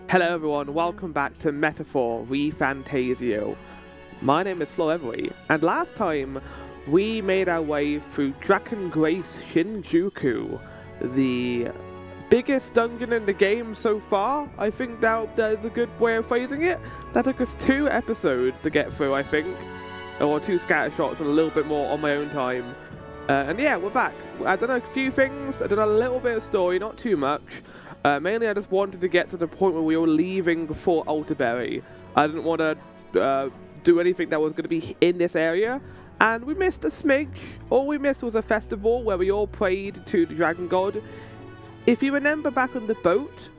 Hello everyone, welcome back to Metaphor ReFantazio. My name is Flo Every, and last time we made our way through Dragon Grace Shinjuku, the biggest dungeon in the game so far. I think that is a good way of phrasing it. That took us 2 episodes to get through, I think. Or 2 scatter shots and a little bit more on my own time. And yeah, we're back. I've done a few things, I've done a little bit of story, not too much. Mainly I just wanted to get to the point where we were leaving Fort Altaberry. I didn't want to do anything that was going to be in this area. And we missed a smidge. All we missed was a festival where we all prayed to the Dragon God. If you remember back on the boat,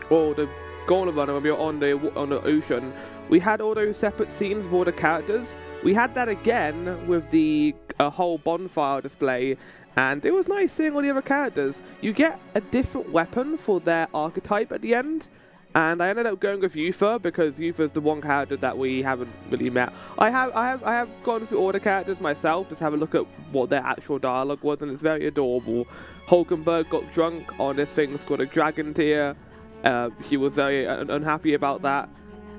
or the Gauntlet Runner when we were on the ocean, we had all those separate scenes of all the characters. We had that again with the whole bonfire display. And it was nice seeing all the other characters. You get a different weapon for their archetype at the end. And I ended up going with Yufa because Yufa's the one character that we haven't really met. I have gone through all the characters myself, just have a look at what their actual dialogue was, and it's very adorable. Hulkenberg got drunk on this thing called a dragon tier. He was very unhappy about that.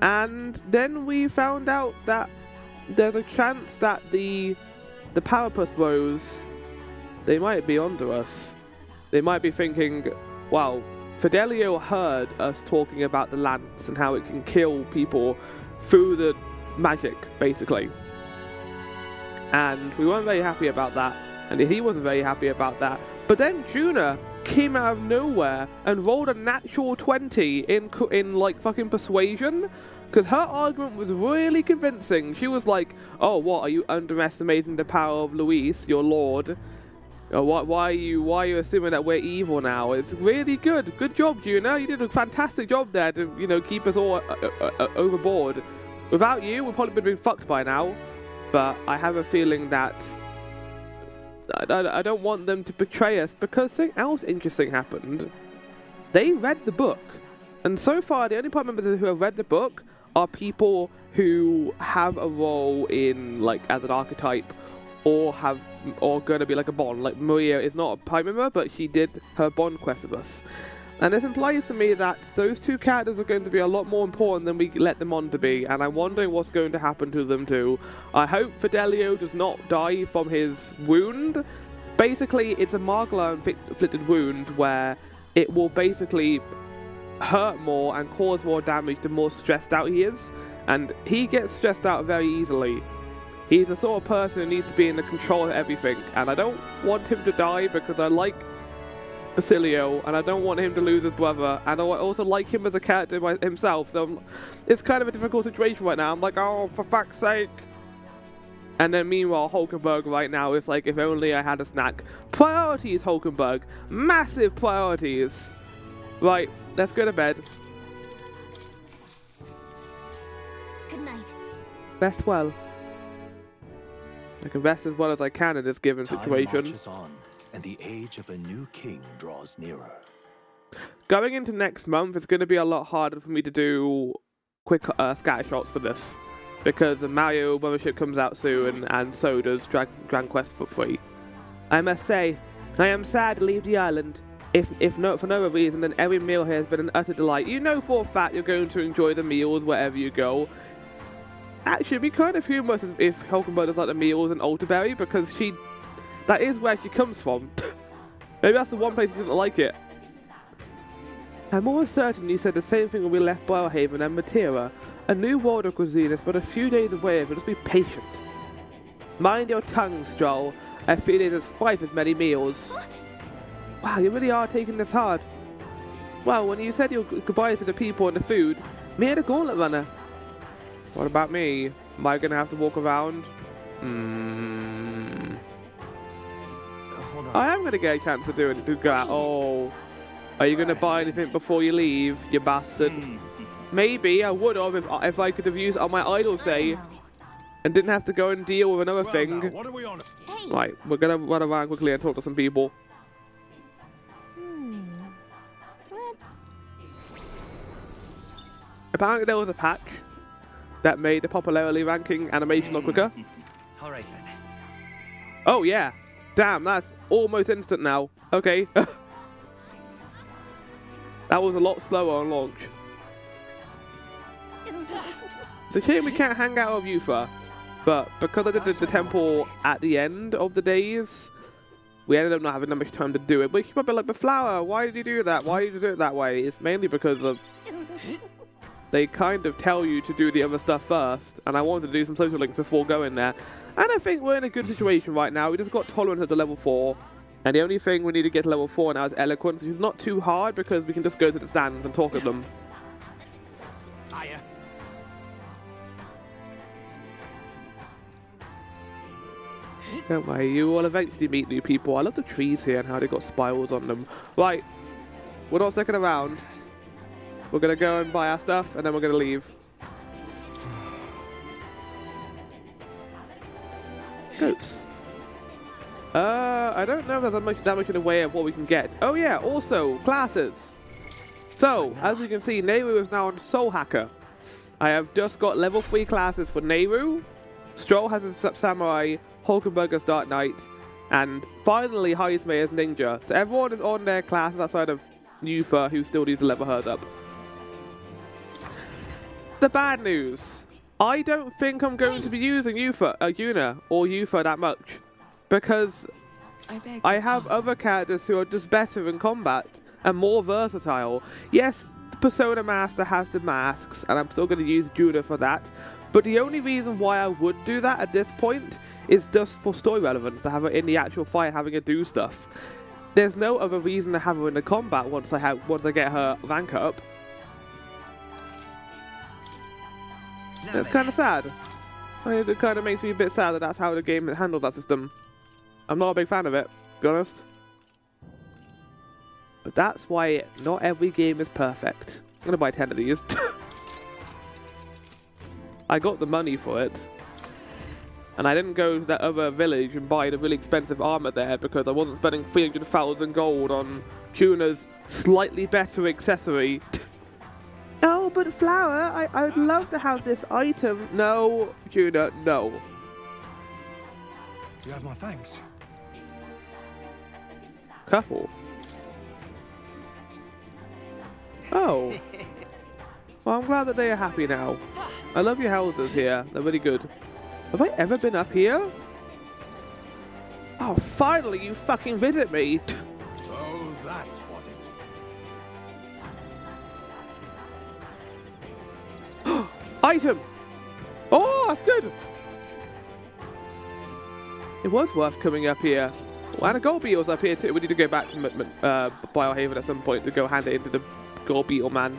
And then we found out that there's a chance that the Powerpuff Bros, they might be onto us. They might be thinking, wow, Fidelio heard us talking about the lance and how it can kill people through the magic, basically. And we weren't very happy about that, and he wasn't very happy about that. But then Juna came out of nowhere and rolled a natural 20 in like fucking persuasion, because her argument was really convincing. She was like, oh, what, are you underestimating the power of Luis, your lord? Why are you assuming that we're evil now? It's really good. Good job, Juna. You did a fantastic job there to, you know, keep us all overboard. Without you, we'd probably been fucked by now. But I have a feeling that I don't want them to betray us, because something else interesting happened. They read the book. And so far, the only part members who have read the book are people who have a role in, like, as an archetype, or going to be like a Bond. Like, Maria is not a Prime member, but she did her Bond quest with us. And this implies to me that those 2 characters are going to be a lot more important than we let them on to be, and I'm wondering what's going to happen to them too. I hope Fidelio does not die from his wound. Basically, it's a Margla-inflicted wound where it will basically hurt more and cause more damage the more stressed out he is, and he gets stressed out very easily. He's the sort of person who needs to be in the control of everything, and I don't want him to die because I like Basilio, and I don't want him to lose his brother, and I also like him as a character himself, so it's kind of a difficult situation right now. I'm like, oh, for fuck's sake. And then meanwhile, Hulkenberg right now is like, if only I had a snack. Priorities, Hulkenberg. Massive priorities. Right, let's go to bed. Good night. Rest well. I can rest as well as I can in this given situation. Time marches on, and the age of a new king draws nearer. Going into next month, it's going to be a lot harder for me to do quick scatter shots for this, because the Mario Mothership comes out soon, and so does Dragon Quest for free. I must say, I am sad to leave the island. If not for no other reason, then every meal here has been an utter delight. You know for a fact you're going to enjoy the meals wherever you go. Actually, it'd be kind of humorous if Hulkenberg does like the meals in Altaberry, because that is where she comes from. Maybe that's the one place she doesn't like it. I'm almost certain you said the same thing when we left Biohaven and Matera. A new world of cuisine is but a few days away, so just be patient. Mind your tongue, Stroll. A few days is 5 as many meals. Wow, you really are taking this hard. Well, when you said your goodbyes to the people and the food, me and the Gauntlet Runner. What about me? Am I going to have to walk around? Hold on. I am going to get a chance to do it. To go out. Oh. Are you going to buy anything before you leave, you bastard? Maybe I would have if I could have used it on my Idols Day and didn't have to go and deal with another thing. Now, what are we on? Hey. Right, we're going to run around quickly and talk to some people. Let's... Apparently there was a patch that made the popularity ranking animation look quicker. All right, then. Oh, yeah. Damn, that's almost instant now. Okay. That was a lot slower on launch. It's a shame we can't hang out with Yufa, but because I did the temple at the end of the days, we ended up not having that much time to do it. But you might be like, but Flower, why did you do that? Why did you do it that way? It's mainly because of they kind of tell you to do the other stuff first, and I wanted to do some social links before going there. And I think we're in a good situation right now. We just got tolerance at the level 4, and the only thing we need to get to level 4 now is eloquence, which is not too hard because we can just go to the stands and talk to them. Don't worry, you will eventually meet new people. I love the trees here and how they got spirals on them. Right, we're not sticking around. We're going to go and buy our stuff, and then we're going to leave. Goats. I don't know if there's that much in the way of what we can get. Oh yeah, also, classes. So, as you can see, Nehru is now on Soul Hacker. I have just got level 3 classes for Nehru. Stroll has a Samurai, Hulkenberg Dark Knight, and finally Heismay as Ninja. So everyone is on their classes outside of Yufa, who still needs to level hers up. The bad news. I don't think I'm going to be using Yuna or Yufa that much, because I have other characters who are just better in combat and more versatile. Yes, the Persona Master has the masks, and I'm still going to use Yuna for that. But the only reason why I would do that at this point is just for story relevance, to have her in the actual fight, having her do stuff. There's no other reason to have her in the combat once I get her rank up. That's kind of sad. It kind of makes me a bit sad that that's how the game handles that system. I'm not a big fan of it, to be honest. But that's why not every game is perfect. I'm going to buy 10 of these. I got the money for it. And I didn't go to that other village and buy the really expensive armor there because I wasn't spending 300,000 gold on Kuna's slightly better accessory. Oh, but Flower, I would love to have this item. No, Kuna, no. You have my thanks. Couple. Oh. Well, I'm glad that they are happy now. I love your houses here. They're really good. Have I ever been up here? Oh, finally you fucking visit me. So that's what it... Item! Oh, that's good! It was worth coming up here. Oh, and a gold beetle's up here too. We need to go back to Biohaven at some point to go hand it into the gold beetle man.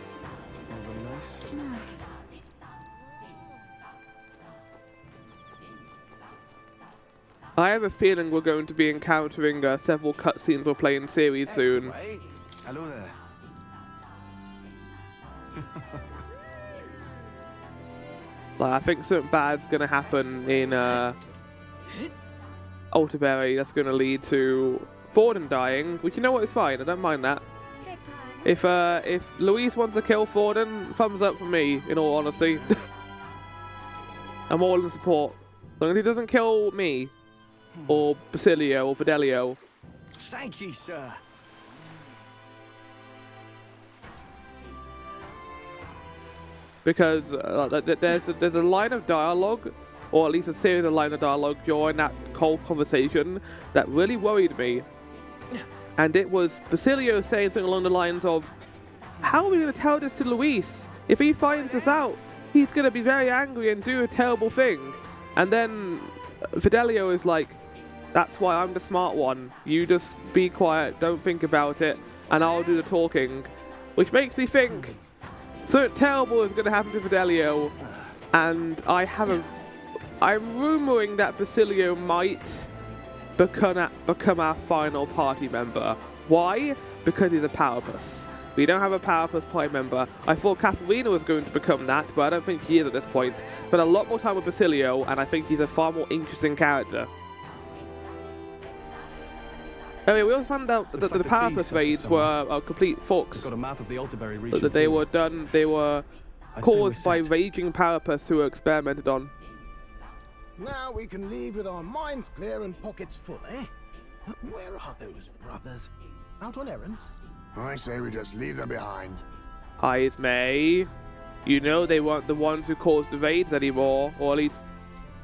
I have a feeling we're going to be encountering several cutscenes or playing series soon. Right. Hello there. Like, I think something bad's going to happen in Altaberry that's going to lead to Forden dying, which, you know what, is fine. I don't mind that. If Luis wants to kill Forden, thumbs up for me, in all honesty. I'm all in support. As long as he doesn't kill me, or Basilio, or Fidelio. Thank you, sir. Because there's a line of dialogue, or at least a series of line of dialogue during that cold conversation that really worried me. And it was Basilio saying something along the lines of, how are we going to tell this to Luis? If he finds this out, he's going to be very angry and do a terrible thing. And then Fidelio is like, that's why I'm the smart one. You just be quiet, don't think about it, and I'll do the talking. Which makes me think something terrible is going to happen to Fidelio. And I'm rumouring that Basilio might become our final party member. Why? Because he's a Powerpuss. We don't have a Powerpuss party member. I thought Katharina was going to become that, but I don't think he is at this point. Spent a lot more time with Basilio, and I think he's a far more interesting character. Oh yeah, we also found out that the Powerpuss raids were a complete fox. Got a map of the Altaberry region. That they were done. They were caused by raging Powerpuss who were experimented on. Now we can leave with our minds clear and pockets full, eh? Where are those brothers? Out on errands? I say we just leave them behind. Heismay. You know they weren't the ones who caused the raids anymore, or at least...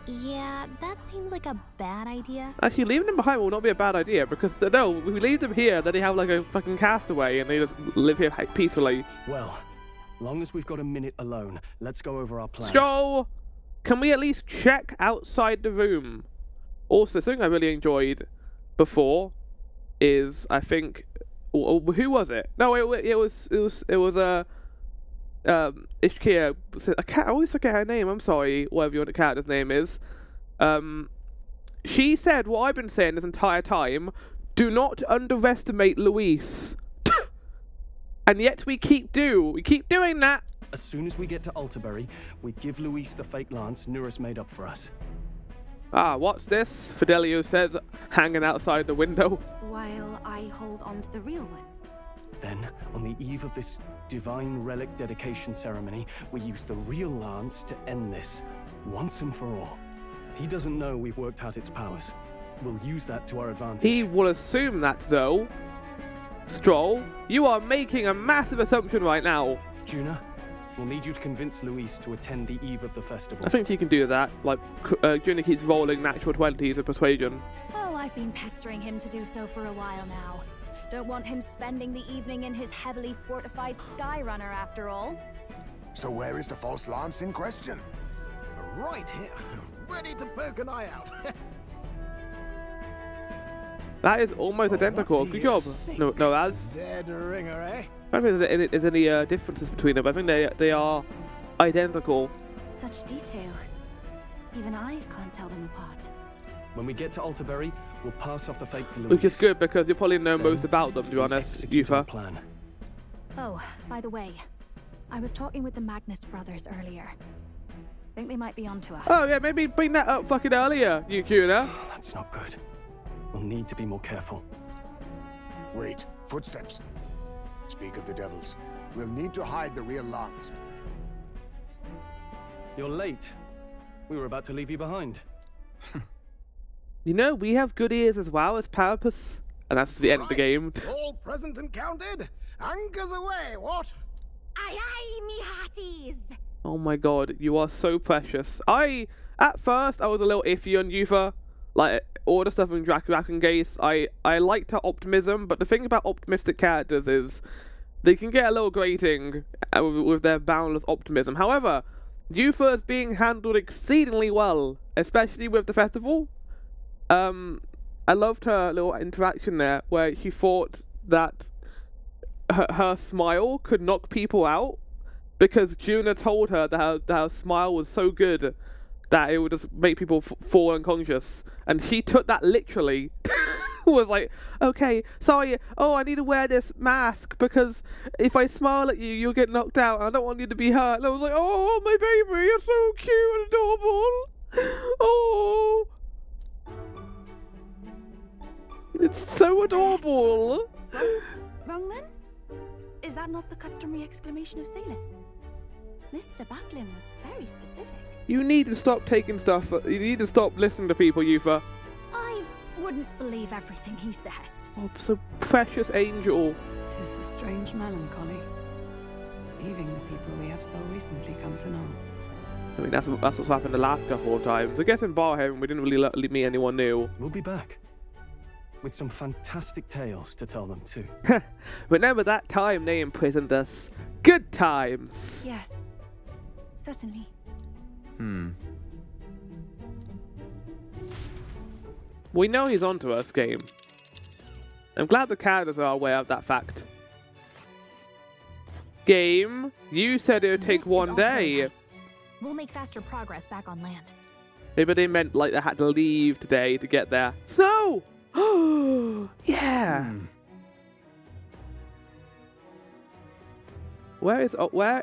Yeah, that seems like a bad idea. Actually, leaving them behind will not be a bad idea, because, no, if we leave them here, then they have like a fucking castaway, and they just live here peacefully. Well, long as we've got a minute alone, let's go over our plan. So, can we at least check outside the room? Also, something I really enjoyed before is, I think, who was it? No, it was Ishkia. I always forget her name. I'm sorry, whatever your character's name is. She said what I've been saying this entire time: do not underestimate Luis. And yet we keep doing that. As soon as we get to Altabury, we give Luis the fake lance Nuris made up for us. Ah, what's this? Fidelio says, hanging outside the window. While I hold on to the real one. Then, on the eve of this divine relic dedication ceremony, we use the real lance to end this, once and for all. He doesn't know we've worked out its powers. We'll use that to our advantage. He will assume that, though. Stroll, you are making a massive assumption right now. Juna, we'll need you to convince Luis to attend the eve of the festival. I think you can do that. Like, Juna keeps rolling natural 20s of persuasion. Oh, I've been pestering him to do so for a while now. Don't want him spending the evening in his heavily fortified Skyrunner after all. So where is the false lance in question? Right here, ready to poke an eye out. That is almost identical. Good job. No, that's... Dead ringer, eh? I don't think there's any differences between them. I think they are identical. Such detail. Even I can't tell them apart. When we get to Altabury, we'll pass off the fake to Luis. Which is good, because you probably know most about them, to be honest, Yufa. Plan. Oh, by the way, I was talking with the Magnus brothers earlier. Think they might be onto us. Oh yeah, maybe bring that up fucking earlier, you Juna. That's not good. We'll need to be more careful. Wait, footsteps. Speak of the devils. We'll need to hide the real lance. You're late. We were about to leave you behind. You know, we have good ears as well as Parapus. And that's the end of the game. All present and counted. Anchors away, what? Aye aye, me hearties! Oh my god, you are so precious. At first, I was a little iffy on Yufa. Like, all the stuff in Draken Gaze, I liked her optimism, but the thing about optimistic characters is they can get a little grating with their boundless optimism. However, Yufa is being handled exceedingly well, especially with the festival. I loved her little interaction there, where she thought that her smile could knock people out, because Juna told her that her smile was so good that it would just make people fall unconscious, and she took that literally. Was like, okay, sorry, oh, I need to wear this mask because if I smile at you, you'll get knocked out, and I don't want you to be hurt. And I was like, oh, my baby, you're so cute and adorable. Oh, it's so adorable. What's wrong then? Is that not the customary exclamation of Salus? Mr. Backlin was very specific. You need to stop taking stuff. You need to stop listening to people, Yufa. I wouldn't believe everything he says. Oh, so precious angel. 'Tis a strange melancholy, leaving the people we have so recently come to know. I mean, that's what's happened the last couple of times. I guess in Barhaven we didn't really meet anyone new. We'll be back with some fantastic tales to tell them too. Remember that time they imprisoned us? Good times. Yes, certainly. We know he's onto us, game. I'm glad the characters are aware of that fact. Game, you said it would take This is one Altabury day. Heights. We'll make faster progress back on land. Maybe they meant like they had to leave today to get there. Snow! Yeah! Where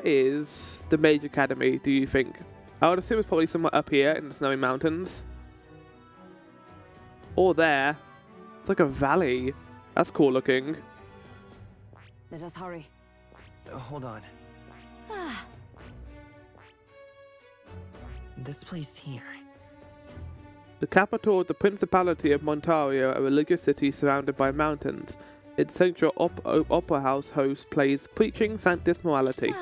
is the Mage Academy, do you think? I would assume it's probably somewhere up here in the Snowy Mountains. Or there. It's like a valley. That's cool looking. Let us hurry. Hold on. This place here. The capital of the Principality of Montario, a religious city surrounded by mountains. Its central opera house host plays Preaching Sanctus Morality.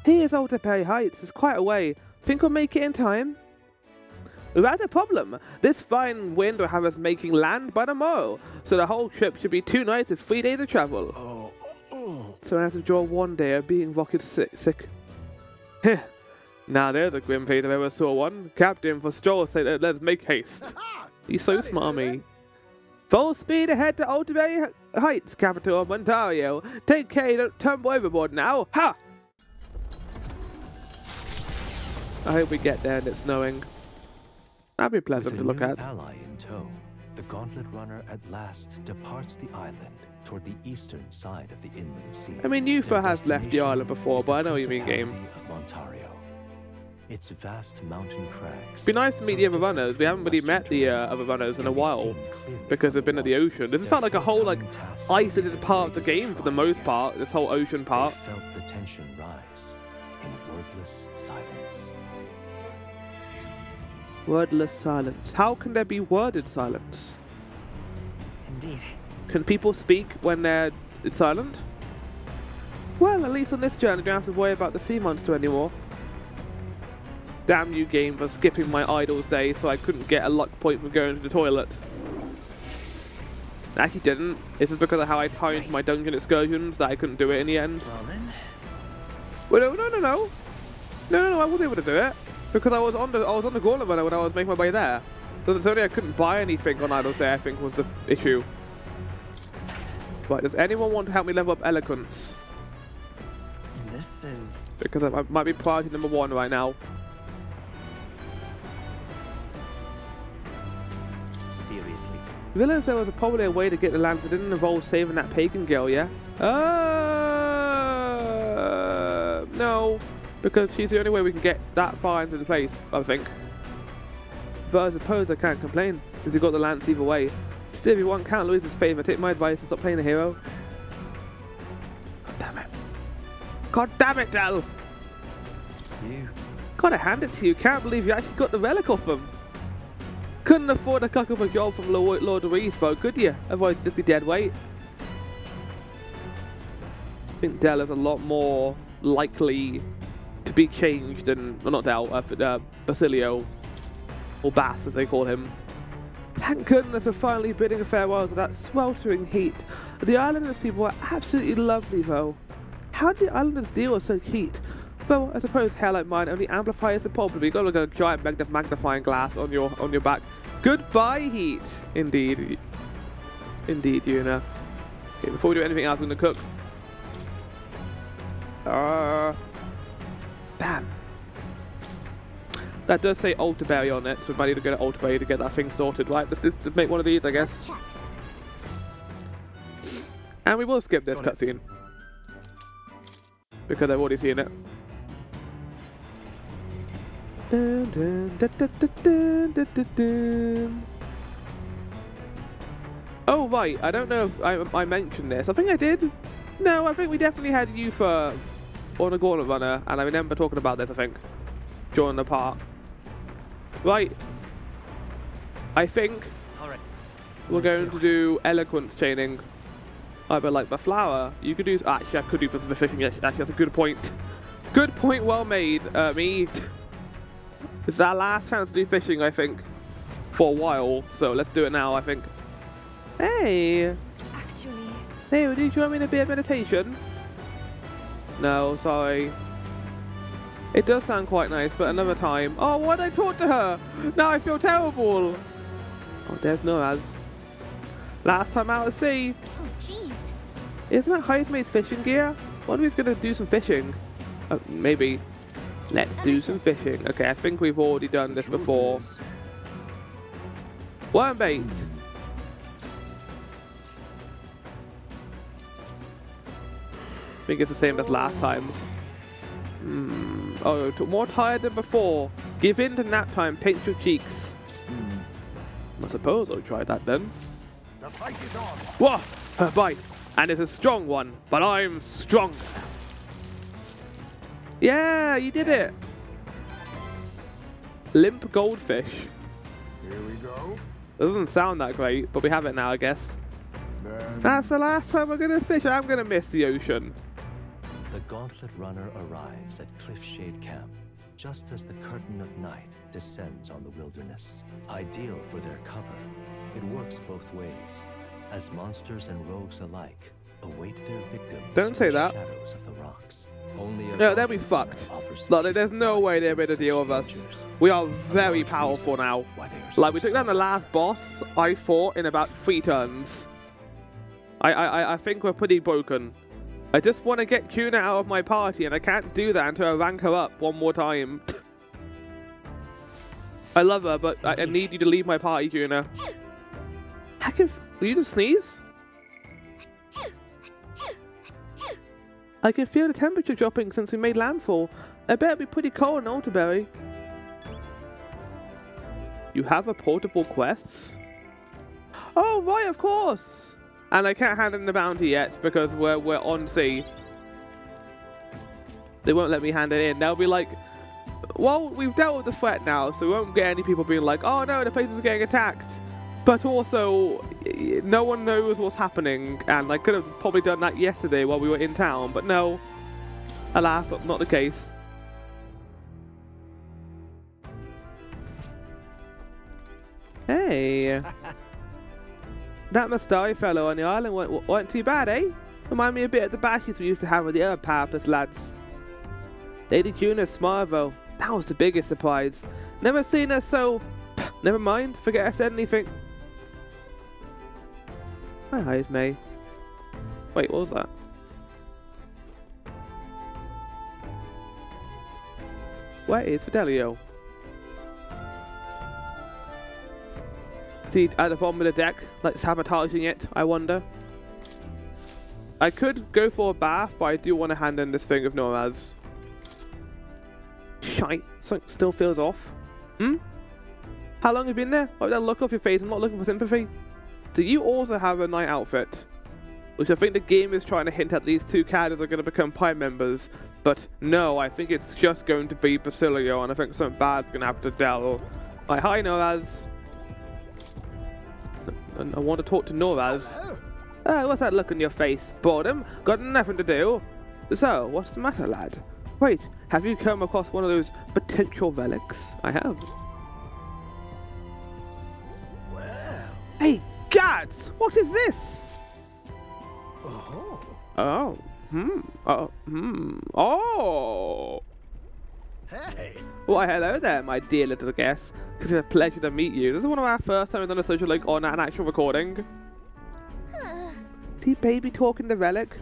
Here's Alderberry Heights. It's quite a way. Think we'll make it in time? Without a problem. This fine wind will have us making land by tomorrow, so the whole trip should be 2 nights and 3 days of travel. So I have to draw 1 day of being rocket sick. Now there's a grim face if I ever saw one. Captain, for Stroll said, let's make haste. He's so smarmy. Full speed ahead to Alderberry Heights, capital of Ontario. Take care you don't tumble overboard now. Ha! I hope we get there and it's snowing. That'd be pleasant to look at. With a new ally in tow, the Gauntlet Runner at last departs the island toward the eastern side of the inland sea. I mean, Yufa has left the island before, but I know what you mean, game. Of Ontario. Its vast mountain crags. It'd be nice to meet the other runners. We haven't really met the other runners in a while because they've been at the ocean. Does it sound like a whole isolated part of the game for the most part? This whole ocean part. They felt the tension rise in wordless silence. Wordless silence. How can there be worded silence? Indeed. Can people speak when it's silent? Well, at least on this journey, I don't have to worry about the sea monster anymore. Damn you, game, for skipping my idles day so I couldn't get a luck point from going to the toilet. Actually didn't. It's just because of how I timed my dungeon excursions that I couldn't do it in the end. Well then. Well, no, I was able to do it because I was on the Gauntlet Runner when I was making my way there. It's only I couldn't buy anything on Idle's Day, I think, was the issue. Right, does anyone want to help me level up Eloquence? This is... Because I might be priority number 1 right now. Seriously. Realised there was probably a way to get the land that didn't involve saving that pagan girl, yeah? No. Because she's the only way we can get that far into the place, I think. But I suppose I can't complain, since you got the lance either way. Still, if you want Count Louise's favour, take my advice and stop playing the hero. God damn it. God damn it, Del! You. Gotta hand it to you, can't believe you actually got the relic off them. Couldn't afford to cock up a job from Lord of Reese, though, could you? Otherwise you'd just be dead weight. I think Del is a lot more likely to be changed than, well, not Del, Basilio, or Bass as they call him. Thank goodness we're finally bidding farewell to that sweltering heat. The islanders people are absolutely lovely though. How do the islanders deal with such heat? Well, I suppose hair like mine only amplifies the problem. You've got to look at a giant magnifying glass on your back. Goodbye heat! Indeed. Indeed, Yuna. Okay, before we do anything else, I'm going to cook. Damn. That does say Alderberry on it, so we might need to go to Alderberry to get that thing sorted, right? Let's just make one of these, I guess. And we will skip this cutscene. Because I've already seen it. Dun, dun, dun, dun, dun, dun, dun, dun. Oh, right. I don't know if I mentioned this. I think I did. No, I think we definitely had Yufa on a Gauntlet Runner, and I remember talking about this, I think, during the part. Right. I think we're going to do Eloquence chaining. Either like the flower. You could do... Actually, I could do for some fishing. Actually, that's a good point. Good point, well made. Me. This is our last chance to do fishing, I think. For a while. So let's do it now, I think. Hey. Actually... Hey, would you join me in a bit of meditation? No, sorry. It does sound quite nice, but another time. Oh, what did I talk to her? Now I feel terrible. Oh, there's Noraz. Last time out at sea. Oh, jeez. Isn't that Heismade's fishing gear? Wonder if he's going to do some fishing. Maybe. Let's do some fishing. Okay, I think we've already done this before. Worm bait. I think it's the same as last time. Oh, more tired than before. Give in to nap time, paint your cheeks. I suppose I'll try that then. The fight is on. Whoa! Her bite. And it's a strong one, but I'm stronger. Yeah, you did it. Limp goldfish. Here we go. Doesn't sound that great, but we have it now, I guess. Then That's the last time we're going to fish. I'm going to miss the ocean. The Gauntlet Runner arrives at Cliffshade Camp just as the curtain of night descends on the wilderness. Ideal for their cover, it works both ways, as monsters and rogues alike await their victims. Don't say in the that. shadows of the rocks. Only a No, they'll be Gauntlet fucked. Runner offers Like, there's peace no of way they're mind able to in deal such with us. dangers. We are A very large powerful reason now. why they are Like, we so took down the sought last boss I fought in about 3 turns. I think we're pretty broken. I just want to get Kuna out of my party, and I can't do that until I rank her up one more time. I love her, but I need you to leave my party, Kuna. Will you just sneeze? I can feel the temperature dropping since we made landfall. I bet it'll be pretty cold in Alderberry. You have a portable quests? Oh, right, of course! And I can't hand in the bounty yet because we're on sea. They won't let me hand it in. They'll be like, well, we've dealt with the threat now, so we won't get any people being like, oh no, the place is getting attacked. But also, no one knows what's happening, and I could have probably done that yesterday while we were in town, but no. Alas, not the case. Hey. That Mustari fellow on the island weren't too bad, eh? Remind me a bit of the bashes we used to have with the other Parapus lads. Lady Juna's smile though. That was the biggest surprise. Never seen her so... Never mind, forget I said anything. Hi, May. Wait, what was that? Where is Fidelio? At the bottom of the deck, like sabotaging it, I wonder. I could go for a bath, but I do want to hand in this thing of Noraz. Shite, something still feels off. Hmm? How long have you been there? Like that look off your face, I'm not looking for sympathy. So you also have a night outfit, which I think the game is trying to hint at these 2 characters are going to become Prime members. But no, I think it's just going to be Basilio, and I think something bad's going to happen to Del. Like, hi Noraz. And I want to talk to Noraz. What's that look on your face? Boredom? Got nothing to do? So, what's the matter, lad? Wait, have you come across one of those potential relics? I have. Well. Hey, gads! What is this? Oh. Oh. Oh. Hey. Why, hello there, my dear little guest. It's a pleasure to meet you. This is one of our first time we've done a social link on an actual recording. See baby talking the relic?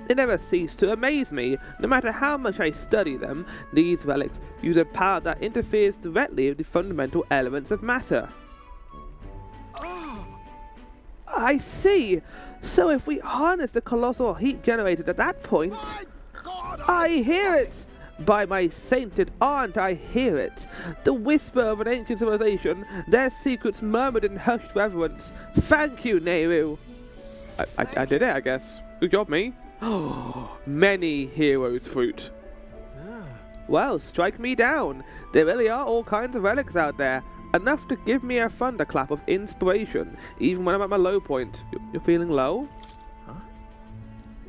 They never cease to amaze me. No matter how much I study them, these relics use a power that interferes directly with the fundamental elements of matter. Oh. I see. So if we harness the colossal heat generated at that point... I hear it! By my sainted aunt, I hear it. The whisper of an ancient civilization, their secrets murmured in hushed reverence. Thank you, Nehru. I did it, I guess. Good job, me. Oh, many heroes' fruit. Well, strike me down. There really are all kinds of relics out there. Enough to give me a thunderclap of inspiration, even when I'm at my low point. You're feeling low? Huh?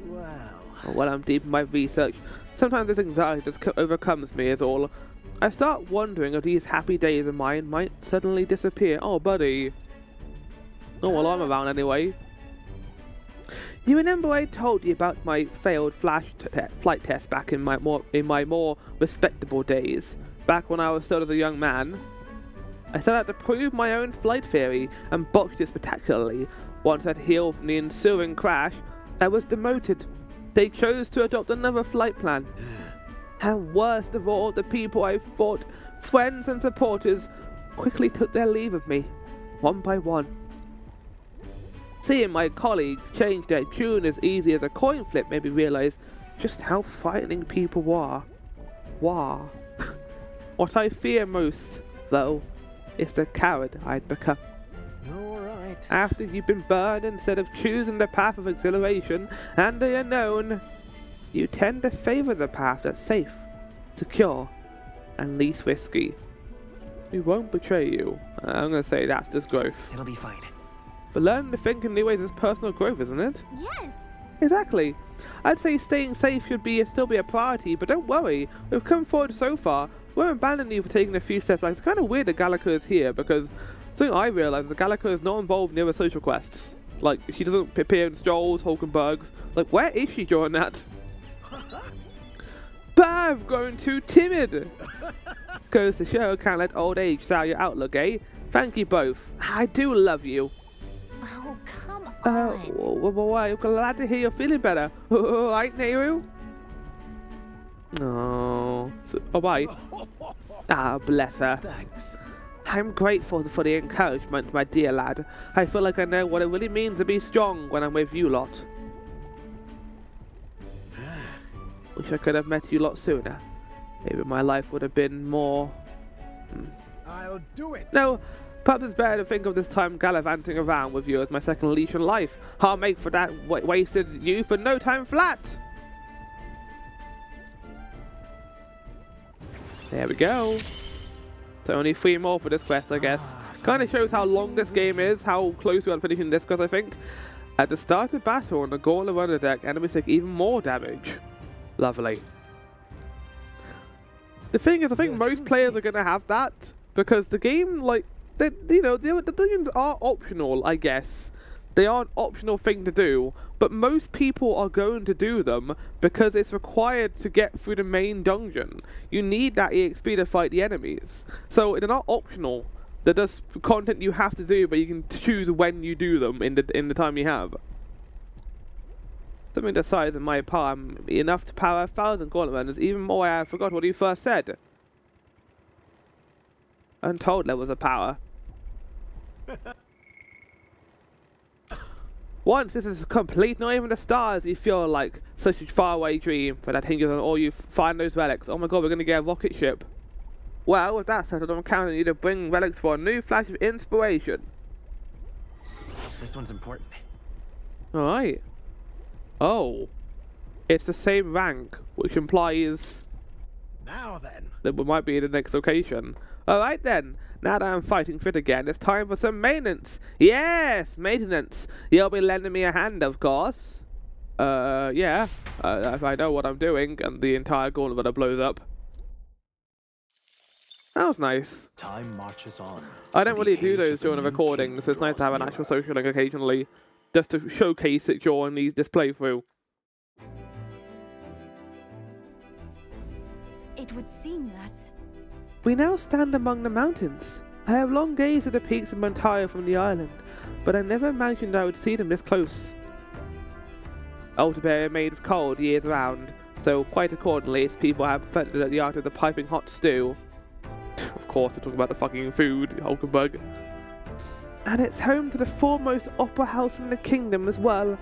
Well... While I'm deep in my research, sometimes this anxiety just overcomes me is all. I start wondering if these happy days of mine might suddenly disappear. Oh, buddy. Oh, well, I'm around anyway. You remember I told you about my failed flight test back in my more respectable days, back when I was still as a young man? I set out to prove my own flight theory and botched it spectacularly. Once I'd healed from the ensuing crash, I was demoted. They chose to adopt another flight plan. And worst of all, the people I thought friends and supporters quickly took their leave of me, one by one. Seeing my colleagues change their tune as easy as a coin flip made me realize just how frightening people are. What I fear most, though, is the coward I'd become. Alright. After you've been burned instead of choosing the path of exhilaration and the unknown, you tend to favor the path that's safe, secure, and least risky. We won't betray you. I'm gonna say that's just growth. It'll be fine. But learning to think in new ways is personal growth, isn't it? Yes. Exactly. I'd say staying safe should still be a priority, but don't worry, we've come forward so far. We won't abandon you for taking a few steps. Like, it's kind of weird that Gallica is here, because something I realised is that Gallica is not involved in the other social quests. Like, she doesn't appear in Strolls, Hulkenbergs. Like, where is she during that? But I've grown too timid. Goes to show, can't let old age sour your outlook, eh? Thank you both. I do love you. Oh, come on. Well, I'm glad to hear you're feeling better. Alright, Nehru? Oh, bye. Ah, bless her. Thanks. I'm grateful for the encouragement, my dear lad. I feel like I know what it really means to be strong when I'm with you lot. Wish I could have met you lot sooner. Maybe my life would have been more... I'll do it. No, perhaps it's better to think of this time gallivanting around with you as my second leash in life. I'll make for that wasted youth in no time flat. There we go. So only 3 more for this quest, I guess. Kind of shows how long this game is, how close we are to finishing this quest, I think. At the start of battle on the Gauntlet Runner deck, enemies take even more damage. Lovely. The thing is, I think most players are going to have that, because the game, like, the dungeons are optional, I guess. They are an optional thing to do, but most people are going to do them because it's required to get through the main dungeon. You need that EXP to fight the enemies. So they're not optional. They're just content you have to do, but you can choose when you do them in the time you have. Something the size of my palm, enough to power 1,000 Gauntlet Runners, even more. I forgot what you first said. Untold levels of power. Once this is complete, not even the stars you feel like such a faraway dream, but that hinges on all you find those relics. Oh my god, we're going to get a rocket ship. Well, with that settled, I'm counting on you to bring relics for a new flash of inspiration. This one's important. Alright. Oh. It's the same rank, which implies... Now then. that we might be in the next location. Alright then. Now that I'm fighting fit again, it's time for some maintenance. Yes, maintenance. You'll be lending me a hand, of course. Yeah. If I know what I'm doing, and the entire gauntlet blows up. That was nice. Time marches on. I don't really do those during the recording, so it's nice to have an actual social link occasionally, just to showcase it during this playthrough. It would seem that... We now stand among the mountains. I have long gazed at the peaks of Montario from the island, but I never imagined I would see them this close. Altiberia made us cold years round, so quite accordingly its people have perfected the art of the piping hot stew. Of course, they're talking about the fucking food, Hulkenberg. And it's home to the foremost opera house in the kingdom as well.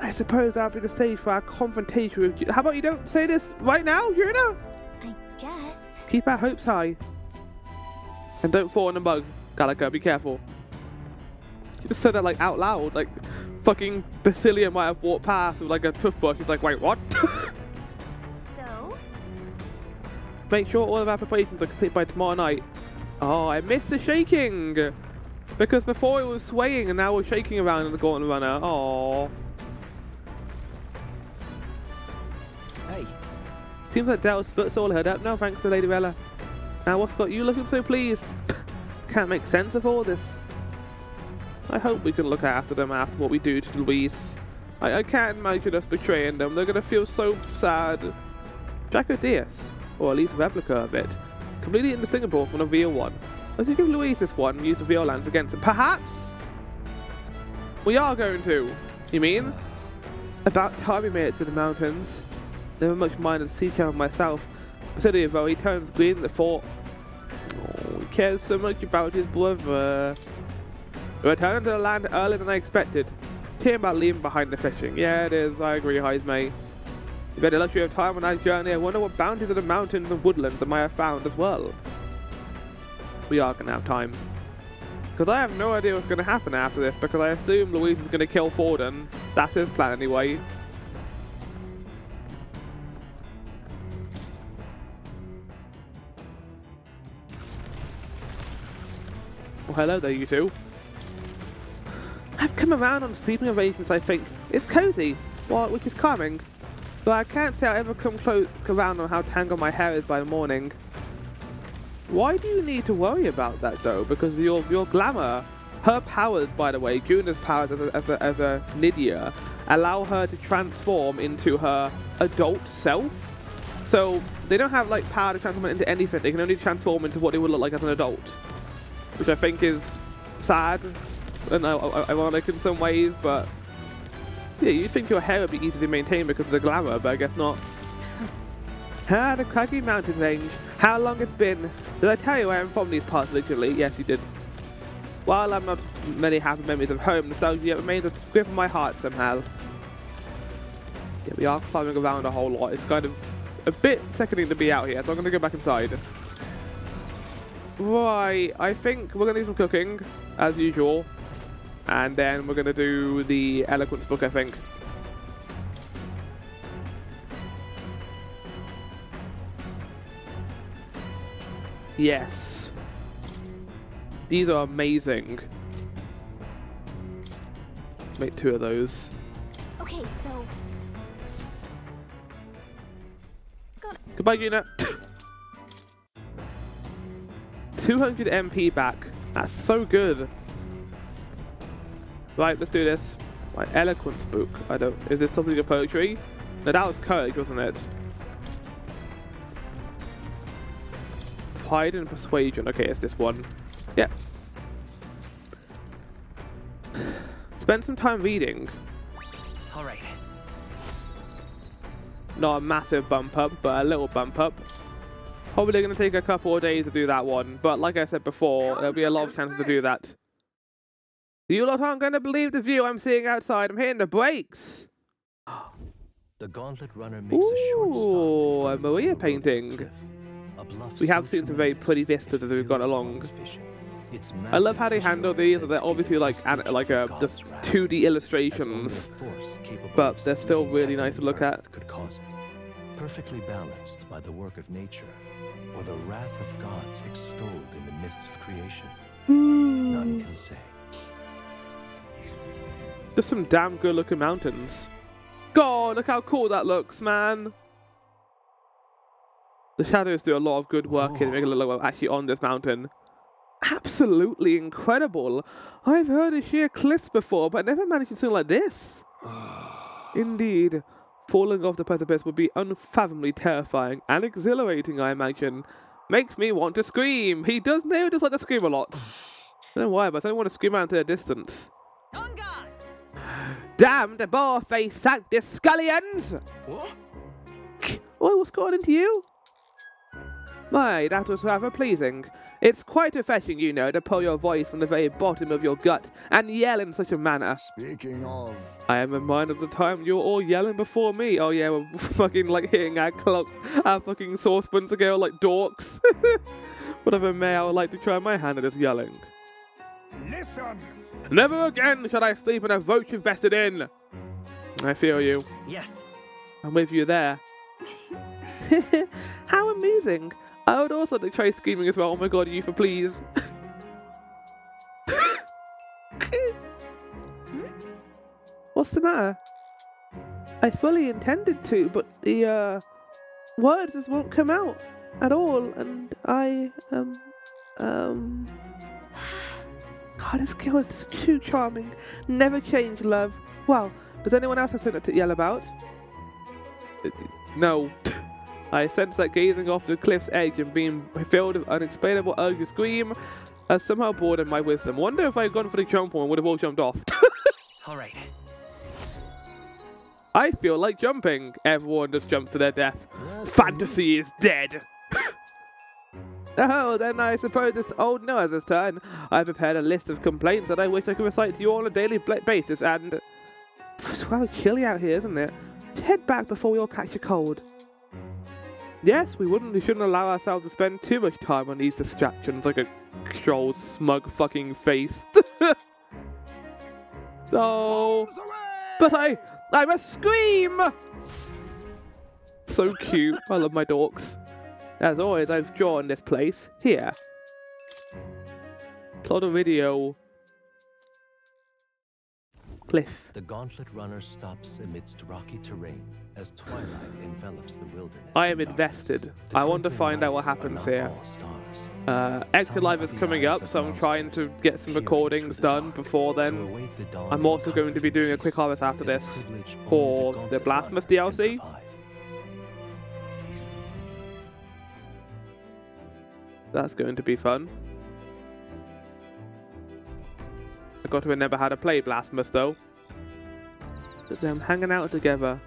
I suppose that'll be the stage for our confrontation with... How about you don't say this right now, Yuna? I guess. Keep our hopes high. And don't fall in the mug, Gallica, be careful. You just said that like out loud, like fucking Basilia might have walked past with like a toothbrush. He's like, wait, what? So? Make sure all of our preparations are complete by tomorrow night. Oh, I missed the shaking! Because before it was swaying and now we're shaking around in the Gauntlet Runner. Oh. Hey. Seems like Del's foot's all hurt up. No thanks to Lady Bella. Now what's got you looking so pleased? Can't make sense of all this. I hope we can look after them after what we do to Louise. I can't imagine us betraying them. They're gonna feel so sad. Draco Diaz, or at least a replica of it, completely indistinguishable from the real one. Let's give Louise this one and use the real lands against him. Perhaps we are going to. You mean? About time we made it to the mountains. Never much minded to see channel myself. Basilia, though, he turns green at the thought. Oh, he cares so much about his brother. We returned to the land earlier than I expected. Shame about leaving behind the fishing. Yeah, it is. I agree, Heismay. We've had the luxury of time on our journey. I wonder what bounties of the mountains and woodlands I might have found as well. We are going to have time. Because I have no idea what's going to happen after this, because I assume Louise is going to kill Forden. That's his plan anyway. Well, hello there, you two. I've come around on sleeping arrangements, I think. It's cozy. well, which is calming. But I can't say I'll ever come close around on how tangled my hair is by the morning. Why do you need to worry about that though? Because your glamour, her powers, by the way, Juna's powers as a Nydia, allow her to transform into her adult self. So they don't have like power to transform into anything. They can only transform into what they would look like as an adult, which I think is sad and ironic in some ways. But yeah, you'd think your hair would be easy to maintain because of the glamour, but I guess not. The craggy mountain range. How long it's been. Did I tell you where I'm from these parts originally? Yes, you did. While I'm not many happy memories of home, nostalgia remains a grip on my heart somehow. Yeah, we are climbing around a whole lot. It's kind of a bit sickening to be out here, so I'm going to go back inside. Right, I think we're going to do some cooking, as usual. And then we're going to do the eloquence book, I think. Yes. These are amazing. Make 2 of those. Okay, so Goodbye, Una. 200 MP back. That's so good. Right, let's do this. My eloquence book. Is this something of poetry? No, that was courage, wasn't it? Pride and persuasion. Okay, it's this one. Yeah. Spend some time reading. All right. Not a massive bump up, but a little bump up. Probably going to take a couple of days to do that one, but like I said before, there'll be a lot of chances to do that. You lot aren't going to believe the view I'm seeing outside. I'm hitting the brakes. The gauntlet runner makes a short stop. Ooh, a Maria painting. We have seen some very pretty vistas as we've gone along. I love how they handle these. They're obviously like just 2D illustrations, but they're still really nice to look at. Perfectly balanced by the work of nature, or the wrath of gods extolled in the myths of creation. None can say. Just some damn good looking mountains. God, look how cool that looks, man. The shadows do a lot of good work in making it look like we're actually on this mountain. Absolutely incredible. I've heard of sheer cliffs before, but I never managed something like this. Indeed. Falling off the precipice would be unfathomably terrifying and exhilarating, I imagine. Makes me want to scream. He does know just like to scream a lot. I don't know why, but I don't want to scream out into the distance. On guard! Damn the boar-faced sanctus scullions! What? Oh, what's going into you? My, that was rather pleasing. It's quite refreshing, you know, to pull your voice from the very bottom of your gut and yell in such a manner. Speaking of... I am reminded of the time you were all yelling before me. Oh yeah, we're fucking like hitting our fucking saucepans ago like dorks. Whatever may I would like to try my hand at this yelling. Listen! Never again shall I sleep in a roach invested in. I feel you. Yes. I'm with you there. How amusing. I would also like to try screaming as well. Oh my god, Yufa, please. What's the matter? I fully intended to, but the words just won't come out at all, and I God, this girl is just too charming. Never change, love. Well, does anyone else have something to yell about? No. I sense that gazing off the cliff's edge and being filled with unexplainable urge to scream has somehow broadened my wisdom. Wonder if I had gone for the jump one, would have all jumped off. All right. I feel like jumping. Everyone just jumps to their death. Fantasy is dead. Oh, then I suppose it's old Noah's turn. I prepared a list of complaints that I wish I could recite to you all on a daily basis, and it's rather chilly out here, isn't it? Head back before we all catch a cold. Yes, we shouldn't allow ourselves to spend too much time on these distractions, like a troll smug fucking face. Oh, but I must scream! So cute. I love my dorks. As always, I've drawn this place here. Plot a video. Cliff. The gauntlet runner stops amidst rocky terrain as twilight envelops the wilderness. I am in invested. darkness. The I want to twinkling find out what lights are happens not here. all stars. Extra Some Live are is the coming eyes up, of so I'm trying to monsters, get some peering recordings through the done dark. before To then. await the dawn I'm of also going to be comfort and doing a quick peace harvest after is a this privilege only for the gauntlet Blasphemous runner can DLC. provide. That's going to be fun. I got to remember how to play Blasphemous though. But them hanging out together.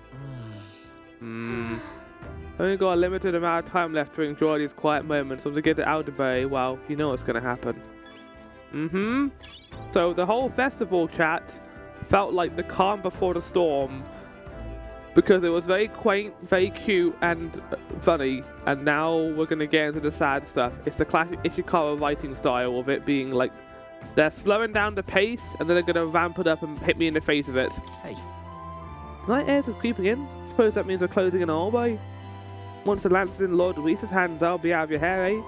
Only got a limited amount of time left to enjoy these quiet moments. So to get to Elderberry, well, you know what's gonna happen. So the whole festival chat felt like the calm before the storm, because it was very quaint, very cute, and funny. And now we're gonna get into the sad stuff. It's the classic Ishikawa writing style of it being like they're slowing down the pace, and then they're gonna ramp it up and hit me in the face of it. Hey. Night airs are creeping in. Suppose that means we're closing an hallway. Once the lance is in Lord Luis's hands, I'll be out of your hair, eh?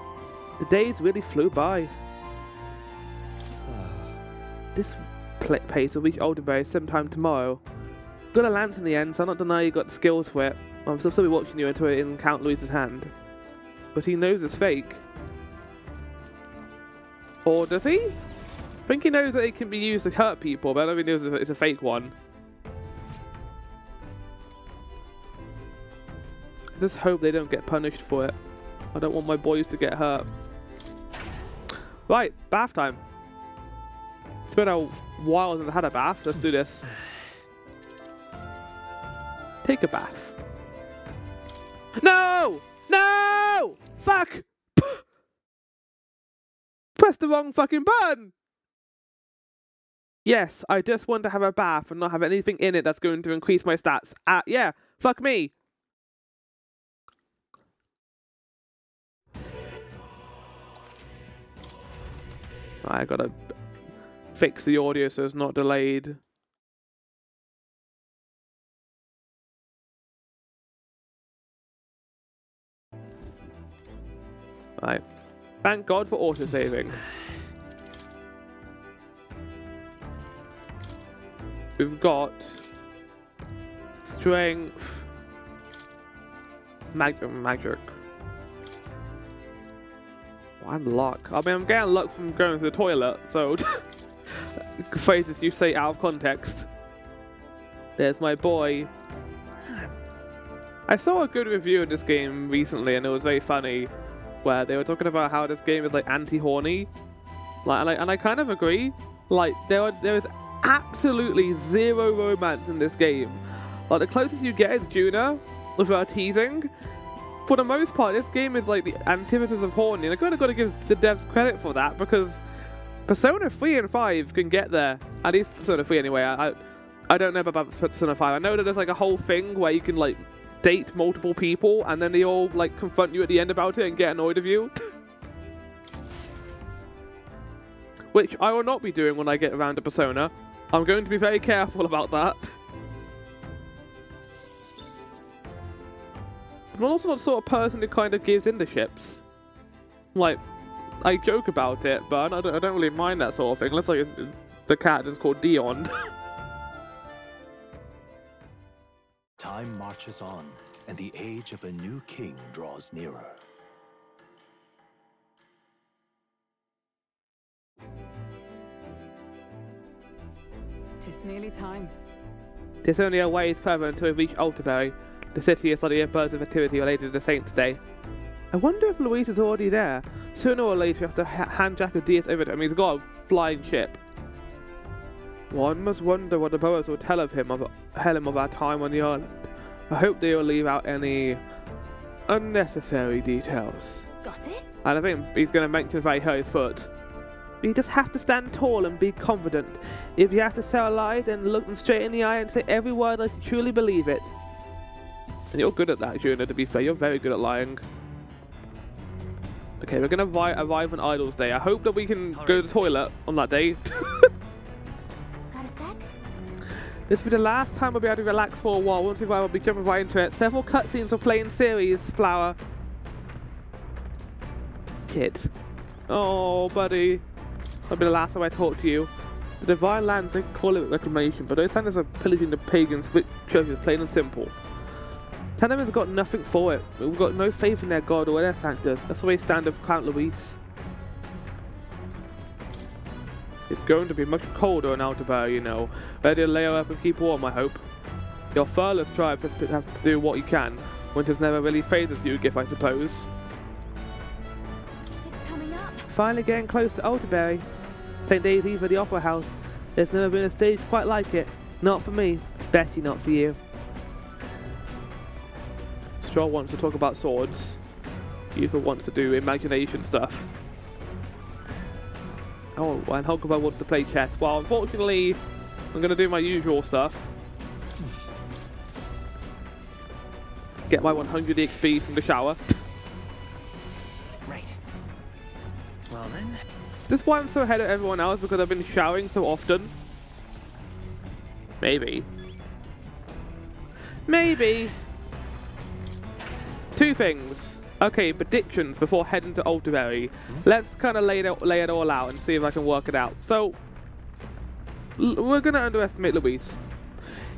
The days really flew by. This pace will reach Alderberry sometime tomorrow. Got a lance in the end, so I'm not denying you got the skills for it. I'm still be watching you until it's in Count Luis's hand. But he knows it's fake. Or does he? I think he knows that it can be used to hurt people, but I don't think he knows it's a fake one. I just hope they don't get punished for it. I don't want my boys to get hurt. Right, bath time. It's been a while since I had a bath. Let's do this. Take a bath. No! No! Fuck! Press the wrong fucking button! Yes, I just want to have a bath and not have anything in it that's going to increase my stats. Yeah, fuck me. I gotta fix the audio so it's not delayed. Right. Thank God for autosaving. We've got strength, magic. And luck. I mean, I'm getting luck from going to the toilet, so phrases you say out of context. There's my boy. I saw a good review of this game recently, and it was very funny, where they were talking about how this game is like anti-horny. And I kind of agree. Like there is absolutely zero romance in this game. Like the closest you get is Juna without teasing. For the most part, this game is like the antithesis of horny, and I kind of got to give the devs credit for that, because Persona 3 and 5 can get there. At least Persona 3 anyway. I don't know about Persona 5. I know that there's like a whole thing where you can like date multiple people, and then they all like confront you at the end about it and get annoyed of you. Which I will not be doing when I get around to Persona. I'm going to be very careful about that. I'm also not the sort of person who kind of gives in to ships. Like, I joke about it, but I don't really mind that sort of thing, unless like the cat is called Dion. Time marches on, and the age of a new king draws nearer. Tis nearly time. There's only a ways further until we reach Alderberry. The city is studying a burst of activity related to the Saints' Day. I wonder if Luis is already there. Sooner or later we have to hand Jack Diaz over to him. He's got a flying ship. One must wonder what the Boas will tell him of our time on the island. I hope they will leave out any unnecessary details. Got it? And I think he's going to mention if I hurt his foot. You just have to stand tall and be confident. If you have to tell a lie, then look them straight in the eye and say every word like you truly believe it. And you're good at that, Juna, to be fair. You're very good at lying. Okay, we're going to arrive on Idol's Day. I hope that we can go to the toilet on that day. Got a sec? This will be the last time we'll be able to relax for a while. Once we've arrived, we'll be jumping right into it. Several cutscenes will play in series, Flower. Kid. Oh, buddy. That'll be the last time I talk to you. The divine lands, they call it reclamation, but those standards are pillaging the pagans' churches, plain and simple. Tandem has got nothing for it. We've got no faith in their god or their sanctors. That's the way stand of Count Luis. It's going to be much colder in Altabar, you know. Ready to layer up and keep warm, I hope. Your furless tribes have to do what you can. Winter's never really phases you, Gif, I suppose. It's coming up. Finally getting close to Altaberry. St. Days Eve at the Opera House. There's never been a stage quite like it. Not for me, especially not for you. Stroll wants to talk about swords. Yufa wants to do imagination stuff. Oh, and Hogaba wants to play chess. Well, unfortunately, I'm going to do my usual stuff. Get my 100 XP from the shower. Right. Well then. This is why I'm so ahead of everyone else, because I've been showering so often. Maybe. Maybe. Two things. Okay, predictions before heading to Altaberry. Let's kind of lay it all out and see if I can work it out. So, we're going to underestimate Luis.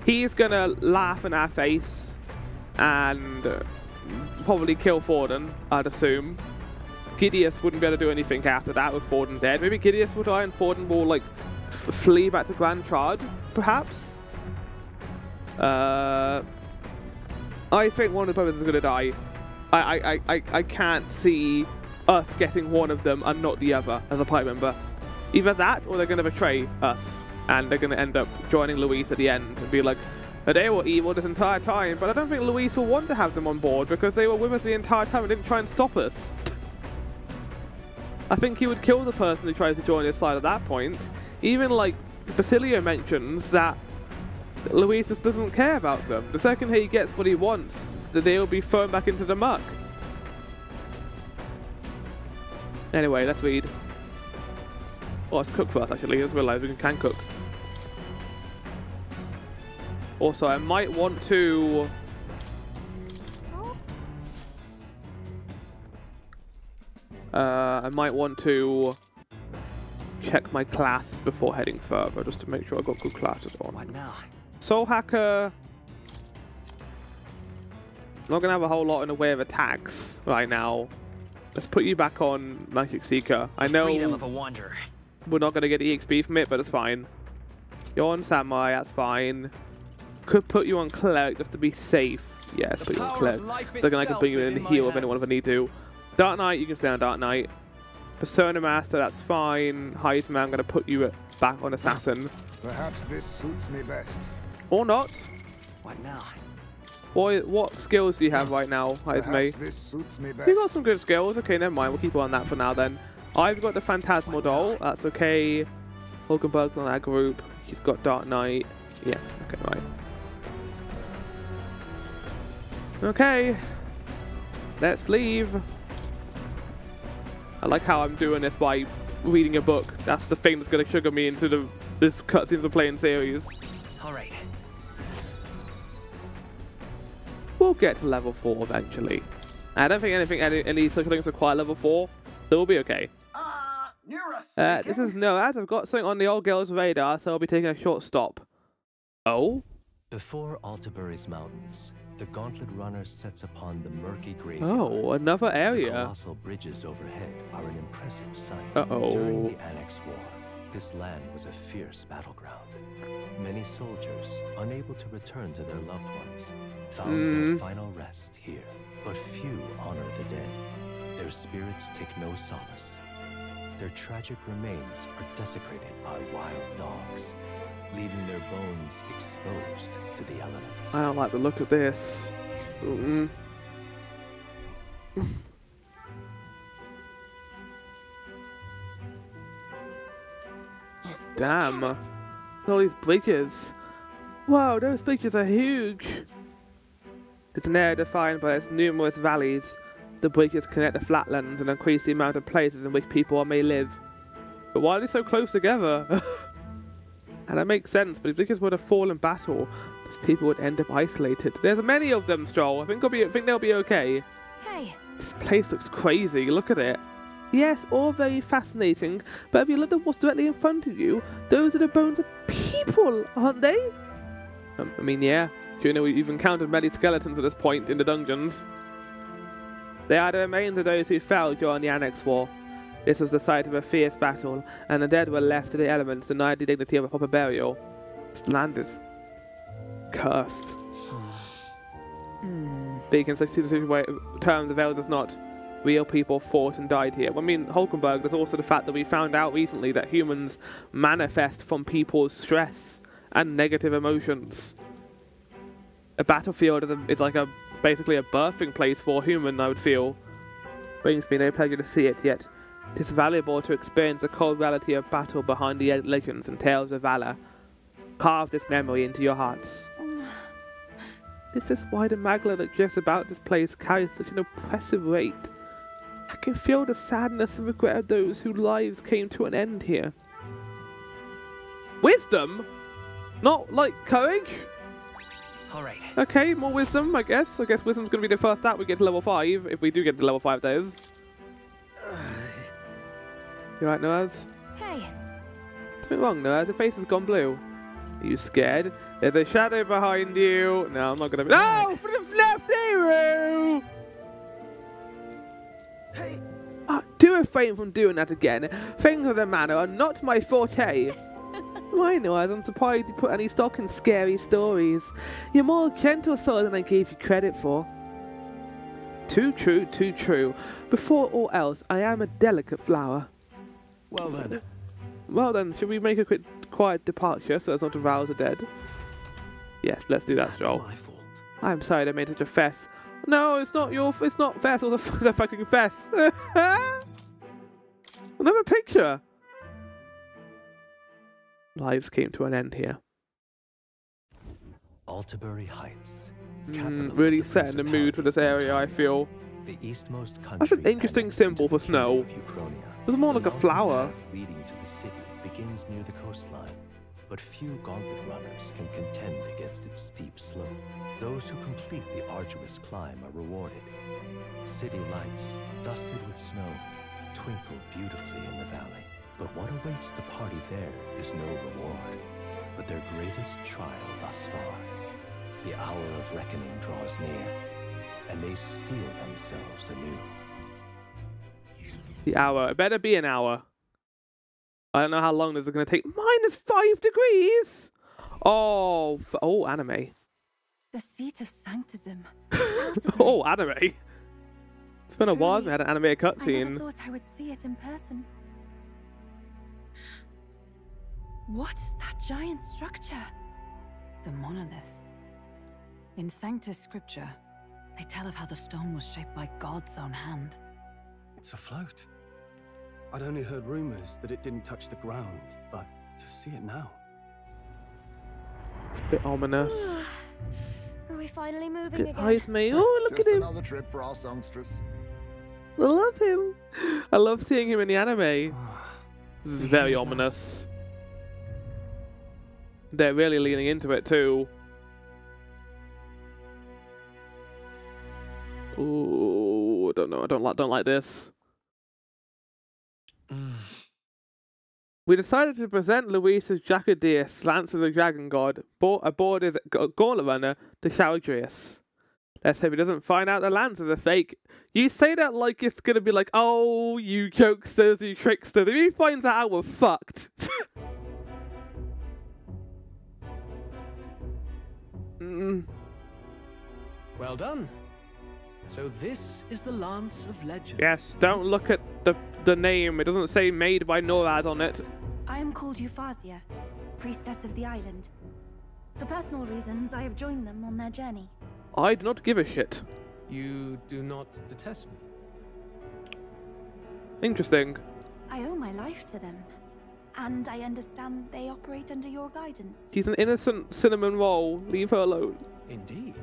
He's going to laugh in our face and probably kill Forden, I'd assume. Gideus wouldn't be able to do anything after that with Forden dead. Maybe Gideus will die and Forden will, like, flee back to Grand Trard, perhaps? I think one of the brothers is going to die. I can't see us getting one of them and not the other as a party member. Either that or they're going to betray us and they're going to end up joining Luis at the end and be like, they were evil this entire time, but I don't think Luis will want to have them on board because they were with us the entire time and didn't try and stop us. I think he would kill the person who tries to join his side at that point. Even, like, Basilio mentions that Luis just doesn't care about them. The second he gets what he wants, they will be thrown back into the muck. Anyway, let's read. Oh, let's cook first, actually. I just realised we can cook. Also, I might want to... I might want to check my classes before heading further, just to make sure I've got good classes on. What now? Soul Hacker... not going to have a whole lot in the way of attacks right now. Let's put you back on Magic Seeker. I know Freedom of a wanderer. We're not going to get the EXP from it, but it's fine. You're on Samurai, that's fine. Could put you on Cleric just to be safe. Yeah, let's put you on Cleric. So then I can bring you in and heal if anyone ever need to. Dark Knight, you can stay on Dark Knight. Persona Master, that's fine. Heisman, I'm going to put you back on Assassin. Perhaps this suits me best. Or not. What now? What skills do you have right now, Heisman? This suits me best. You got some good skills. Okay, never mind. We'll keep on that for now then. I've got the Phantasmal Doll. That's okay. Hulkenberg's on that group. He's got Dark Knight. Yeah, okay, right. Okay. Let's leave. I like how I'm doing this by reading a book. That's the thing that's going to trigger me into this cutscenes of playing series. Alright. We'll get to level 4 eventually. I don't think any such things require level 4, so we'll be okay. This is Noaz. I've got something on the old girl's radar, so I'll be taking a short stop. Oh? Before Altaberry's mountains, the Gauntlet Runner sets upon the murky graveyard. Oh, another area. The colossal bridges overhead are an impressive sight. Uh-oh. During the Annex War, this land was a fierce battleground. Many soldiers, unable to return to their loved ones, found their final rest here. But few honor the dead. Their spirits take no solace. Their tragic remains are desecrated by wild dogs, leaving their bones exposed to the elements. I don't like the look of this. Damn. All these breakers. Wow, those breakers are huge. It's an area defined by its numerous valleys. The breakers connect the flatlands and increase the amount of places in which people may live. But why are they so close together? And that makes sense, but if breakers were to fall in battle, these people would end up isolated. There's many of them, Stroll. I think they'll be okay. Hey. This place looks crazy. Look at it. Yes, all very fascinating, but if you look at what's directly in front of you, those are the bones of people, aren't they? I mean, yeah. You know, we've encountered many skeletons at this point in the dungeons. They are the remains of those who fell during the Annex War. This was the site of a fierce battle, and the dead were left to the elements, denied the dignity of a proper burial. This land is cursed. Speaking in terms of elders, not real people fought and died here. I mean, Hulkenberg, there's also the fact that we found out recently that humans manifest from people's stress and negative emotions. A battlefield is like basically a birthing place for a human, I would feel. Brings me no pleasure to see it, yet it is valuable to experience the cold reality of battle behind the legends and tales of valor. Carve this memory into your hearts. This is why the magla that drifts about this place carries such an oppressive weight. I can feel the sadness and regret of those whose lives came to an end here. Wisdom? Not like courage? Alright. Okay, more wisdom, I guess. I guess wisdom's going to be the first stat we get to level 5, if we do get to level 5, that is. You right, Noaz? Hey. Something wrong, Noaz. Your face has gone blue. Are you scared? There's a shadow behind you. No, I'm not going to be... No! For the left hero! Hey! Do refrain from doing that again. Things of the manner are not my forte. Why, Noaz? I'm surprised you put any stock in scary stories. You're more gentle soul than I gave you credit for. Too true, too true. Before all else, I am a delicate flower. Well then. Well then, should we make a quiet departure so as not to rouse the dead? Yes, let's do that, Stroll. That's my fault. I'm sorry I made such a fess. No, it's not your... It's not fess, it was a fucking fess. Another picture. Lives came to an end here. Altabury Heights. Really setting the mood for this area, I feel. The eastmost country. That's an interesting symbol for snow. It's more like a flower. Leading to the city begins near the coastline, but few gauntlet runners can contend against its steep slope. Those who complete the arduous climb are rewarded. City lights, dusted with snow, twinkle beautifully in the valley. But what awaits the party there is no reward, but their greatest trial thus far. The hour of reckoning draws near, and they steel themselves anew. The hour. It better be an hour. I don't know how long this is going to take. -5 degrees! Oh, oh, anime. The seat of sanctism. Oh, anime. It's been a while since we had an animated I never cutscene. thought I would see it in person. What is that giant structure? The monolith. In Sanctus scripture, they tell of how the stone was shaped by God's own hand. It's afloat. I'd only heard rumors that it didn't touch the ground, but to see it now. It's a bit ominous. Are we finally moving It again? eyes me. Oh, look Just at him. another trip for our songstress. I love him. I love seeing him in the anime. This is very ominous. They're really leaning into it too. Ooh, I don't know. I don't like this. We decided to present Luis's Jacadius, Lance of the Dragon God, aboard his Gauntlet Runner, to Shaldrius. Let's hope he doesn't find out the Lance is a fake. You say that like it's gonna be like, oh, you jokesters, you tricksters. If he finds out, we're fucked. Well done. So this is the Lance of Legend. Yes, don't look at the name. It doesn't say made by Norad on it. I am called Euphazia, priestess of the island. For personal reasons, I have joined them on their journey. I do not give a shit. You do not detest me. Interesting. I owe my life to them, and I understand they operate under your guidance. She's an innocent cinnamon roll. Leave her alone. Indeed.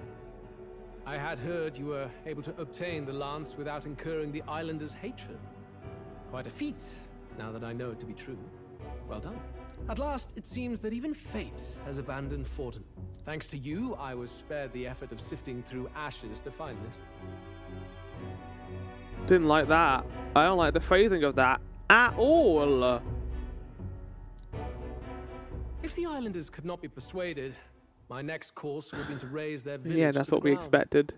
I had heard you were able to obtain the lance without incurring the islanders' hatred. Quite a feat, now that I know it to be true. Well done. At last, it seems that even fate has abandoned Fortin. Thanks to you, I was spared the effort of sifting through ashes to find this. Didn't like that. I don't like the phrasing of that at all. If the islanders could not be persuaded, my next course would have been to raise their village. Yeah, that's to the what we ground. expected.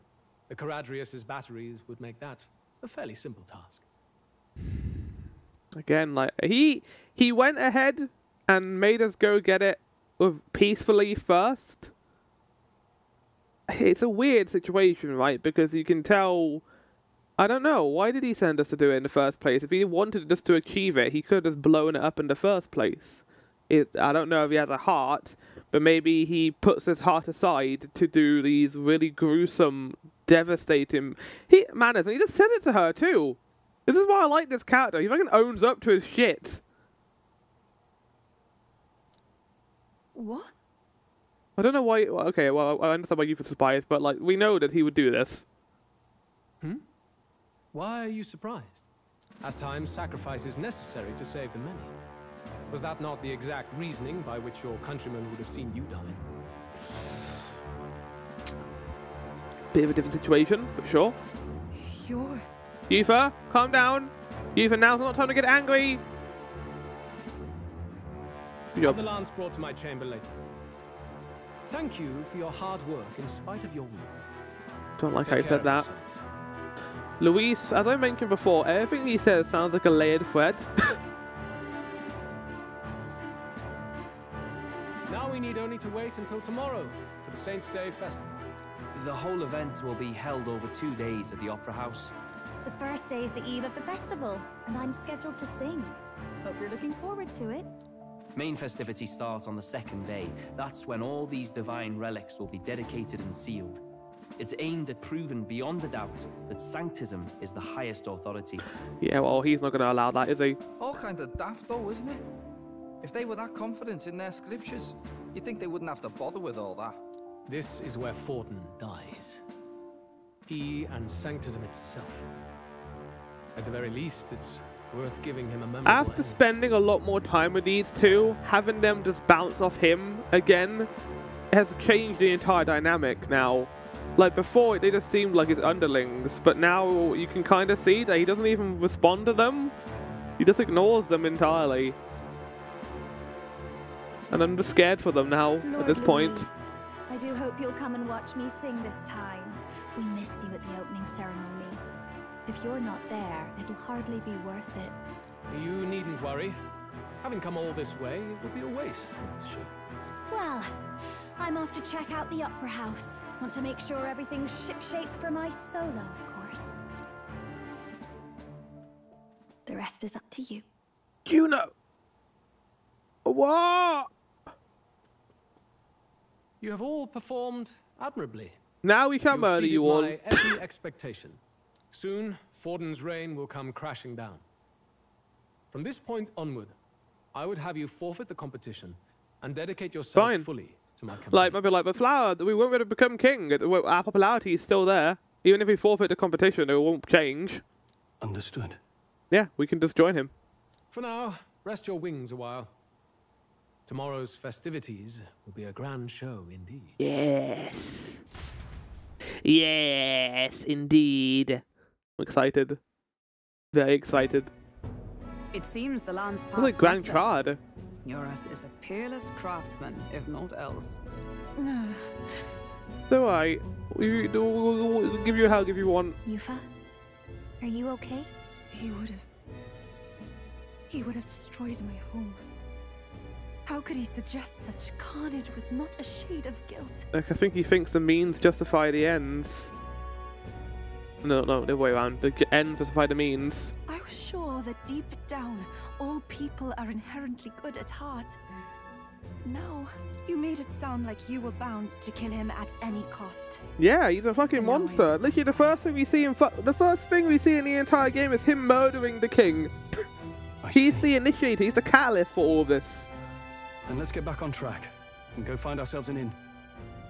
The Caradrius's batteries would make that a fairly simple task. Again, like he went ahead and made us go get it peacefully first. It's a weird situation, right? Because you can tell. I don't know. Why did he send us to do it in the first place? If he wanted just to achieve it, he could have just blown it up in the first place. I don't know if he has a heart, but maybe he puts his heart aside to do these really gruesome, devastating manners. And he just says it to her, too. This is why I like this character. He fucking owns up to his shit. What? I don't know why. Okay, well, I understand why you were surprised, but like we know that he would do this. Hmm? Why are you surprised? At times, sacrifice is necessary to save the many. Was that not the exact reasoning by which your countrymen would have seen you die? Bit of a different situation, but sure. You're... Yufa, calm down. Yufa, now's not time to get angry. Have the lance brought to my chamber later. Thank you for your hard work in spite of your wound. Don't like how he said that. Luis, as I mentioned before, everything he says sounds like a layered thread. Now we need only to wait until tomorrow for the Saints' Day festival. The whole event will be held over 2 days at the Opera House. The first day is the eve of the festival, and I'm scheduled to sing. Hope you're looking forward to it. Main festivities start on the 2nd day. That's when all these divine relics will be dedicated and sealed. It's aimed at proving beyond a doubt that Sanctism is the highest authority. Yeah, well, he's not going to allow that, is he? All kind of daft though, isn't it? If they were that confident in their scriptures, you'd think they wouldn't have to bother with all that. This is where Fortin dies. He and Sanctism itself. At the very least, it's worth giving him a memorable After spending a lot more time with these two, having them just bounce off him again has changed the entire dynamic now. Like before, they just seemed like his underlings, but now you can kind of see that he doesn't even respond to them. He just ignores them entirely. And I'm just scared for them now at this point. Louise, I do hope you'll come and watch me sing this time. We missed you at the opening ceremony. If you're not there, it'll hardly be worth it. You needn't worry. Having come all this way, it would be a waste not to show. Well, I'm off to check out the Opera House. Want to make sure everything's shipshape for my solo, of course. The rest is up to you. Juno! What? You have all performed admirably. Now we can murder you all. My every expectation. Soon, Fortin's reign will come crashing down. From this point onward, I would have you forfeit the competition and dedicate yourself fully to my campaign. But Flower, we won't be able to become king. Our popularity is still there. Even if we forfeit the competition, it won't change. Understood. Yeah, we can just join him. For now, rest your wings a while. Tomorrow's festivities will be a grand show indeed. Yes. Yes, indeed. I'm excited. Very excited. It seems the land's past. It's like Grand muster. Trad. Eurus is a peerless craftsman, if not else. So we'll give you a hug if you want. Yufa, are you okay? He would have destroyed my home. How could he suggest such carnage with not a shade of guilt? Like, I think he thinks the means justify the ends. No, the other way around. The ends justify the means. I was sure that deep down, all people are inherently good at heart. Now, you made it sound like you were bound to kill him at any cost. Yeah, he's a fucking monster. Literally, the first thing we see in the entire game is him murdering the king. He's the initiator. He's the catalyst for all of this. Then let's get back on track and go find ourselves an inn.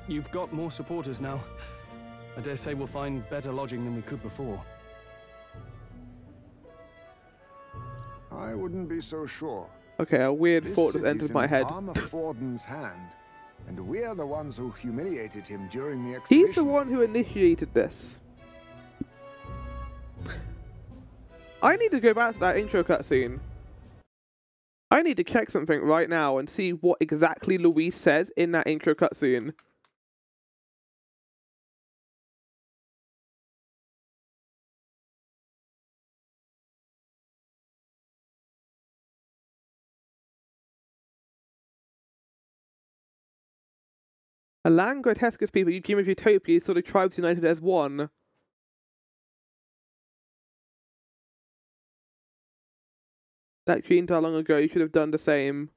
You've got more supporters now. I dare say we'll find better lodging than we could before. I wouldn't be so sure. Okay, a weird thought just entered my head. This city's in the palm of Fortin's hand, and we're the ones who humiliated him during the exhibition. He's the one who initiated this. I need to go back to that intro cutscene. I need to check something right now and see what exactly Luis says in that intro cutscene. A land grotesquest people, you dream of utopia, sort of tribes united as one. That dream died long ago, you should have done the same.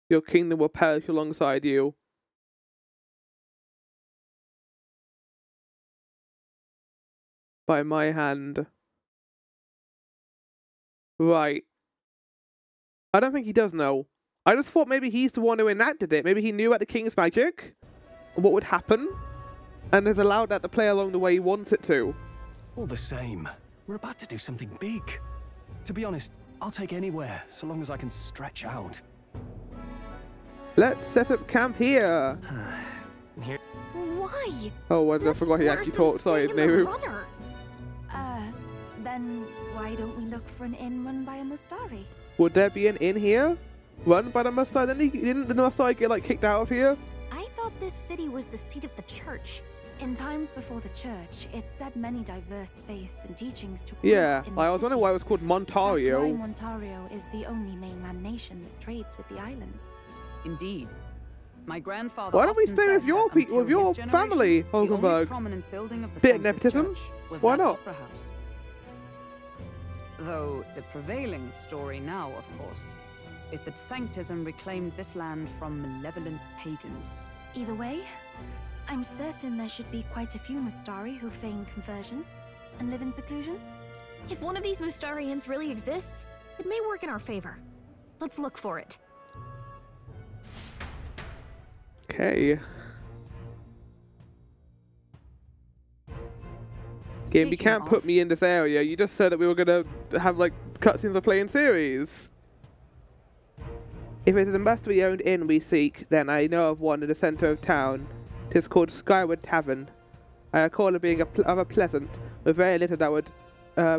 Your kingdom will perish alongside you. By my hand. Right. I don't think he does know. I just thought maybe he's the one who enacted it. Maybe he knew about the king's magic and what would happen, and has allowed that to play along the way he wants it to. All the same, we're about to do something big. To be honest, I'll take anywhere, so long as I can stretch out. Let's set up camp here. Why? Oh, I forgot he actually talked. Sorry, Nehru. Then why don't we look for an inn run by a Mustari? Would there be an inn here? Run by the Mustari? Didn't the Mustari get, like, kicked out of here? I thought this city was the seat of the church. In times before the church, it said many diverse faiths and teachings took root Yeah, in the I was wondering why it was called Montario. That's why Montario is the only mainland nation that trades with the islands. Indeed. My grandfather. Why don't we stay with your people, with your family, Hulkenberg? Prominent building of the Bit of nepotism? Why not? Though the prevailing story now, of course, is that Sanctism reclaimed this land from malevolent pagans. Either way, I'm certain there should be quite a few Mustari who feign conversion and live in seclusion. If one of these Mustarians really exists, it may work in our favor. Let's look for it. Okay. Game, you can't put me in this area. You just said that we were gonna have, like, cutscenes of playing series. If it is a Mustari-owned inn we seek, then I know of one in the centre of town. 'Tis called Skyward Tavern. I recall it being rather pleasant, with very little that would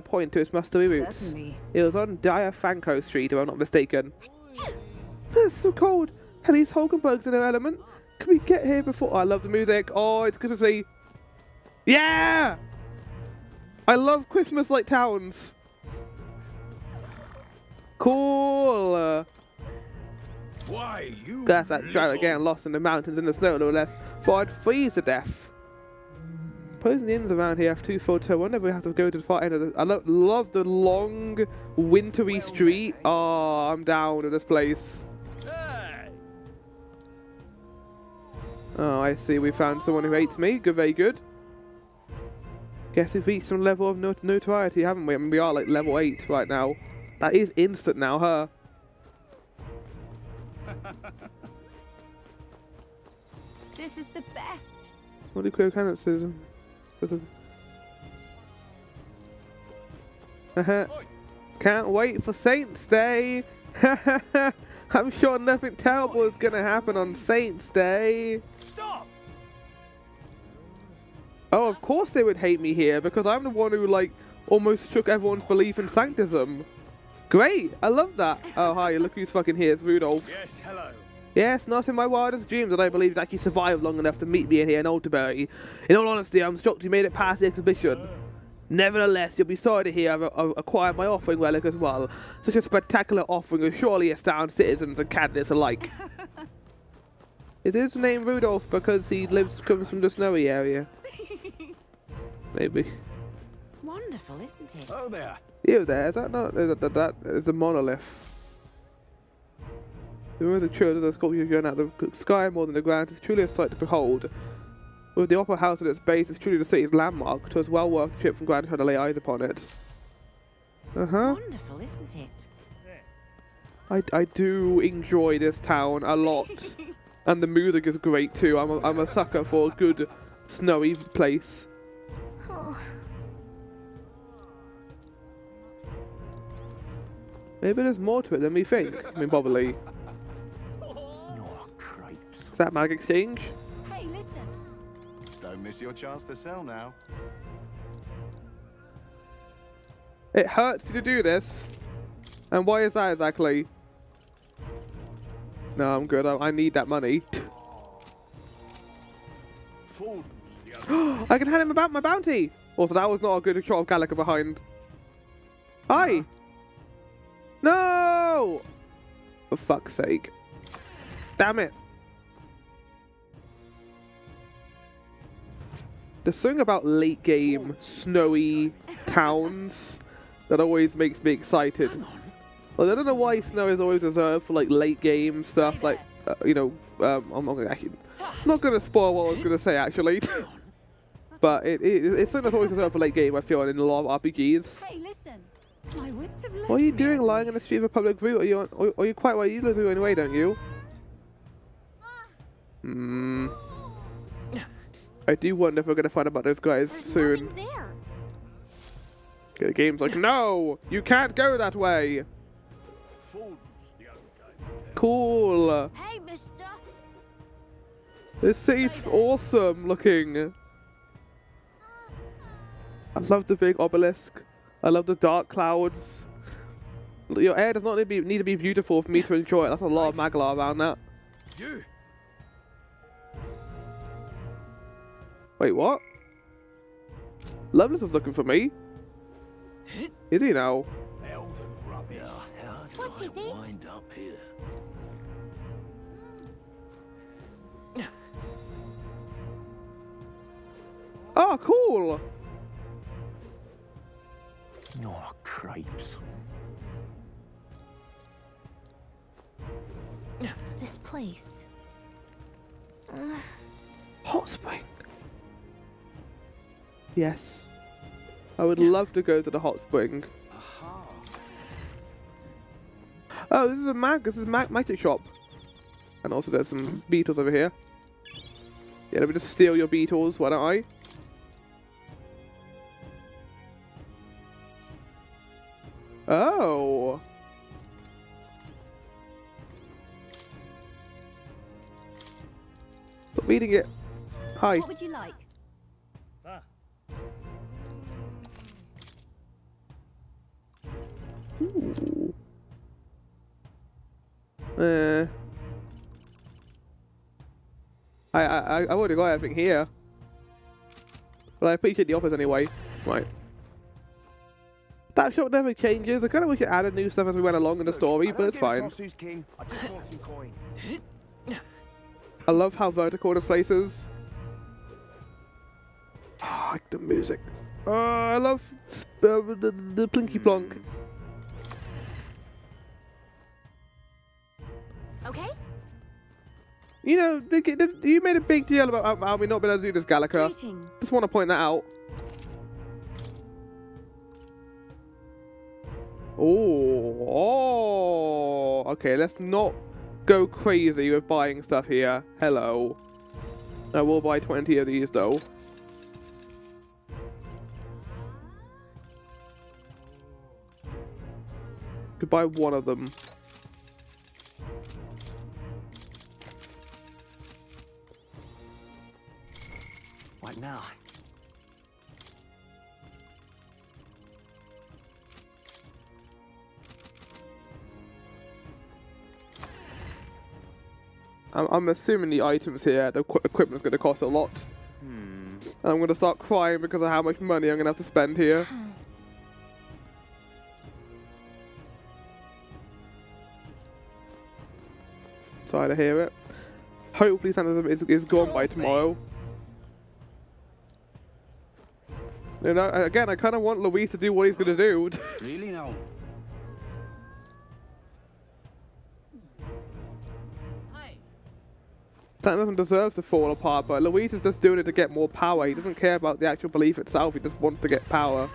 point to its Mustari roots. Certainly. It was on Franco Street, if I'm not mistaken. It's so cold. At least Hulkenberg's in their element. Can we get here before? Oh, I love the music. Oh, it's Christmassy. Yeah! I love Christmas-like towns. Cool. Why, you That's that driver getting lost in the mountains in the snow, no less. For I'd freeze to death. Supposing the inns around here have two full tour. Whenever we have to go to the far end of the... I love the long, wintry street. Oh, I'm down with this place. Oh, I see. We found someone who hates me. Good, very good. Guess we've reached some level of notoriety, haven't we? I mean, we are like level 8 right now. That is instant now, huh? This is the best. What do queer candidates? Can't wait for Saints Day. I'm sure nothing terrible is gonna happen on Saints Day. Stop! Oh, of course they would hate me here because I'm the one who, like, almost shook everyone's belief in Sanctism. Great, I love that. Oh, hi, look who's fucking here. It's Rudolph. Yes, hello. Yes, not in my wildest dreams that I believed that he survived long enough to meet me in here in Alderbury. In all honesty, I'm shocked he made it past the exhibition. Nevertheless, you'll be sorry to hear I've acquired my offering relic as well. Such a spectacular offering will surely astound citizens and candidates alike. Is his name Rudolph because he comes from the snowy area? Maybe. Wonderful, isn't it? Oh there. You there? Is that not? That is a monolith. The ruins of churches are sculptures going out the sky more than the ground. It's truly a sight to behold. With the opera house at its base, it's truly the city's landmark. So it's well worth the trip from Grand to lay eyes upon it. Wonderful, isn't it? I do enjoy this town a lot, and the music is great too. I'm a sucker for a good snowy place. Maybe there's more to it than we think. I mean, probably. Nor cripes. Is that mag exchange? Hey, listen. Don't miss your chance to sell now. It hurts you to do this. And why is that exactly? No, I'm good. I need that money. I can hand him about my bounty. Also, that was not a good shot of Gallagher behind. Hi. No! For fuck's sake. Damn it. There's something about late game, snowy towns that always makes me excited. Well, I don't know why snow is always reserved for like late game stuff, like you know. I'm not gonna spoil what I was gonna say actually, but it's something that's always reserved for late game. I feel in a lot of RPGs. Hey, listen. My wits have left What are you me. doing lying in the street of a public route? Are you quite well useless anyway, don't you? Hmm. I do wonder if we're gonna find out about those guys soon. There. Okay, the game's like, no, you can't go that way. Cool. Hey, mister. This city's awesome looking. I love the big obelisk. I love the dark clouds. Your air does not need to be beautiful for me to enjoy it. That's a lot of Maglar around that. You. Wait, what? Lovelace is looking for me. Is he now? Elden rubbish. What's his name? Wind up here. Oh, cool. Oh, cripes. This place. Hot spring. Yes. I would love to go to the hot spring. Oh, this is a magic shop. And also there's some beetles over here. Yeah, let me just steal your beetles, why don't I? Oh. Stop eating it. Hi. What would you like? Ooh. I've already got everything here. But I appreciate the offers anyway. Right. That shop never changes. I kind of wish it added new stuff as we went along in the story, but it's fine. I just want some coin. I love how vertical this place is. Oh, I like the music. Oh, I love the plinky plonk. Okay. You know, you made a big deal about how we not been able to do this, Gallagher. Greetings. Just want to point that out. Oh, okay, let's not go crazy with buying stuff here. Hello. I will buy 20 of these, though. Could buy one of them. What now? I'm assuming the items here, the equipment's going to cost a lot. And I'm going to start crying because of how much money I'm going to have to spend here. Sorry to hear it. Hopefully Santa is gone by tomorrow. You know, again, I kind of want Luis to do what he's going to do. Really now? Santa doesn't deserve to fall apart, but Luis is just doing it to get more power. He doesn't care about the actual belief itself. He just wants to get power.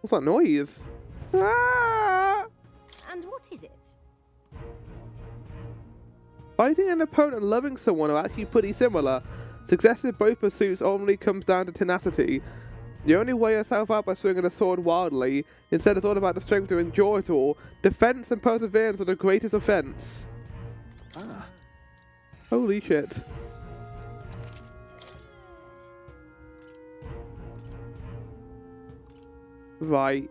What's that noise? Ah! And what is it? Fighting an opponent and loving someone are actually pretty similar. Success in both pursuits only comes down to tenacity. You only wear yourself out by swinging a sword wildly. Instead, it's all about the strength to endure it all. Defense and perseverance are the greatest offense. Holy shit. Right.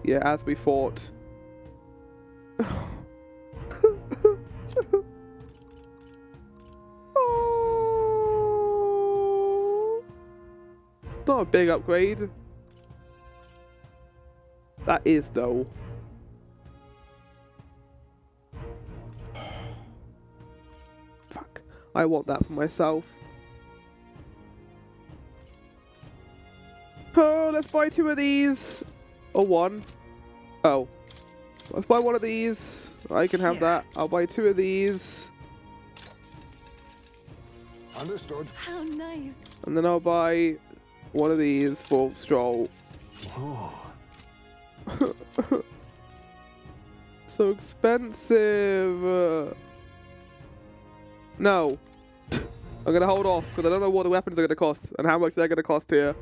Yeah, as we thought. Oh. Not a big upgrade. That is though. Fuck. I want that for myself. Oh, let's buy 2 of these. Or 1. Oh. Let's buy 1 of these. I can have that. I'll buy 2 of these. Understood. How nice. And then I'll buy 1 of these for Stroll. Oh. So expensive. No. I'm gonna hold off because I don't know what the weapons are gonna cost and how much they're gonna cost here.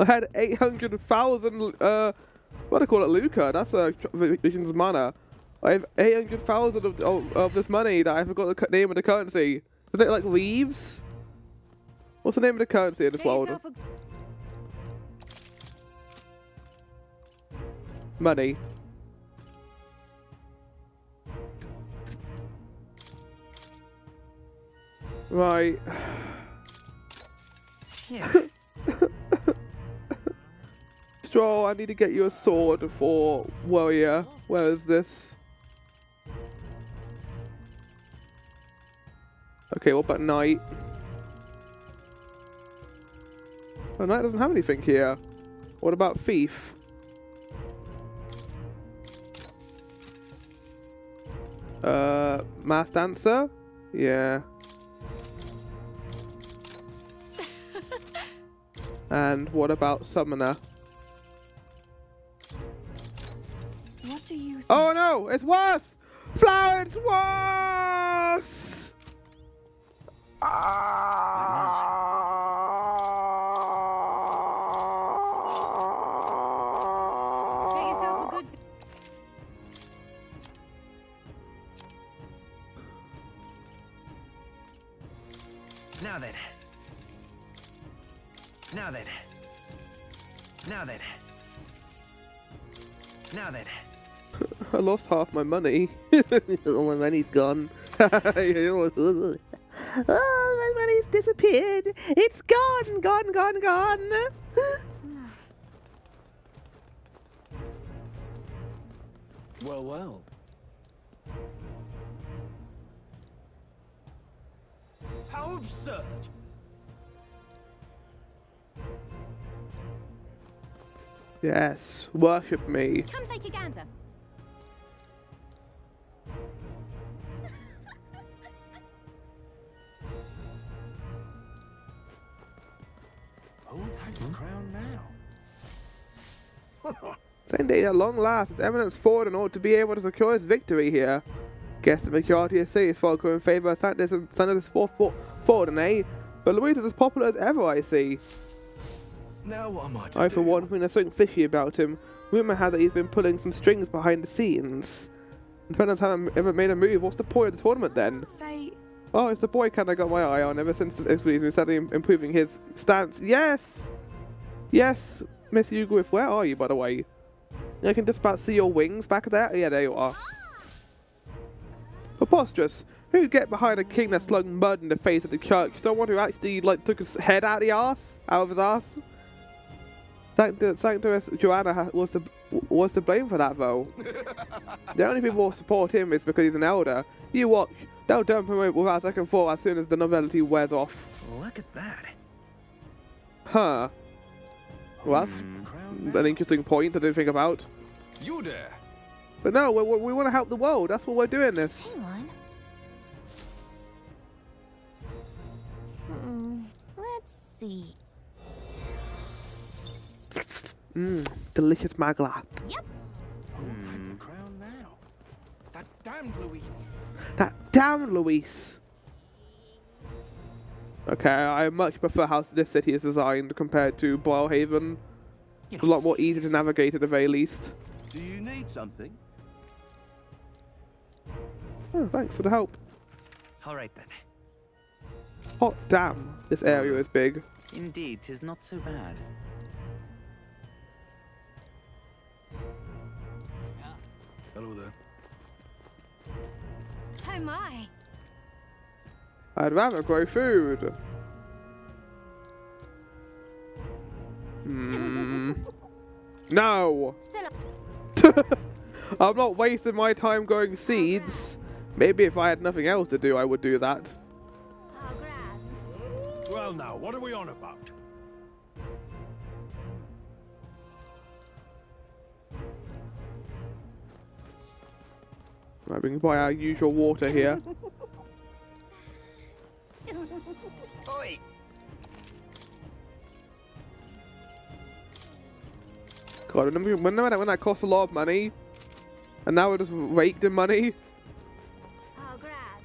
I had 800,000, what do I call it, Luca? That's a Vision's mana. I have 800,000 of this money that I forgot the name of the currency. Is it like leaves? What's the name of the currency in this world? Money. Right. Yeah. Straw, I need to get you a sword for warrior. Where is this? Okay, what about knight? Oh, knight doesn't have anything here. What about thief? Mass dancer? Yeah. And what about summoner? What do you think? Oh no, it's worse! Flower, it's worse! Get yourself a good... Now then. Now then. Now then. Now then. I lost half my money. All my money's gone. Oh, my money's disappeared. It's gone, gone, gone, gone. Well, well. How absurd! Yes, worship me. Come take a gander. Who'll take the crown now? Same day at long last, its eminence forward and ought to be able to secure his victory here. Guess the majority of cities folk are in favour of Santa's forward, eh? But Louise is as popular as ever, I see. Now what am I to I, do? for one, think there's something fishy about him. Rumour has that he's been pulling some strings behind the scenes. Defenders haven't ever made a move. What's the point of the tournament then? Say, Oh, it's the boy kind of got my eye on ever since he's been steadily improving his stance. Yes! Yes, Miss Ugriff, where are you, by the way? I can just about see your wings back there. Yeah, there you are. Preposterous. Who'd get behind a king that slung mud in the face of the church? Someone who actually, like, took his head out of his ass? Sanctus Joanna was to blame for that, though. The only people who support him is because he's an elder. You watch, they'll dump him without second thought as soon as the novelty wears off. Look at that. Huh. Well, that's an interesting point I didn't think about. You there? But no, we want to help the world. That's what we're doing this. Hang on. Let's see. Delicious magla. Yep. Who'll take the crown now? That damned Luis. That damn Luis. Okay, I much prefer how this city is designed compared to Bloodhaven. It's a lot more easy to navigate at the very least. Do you need something? Oh, thanks for the help. All right then. Oh, damn. This area is big. Indeed, 'tis not so bad. Hello there. Oh my. I'd rather grow food. No! I'm not wasting my time growing seeds. Maybe if I had nothing else to do, I would do that. Well now, what are we on about? Right, we can buy our usual water here. Oi! God, remember when that cost a lot of money? And now we're just raked in money?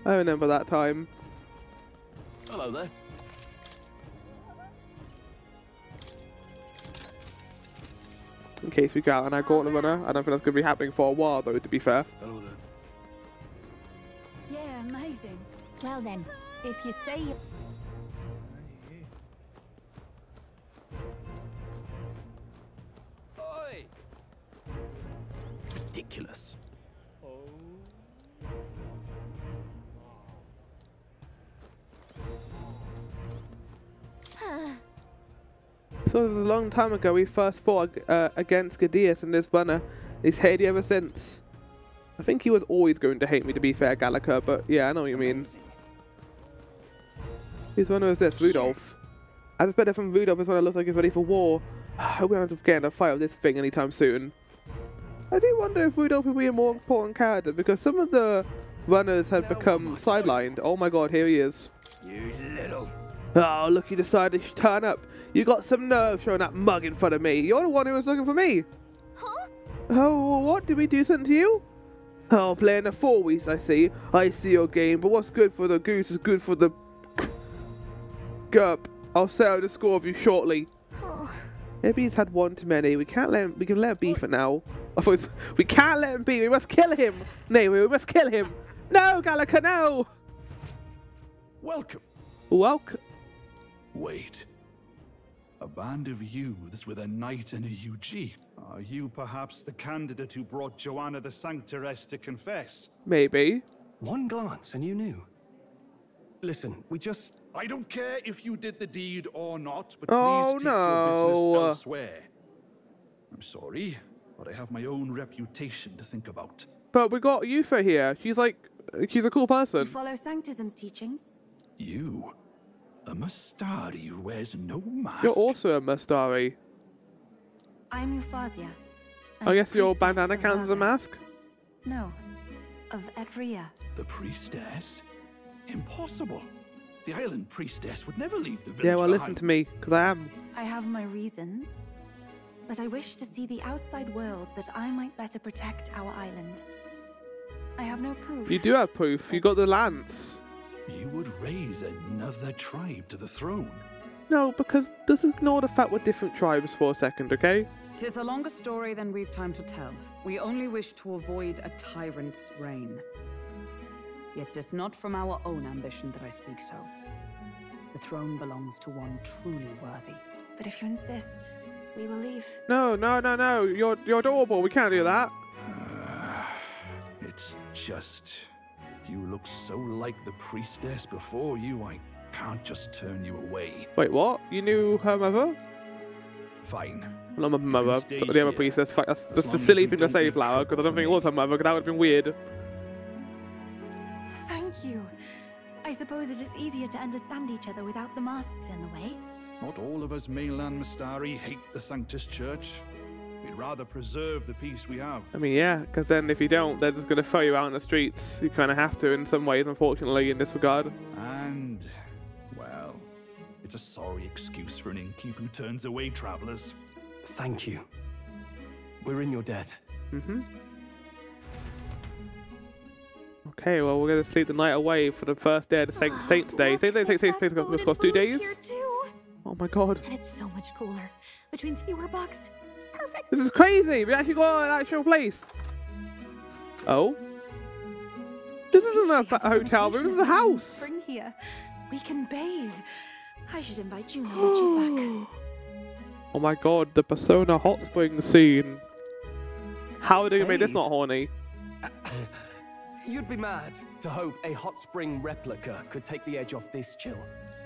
I remember that time. Hello there. In case we go out on our gauntlet runner. I don't think that's going to be happening for a while though, to be fair. Hello there. Yeah, amazing. Well then, if you say you... Oi! Ridiculous. I feel it was a long time ago we first fought against Gadius and this runner. He's hated me ever since. I think he was always going to hate me, to be fair, Gallica, but yeah, I know what you mean. Whose runner is this? Rudolph. As it's better from Rudolph, this one looks like he's ready for war. I hope we don't get in a fight with this thing anytime soon. I do wonder if Rudolph will be a more important character, because some of the runners have become sidelined. Oh my god, here he is. You little... Oh, look, you decided to turn up. You got some nerve showing that mug in front of me. You're the one who was looking for me. Huh? Oh, what? Did we do something to you? Oh, playing the 4 weeks, I see. I see your game, but what's good for the goose is good for the... Gurp. I'll settle the score of you shortly. Maybe he's had one too many. We can't let him... We can let him be for now. I thought we can't let him be. We must kill him. No, we must kill him. No, Gallica, no. Welcome. Welcome. Wait. A band of youths with a knight and a UG. Are you perhaps the candidate who brought Joanna the Sanctoress to confess? Maybe. One glance and you knew. Listen, we just... I don't care if you did the deed or not, but Oh, please take your business no. elsewhere. I'm sorry, but I have my own reputation to think about. But we got Yufa here. She's a cool person. You follow Sanctism's teachings? You? A Mustari who wears no mask? You're also a Mustari. I'm Euphausia. I guess your priestess bandana of counts as a Vava. mask? No, of Edria. The priestess? Impossible. The island priestess would never leave the village Yeah, well, behind. listen to me, because I am. I have my reasons, but I wish to see the outside world that I might better protect our island. I have no proof. You do have proof. You got the lance. You would raise another tribe to the throne. No, because just ignore the fact we're different tribes for a second, okay? 'Tis a longer story than we've time to tell. We only wish to avoid a tyrant's reign. Yet 'tis not from our own ambition that I speak so. The throne belongs to one truly worthy. But if you insist, we will leave. No, no, no, no. You're adorable. We can't do that. It's just... You look so like the priestess before you, I can't just turn you away. Wait, what? You knew her mother? Fine. Well, not my mother. stay The other here. priestess. That's As a long as silly we thing to don't say, make Flower, because I trouble don't for think it me. was her mother, because that would have been weird. Thank you. I suppose it is easier to understand each other without the masks in the way. Not all of us mainland Mustari hate the Sanctus Church. We'd rather preserve the peace we have. I mean, yeah, because then if you don't, they're just going to throw you out in the streets. You kind of have to in some ways, unfortunately, in this regard. And, well, it's a sorry excuse for an innkeep who turns away travelers. Thank you. We're in your debt. Mm-hmm. Okay, well, we're going to sleep the night away for the first day of the Saints Day. Saints Day takes place across 2 days. Here too. Oh my god. And it's so much cooler, which means fewer bugs. Perfect. This is crazy! We actually got an actual place! Oh? This isn't a hotel room, this is a house. Spring here. We can bathe. I should invite Juno when she's back. Oh my god, the Persona hot spring scene. How are they gonna make this not horny? You'd be mad to hope a hot spring replica could take the edge off this chill.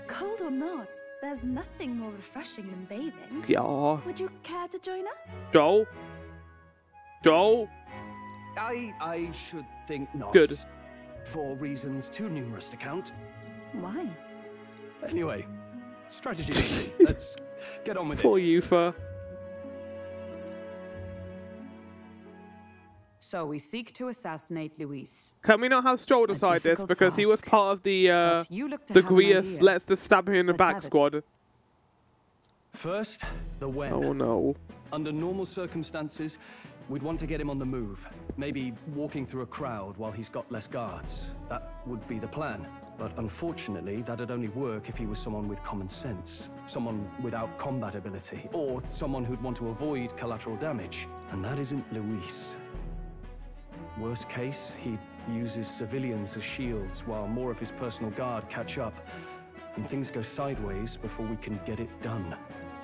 Cold or not, there's nothing more refreshing than bathing. Yeah. Would you care to join us? Joel? Joel? I should think not. Good. For reasons too numerous to count. Why? Anyway, strategy meeting. Let's get on with Poor it. Yufa. So we seek to assassinate Luis. Can we not have Stroll decide this difficult because he was task, part of the you look to the have an Grius idea. let's just stab him in the Let's back have it. squad? First, the when. Oh no. Under normal circumstances, we'd want to get him on the move. Maybe walking through a crowd while he's got less guards. That would be the plan. But unfortunately, that'd only work if he was someone with common sense. Someone without combat ability. Or someone who'd want to avoid collateral damage. And that isn't Luis. Worst case, he uses civilians as shields while more of his personal guard catch up. And things go sideways before we can get it done.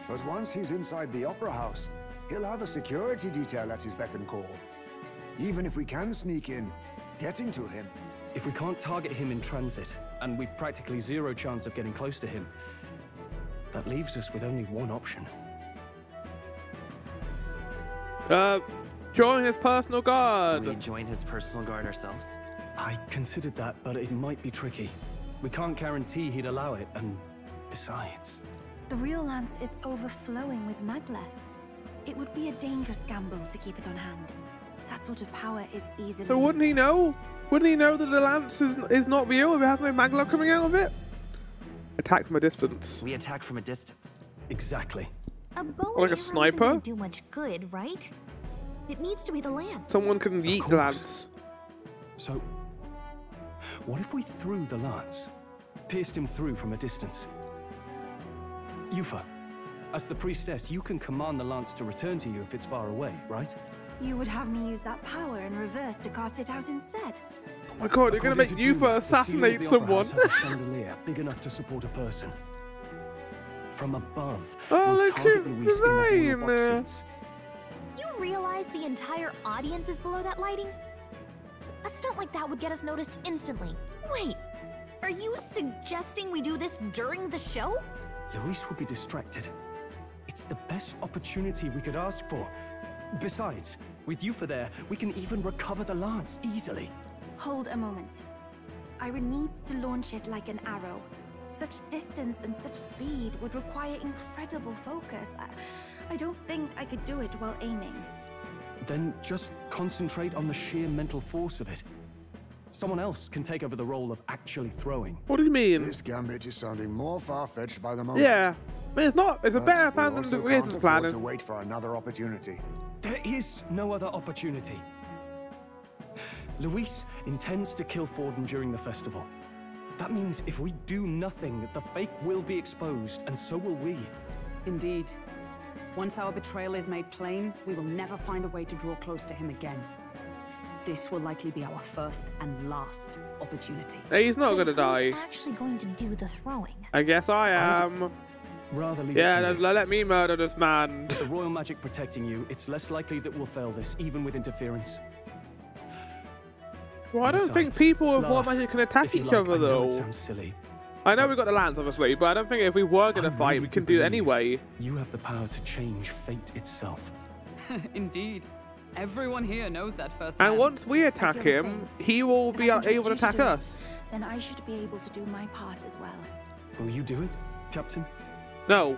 But once he's inside the Opera House, he'll have a security detail at his beck and call. Even if we can sneak in, getting to him. If we can't target him in transit, and we've practically zero chance of getting close to him, that leaves us with only one option. Join his personal guard. We join his personal guard ourselves? I considered that, but it might be tricky. We can't guarantee he'd allow it, and besides... The real lance is overflowing with magla. It would be a dangerous gamble to keep it on hand. That sort of power is easily... So wouldn't he know? Wouldn't he know that the lance is not real if it has no magla coming out of it? Attack from a distance. We attack from a distance. Exactly. A bow Like a and arrow isn't sniper? gonna do much good, right? It needs to be the lance. Someone can yeet the lance. So, what if we threw the lance? Pierced him through from a distance? Yufa, as the priestess, you can command the lance to return to you if it's far away, right? You would have me use that power in reverse to cast it out instead. Oh my god, you're gonna make Yufa assassinate someone. Has a chandelier big enough to support a person. From above, Oh, we'll look target at Luis in the royal box Zane. seats. You realize the entire audience is below that lighting? A stunt like that would get us noticed instantly. Wait, are you suggesting we do this during the show? Luis would be distracted. It's the best opportunity we could ask for. Besides, with Yufa there, we can even recover the lance easily. Hold a moment. I would need to launch it like an arrow. Such distance and such speed would require incredible focus. I don't think I could do it while aiming. Then just concentrate on the sheer mental force of it. Someone else can take over the role of actually throwing. What do you mean? This gambit is sounding more far-fetched by the moment. Yeah. I mean, it's not. It's a But better plan we than the also Grius can't is afford planning. to wait for another opportunity. There is no other opportunity. Luis intends to kill Forden during the festival. That means if we do nothing, the fake will be exposed, and so will we. Indeed. Once our betrayal is made plain, we will never find a way to draw close to him again. This will likely be our first and last opportunity. Hey, he's not Then gonna who's die. actually going to do the throwing? I guess I am. Rather leave Yeah, it to you. let me murder this man. With the royal magic protecting you, it's less likely that we'll fail this, even with interference. Well, I don't think Besides, people with war laugh magic can attack if you each like. other, I know though. it sounds silly. I know we got the lance, obviously, but I don't think if we were gonna I fight, really we can do do it believe anyway. You have the power to change fate itself. Indeed. Everyone here knows that first. And once we attack feel the him, he will If be I can able to trust you attack do it, us. Then I should be able to do my part as well. Will you do it, Captain? No.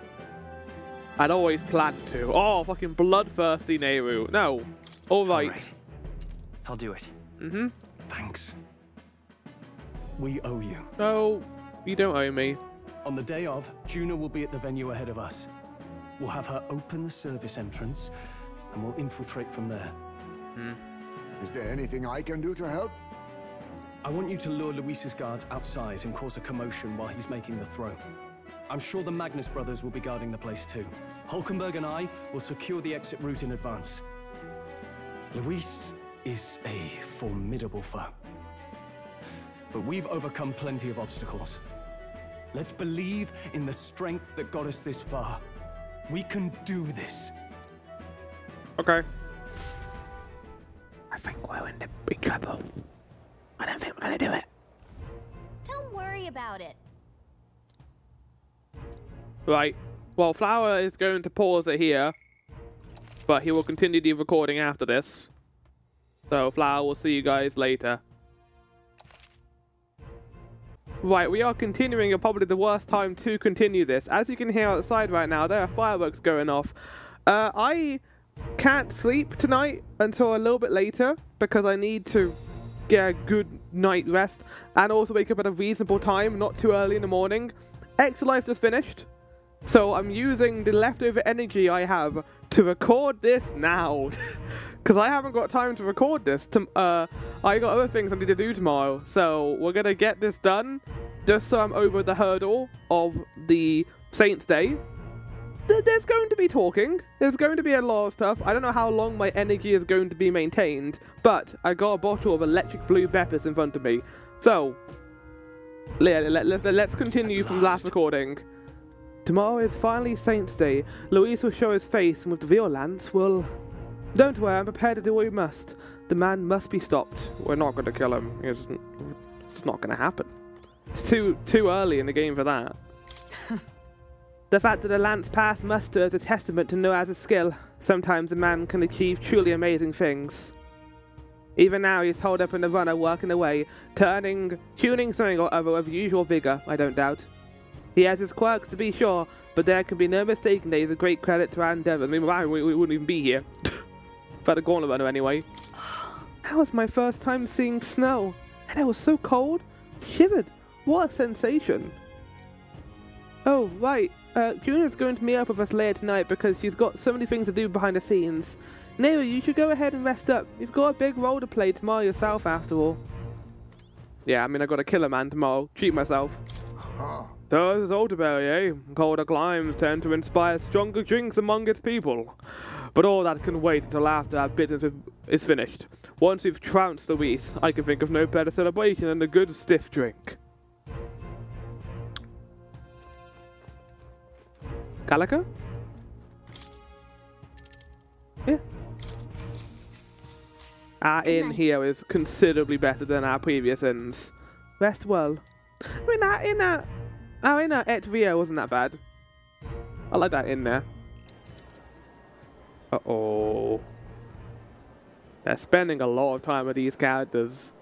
I'd always planned to. Oh, fucking bloodthirsty Nehru. No. All right. I'll do it. Mm-hmm. Thanks. We owe you. No, you don't owe me. On the day of, Juno will be at the venue ahead of us. We'll have her open the service entrance, and we'll infiltrate from there. Is there anything I can do to help? I want you to lure Luis's guards outside and cause a commotion while he's making the throw. I'm sure the Magnus brothers will be guarding the place too. Hulkenberg and I will secure the exit route in advance. Luis is a formidable foe. but we've overcome plenty of obstacles. Let's believe in the strength that got us this far. We can do this. Okay. I think we're in big trouble. I don't think we're gonna do it. Don't worry about it. Right. Well, Flower is going to pause it here, but he will continue the recording after this. So, Flower, we'll see you guys later. Right, we are continuing at probably the worst time to continue this. As you can hear outside right now, there are fireworks going off. I can't sleep tonight until a little bit later because I need to get a good night rest and also wake up at a reasonable time, not too early in the morning. Extra Life just finished, so I'm using the leftover energy I have to record this now. Because I haven't got time to record this. I got other things I need to do tomorrow. So we're going to get this done just so I'm over the hurdle of the Saints' Day. There's going to be talking. There's going to be a lot of stuff. I don't know how long my energy is going to be maintained. But I got a bottle of electric blue peppers in front of me. So let's continue from last recording. Tomorrow is finally Saints' Day. Luis will show his face, and with the real Lance, well, don't worry, I'm prepared to do what we must. The man must be stopped. We're not going to kill him. It's not going to happen. It's too early in the game for that. The fact that the Lance passed muster is a testament to Noah's skill. Sometimes a man can achieve truly amazing things. Even now, he's holed up in the runner, working away, tuning something or other with usual vigor, I don't doubt. He has his quirks, to be sure, but there can be no mistaking that he's a great credit to our endeavours. I mean, we wouldn't even be here. But a gauntlet runner anyway. That was my first time seeing snow, and it was so cold. Shivered. What a sensation. Oh, right. Juna's going to meet up with us later tonight because she's got so many things to do behind the scenes. Nero, you should go ahead and rest up. You've got a big role to play tomorrow yourself, after all. Yeah, I mean, I got to kill a man tomorrow. Treat myself. So this is Alderberry, eh? Colder climes tend to inspire stronger drinks among its people. But all that can wait until after our business is finished. Once we've trounced the Luis, I can think of no better celebration than a good stiff drink. Calico? Yeah. Our inn here is considerably better than our previous inns. Rest well. I mean, our inn at Et Rio wasn't that bad. I like that inn there. Uh-oh. They're spending a lot of time with these characters.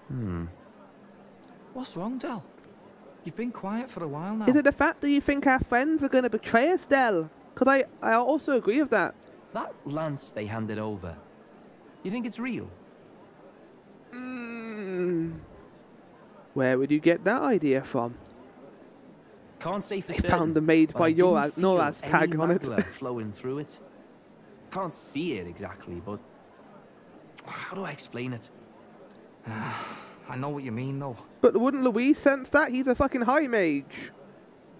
What's wrong, Del? You've been quiet for a while now. Is it the fact that you think our friends are going to betray us, Del? Because I also agree with that. That lance they handed over, you think it's real? Where would you get that idea from? Can't say for I certain. found the made by Nora's tag on it. Flowing through it. Can't see it exactly, but how do I explain it? I know what you mean, though. But wouldn't Luis sense that? He's a fucking high mage.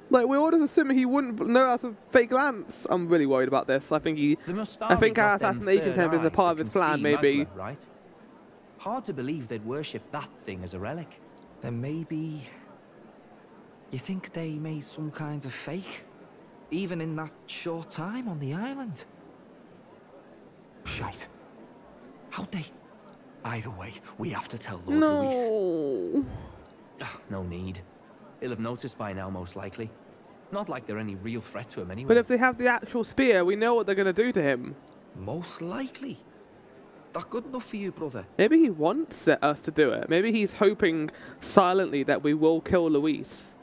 Like, we're all just assuming he wouldn't know that's a fake lance. I'm really worried about this. I think our assassination attempt is a part of his plan, maybe. Magma, right? Hard to believe they'd worship that thing as a relic. Then maybe... You think they made some kind of fake? Even in that short time on the island? Shite. How'd they... Either way, we have to tell Lord Luis. No need. He'll have noticed by now, most likely. Not like they're any real threat to him anyway. But if they have the actual spear, we know what they're going to do to him. Most likely. That good enough for you, brother? Maybe he wants us to do it. Maybe he's hoping silently that we will kill Luis.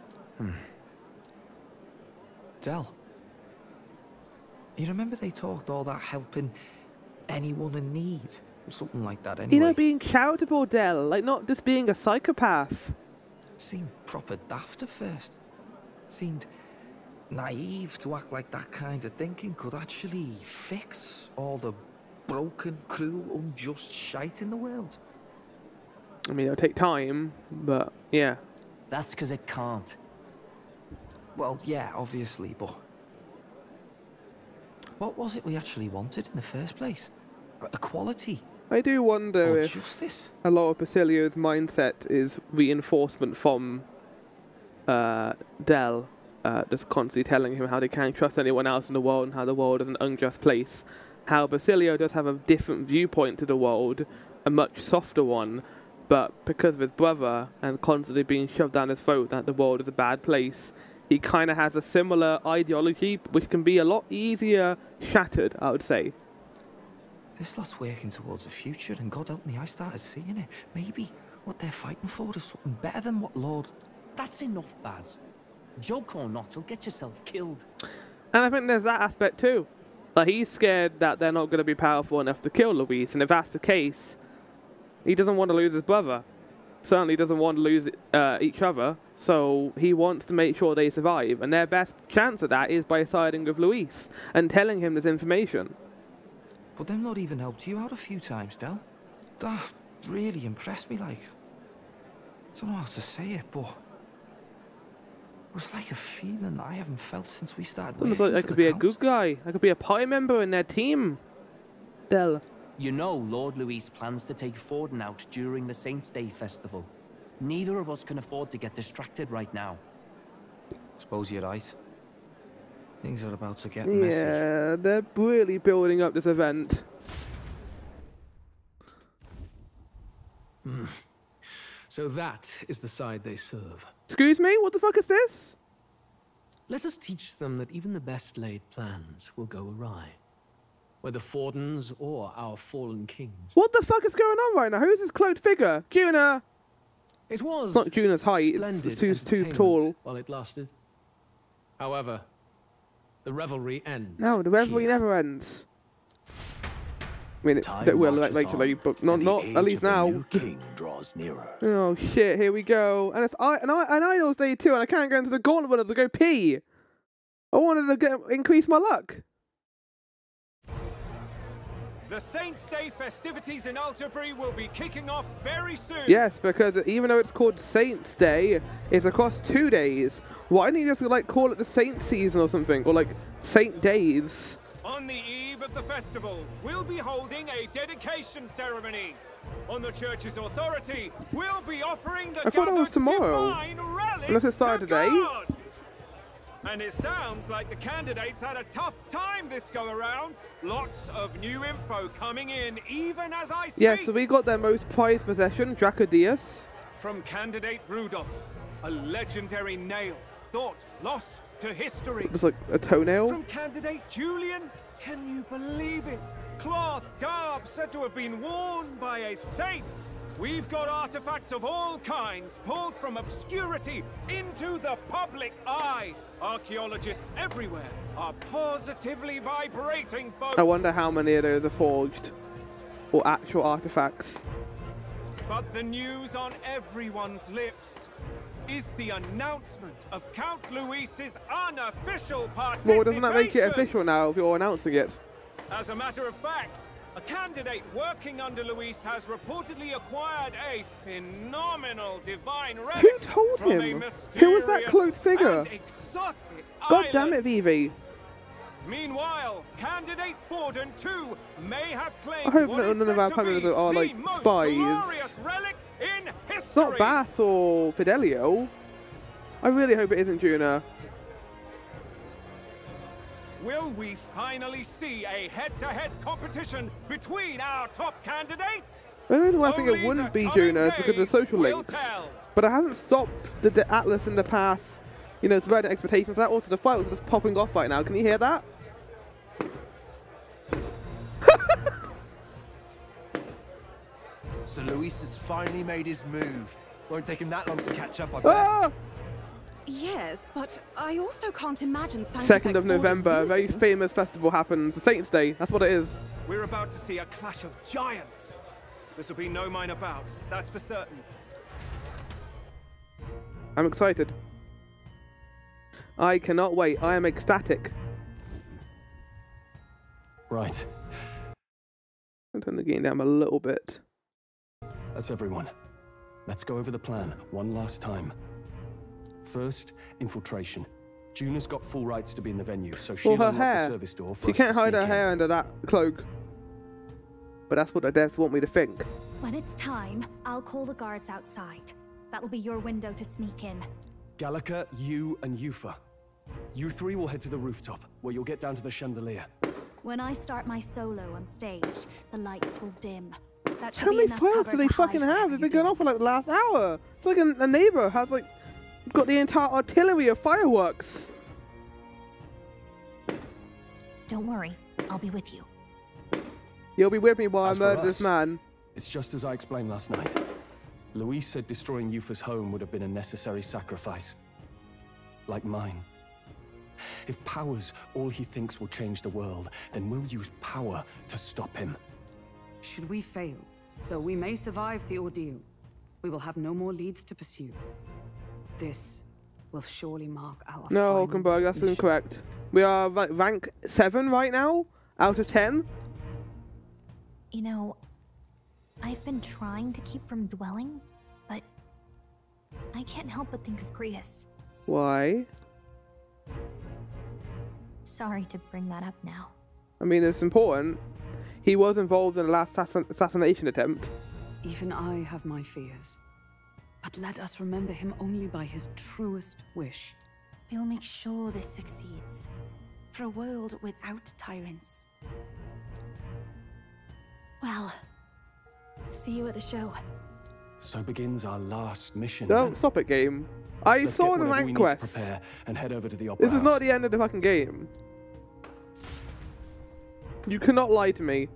Del, you remember they talked all that helping anyone in need? Or something like that anyway. You know, being charitable, Del. Like, not just being a psychopath. Seemed proper daft at first. Seemed naive to act like that kind of thinking could actually fix all the broken, cruel, unjust shite in the world. I mean, it'll take time, but yeah. That's because it can't. Well, yeah, obviously, but... What was it we actually wanted in the first place? Equality. I do wonder or if justice. a lot of Basilio's mindset is reinforcement from Del, just constantly telling him how they can't trust anyone else in the world and how the world is an unjust place. How Basilio does have a different viewpoint to the world, a much softer one, but because of his brother and constantly being shoved down his throat that the world is a bad place, he kind of has a similar ideology, which can be a lot easier shattered, I would say. This lot's working towards a future, and God help me, I started seeing it. Maybe what they're fighting for is something better than what Lord... That's enough, Baz. Joke or not, you'll get yourself killed. And I think there's that aspect too. Like, he's scared that they're not going to be powerful enough to kill Luis, and if that's the case, he doesn't want to lose his brother. Certainly doesn't want to lose each other, so he wants to make sure they survive, and their best chance at that is by siding with Luis and telling him this information. But them not even helped you out a few times, Del. That really impressed me, like... I don't know how to say it, but... It was like a feeling I haven't felt since we started working Almost like I for could the be a Count. good guy. I could be a party member in their team. Del. You know Lord Luis plans to take Forden out during the Saints' Day festival. Neither of us can afford to get distracted right now. Suppose you're right. Things are about to get messy. Yeah, they're really building up this event. So that is the side they serve. Excuse me? What the fuck is this? Let us teach them that even the best laid plans will go awry. Whether Fordens or our fallen kings. What the fuck is going on right now? Who's this cloaked figure? Juna! It was It's not Juna's height, it's too tall. while it lasted. However, the revelry ends. No, the revelry never ends. I mean, it will eventually, but not at least now. King draws nearer. Oh shit! Here we go, and it's an Idol's Day too, and I can't go into the gauntlet to go pee. I wanted to increase my luck. The Saints' Day festivities in Alderbury will be kicking off very soon. Yes, because even though it's called Saints' Day, it's across 2 days. Why didn't you just like call it the Saint season or something, or like Saint Days? On the eve of the festival, we'll be holding a dedication ceremony. On the church's authority, we'll be offering the I thought that was tomorrow, divine relics unless it started to today. God. And it sounds like the candidates had a tough time this go around. Lots of new info coming in, even as I speak. Yeah, so we got their most prized possession, Dracodius. From candidate Rudolph, a legendary nail, thought lost to history. Just like a toenail. From candidate Julian, can you believe it? Cloth garb said to have been worn by a saint. We've got artifacts of all kinds pulled from obscurity into the public eye. Archaeologists everywhere are positively vibrating, folks. I wonder how many of those are forged or actual artifacts. But the news on everyone's lips is the announcement of Count Luis's unofficial participation. Well, doesn't that make it official now if you're announcing it? As a matter of fact, a candidate working under Luis has reportedly acquired a phenomenal divine relic. Who told from him? A Who was that cloaked figure? and exotic God island. damn it, Vivi. Meanwhile, candidate Forden too may have claimed I hope what is none of said our to candidates be are the like most spies. glorious relic in history. It's not Bath or Fidelio. I really hope it isn't Juna. Will we finally see a head-to-head competition between our top candidates? The only reason why I think Only it wouldn't the be coming Juna is because of the days social will links. tell. But it hasn't stopped the Atlas in the past, you know, spreading expectations. That also, the fight was just popping off right now. Can you hear that? So Luis has finally made his move. Won't take him that long to catch up, I bet. Ah! Yes, but I also can't imagine 2nd of November, a very famous festival happens. The Saints' Day, that's what it is. We're about to see a clash of giants. This will be no minor bout, that's for certain. I'm excited. I cannot wait. I am ecstatic. Right. I'll turn the game down a little bit. That's everyone. Let's go over the plan one last time. First, infiltration. Juna's got full rights to be in the venue, so she'll Well, her unlock the hair. service door for She us can't to hide her sneak in. hair under that cloak. but that's what the devs want me to think. When it's time, I'll call the guards outside. That'll be your window to sneak in. Gallica, you and Yufa. You three will head to the rooftop, where you'll get down to the chandelier. When I start my solo on stage, the lights will dim. That should How be many enough fireworks cover do they to fucking hide have? wherever They've you been going go. on for like the last hour. It's like a neighbor has like got the entire artillery of fireworks. Don't worry, I'll be with you. You'll be with me while I As for murder us, this man. It's just as I explained last night. Luis said destroying Yufa's home would have been a necessary sacrifice. Like mine. If power's all he thinks will change the world, then we'll use power to stop him. Should we fail, though we may survive the ordeal, we will have no more leads to pursue. This will surely mark our No, final Hulkenberg, that's mission. incorrect. We are rank 7 right now, out of 10. You know, I've been trying to keep from dwelling, but I can't help but think of Grius. Why? Sorry to bring that up now. I mean, it's important. He was involved in the last assassination attempt. Even I have my fears. But let us remember him only by his truest wish. We'll make sure this succeeds. For a world without tyrants. Well, see you at the show. So begins our last mission. Don't then. stop it, game. I Let's saw get the whatever we rank need to quests. prepare and head over to the opera This is house. not the end of the fucking game. You cannot lie to me.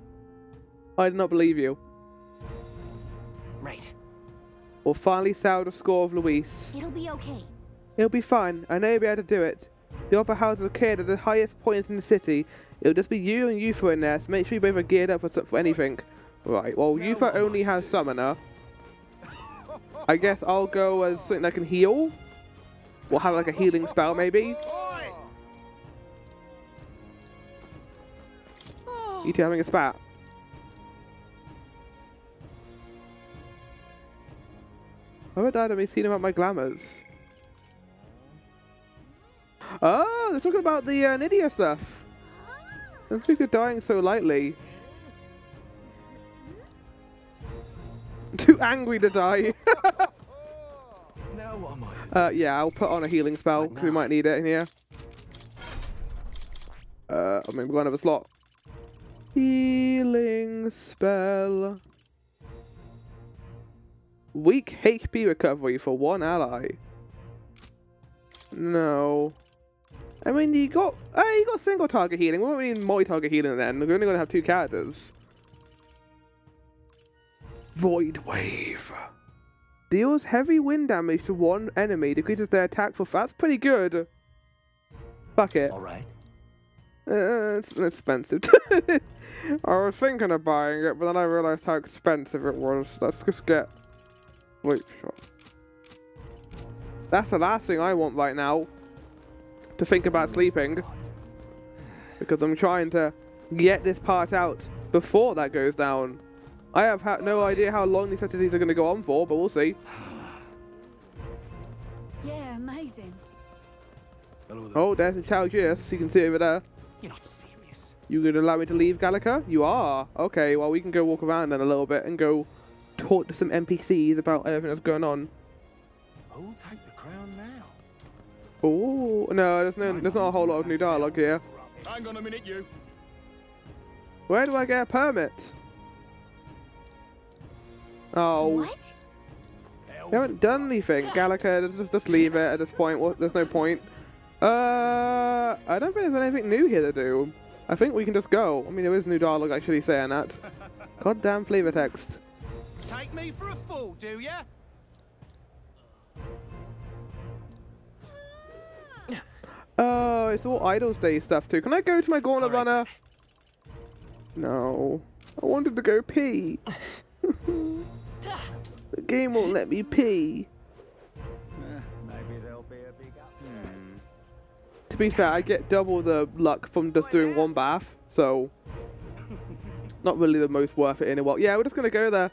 I do not believe you. Right. We'll finally settle the score of Luis. It'll be okay. It'll be fine. I know you'll be able to do it. The opera house is located at the highest point in the city. It'll just be you and Yufa in there, so make sure you both are geared up for anything. Right, well, Yufa only has Summoner. I guess I'll go as something that can heal. We'll have like a healing spell, maybe. You two having a spat? Have I died of me seeing about my glamours? Oh, they're talking about the Nydia stuff. I don't think you're dying so lightly. Too angry to die. Now what am I? Yeah, I'll put on a healing spell because we might need it in here. I mean, we're going to have a slot. Healing spell. Weak HP recovery for one ally. No. I mean, you got single target healing. We won't need multi-target healing then. We're only going to have 2 characters. Void Wave. Deals heavy wind damage to one enemy. Decreases their attack for... That's pretty good. Fuck it. Alright. It's expensive. I was thinking of buying it, but then I realised how expensive it was. Let's just get... Wait, shot. That's the last thing I want right now. To think about sleeping. Because I'm trying to get this part out before that goes down. I have no idea how long these festivities are going to go on for, but we'll see. Yeah, amazing. Oh, there's the Chao Jius. You can see over there. You're not serious. You going to allow me to leave, Gallica? You are. Okay, well, we can go walk around then a little bit and go talk to some NPCs about everything that's going on. Who'll take the crown now? Oh, no, there's not a whole lot of new dialogue here. Hang on a minute, you. Where do I get a permit? Oh. What? They haven't done anything. Gallica, just leave it at this point. Well, there's no point. I don't think there's anything new here to do. I think we can just go. I mean, there is new dialogue actually saying that. Goddamn flavor text. Take me for a fool, do ya? Oh, it's all Idols Day stuff too. Can I go to my Gauntlet Runner? No. I wanted to go pee. The game won't let me pee. Maybe there'll be a big up. To be fair, I get double the luck from just doing one bath, so not really the most worth it in a while. Yeah, we're just gonna go there.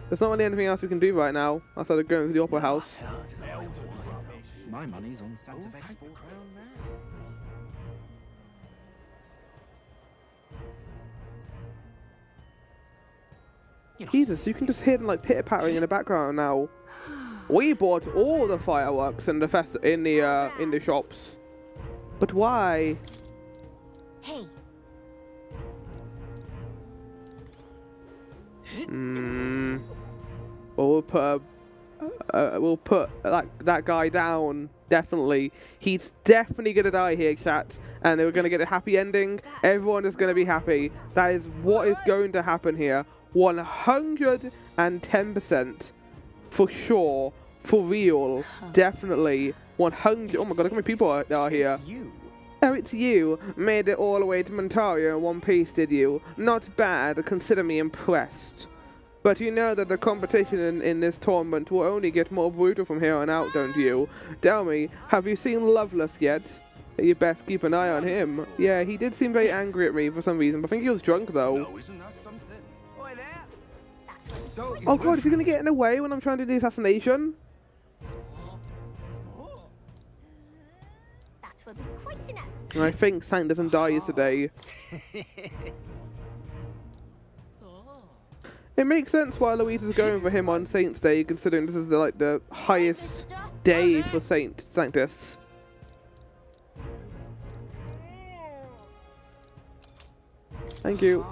There's not really anything else we can do right now outside of going to the opera house. My money's on Santa Fe. Take the crown now. Jesus, you can just hear them like pitter-pattering in the background now. We bought all the fireworks in the in the shops. But why? Hey. Well, we'll put that guy down. Definitely, he's definitely gonna die here, chat. And we're gonna get a happy ending. Everyone is gonna be happy. That is what is going to happen here. 110% for sure, for real, definitely 100. Oh my god, look how many people are here. Oh, it's you. Made it all the way to Montario in one piece, did you? Not bad, consider me impressed. But you know that the competition in this tournament will only get more brutal from here on out, don't you? Tell me, have you seen Loveless yet? You best keep an eye on him. Yeah, he did seem very angry at me for some reason, but I think he was drunk though. Oh, isn't that something? Oh god, is he gonna get in the way when I'm trying to do the assassination? That will be quite enough. I think Saint doesn't die today. It makes sense why Louise is going for him on Saint's Day, considering this is the highest day for Sanctus. Thank you.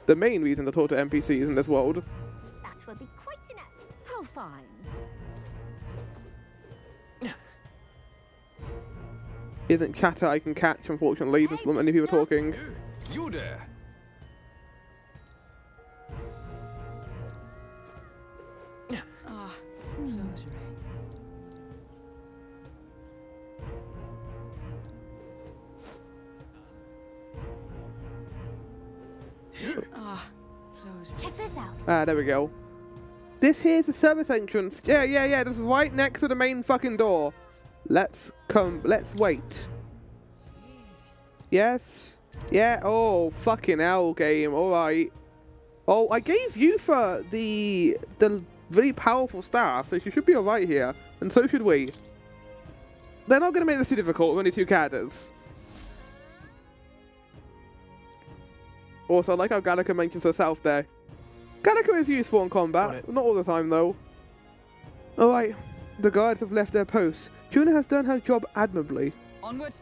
The main reason to talk to NPCs in this world. That will be quite enough. How fine. Isn't chatter I can catch, unfortunately. There's not many people talking. You there? Check this out. Ah, there we go. This here's the service entrance. Yeah. That's right next to the main fucking door. Let's wait. Yes. Yeah. Oh, fucking hell, game. All right. Oh, I gave you for the really powerful staff, so you should be all right here, and so should we. They're not going to make this too difficult. We're only 2 characters. Also, I like how Gallica mentions herself there. Gallica is useful in combat, not all the time though. Alright, the guards have left their posts. Juna has done her job admirably. Onward.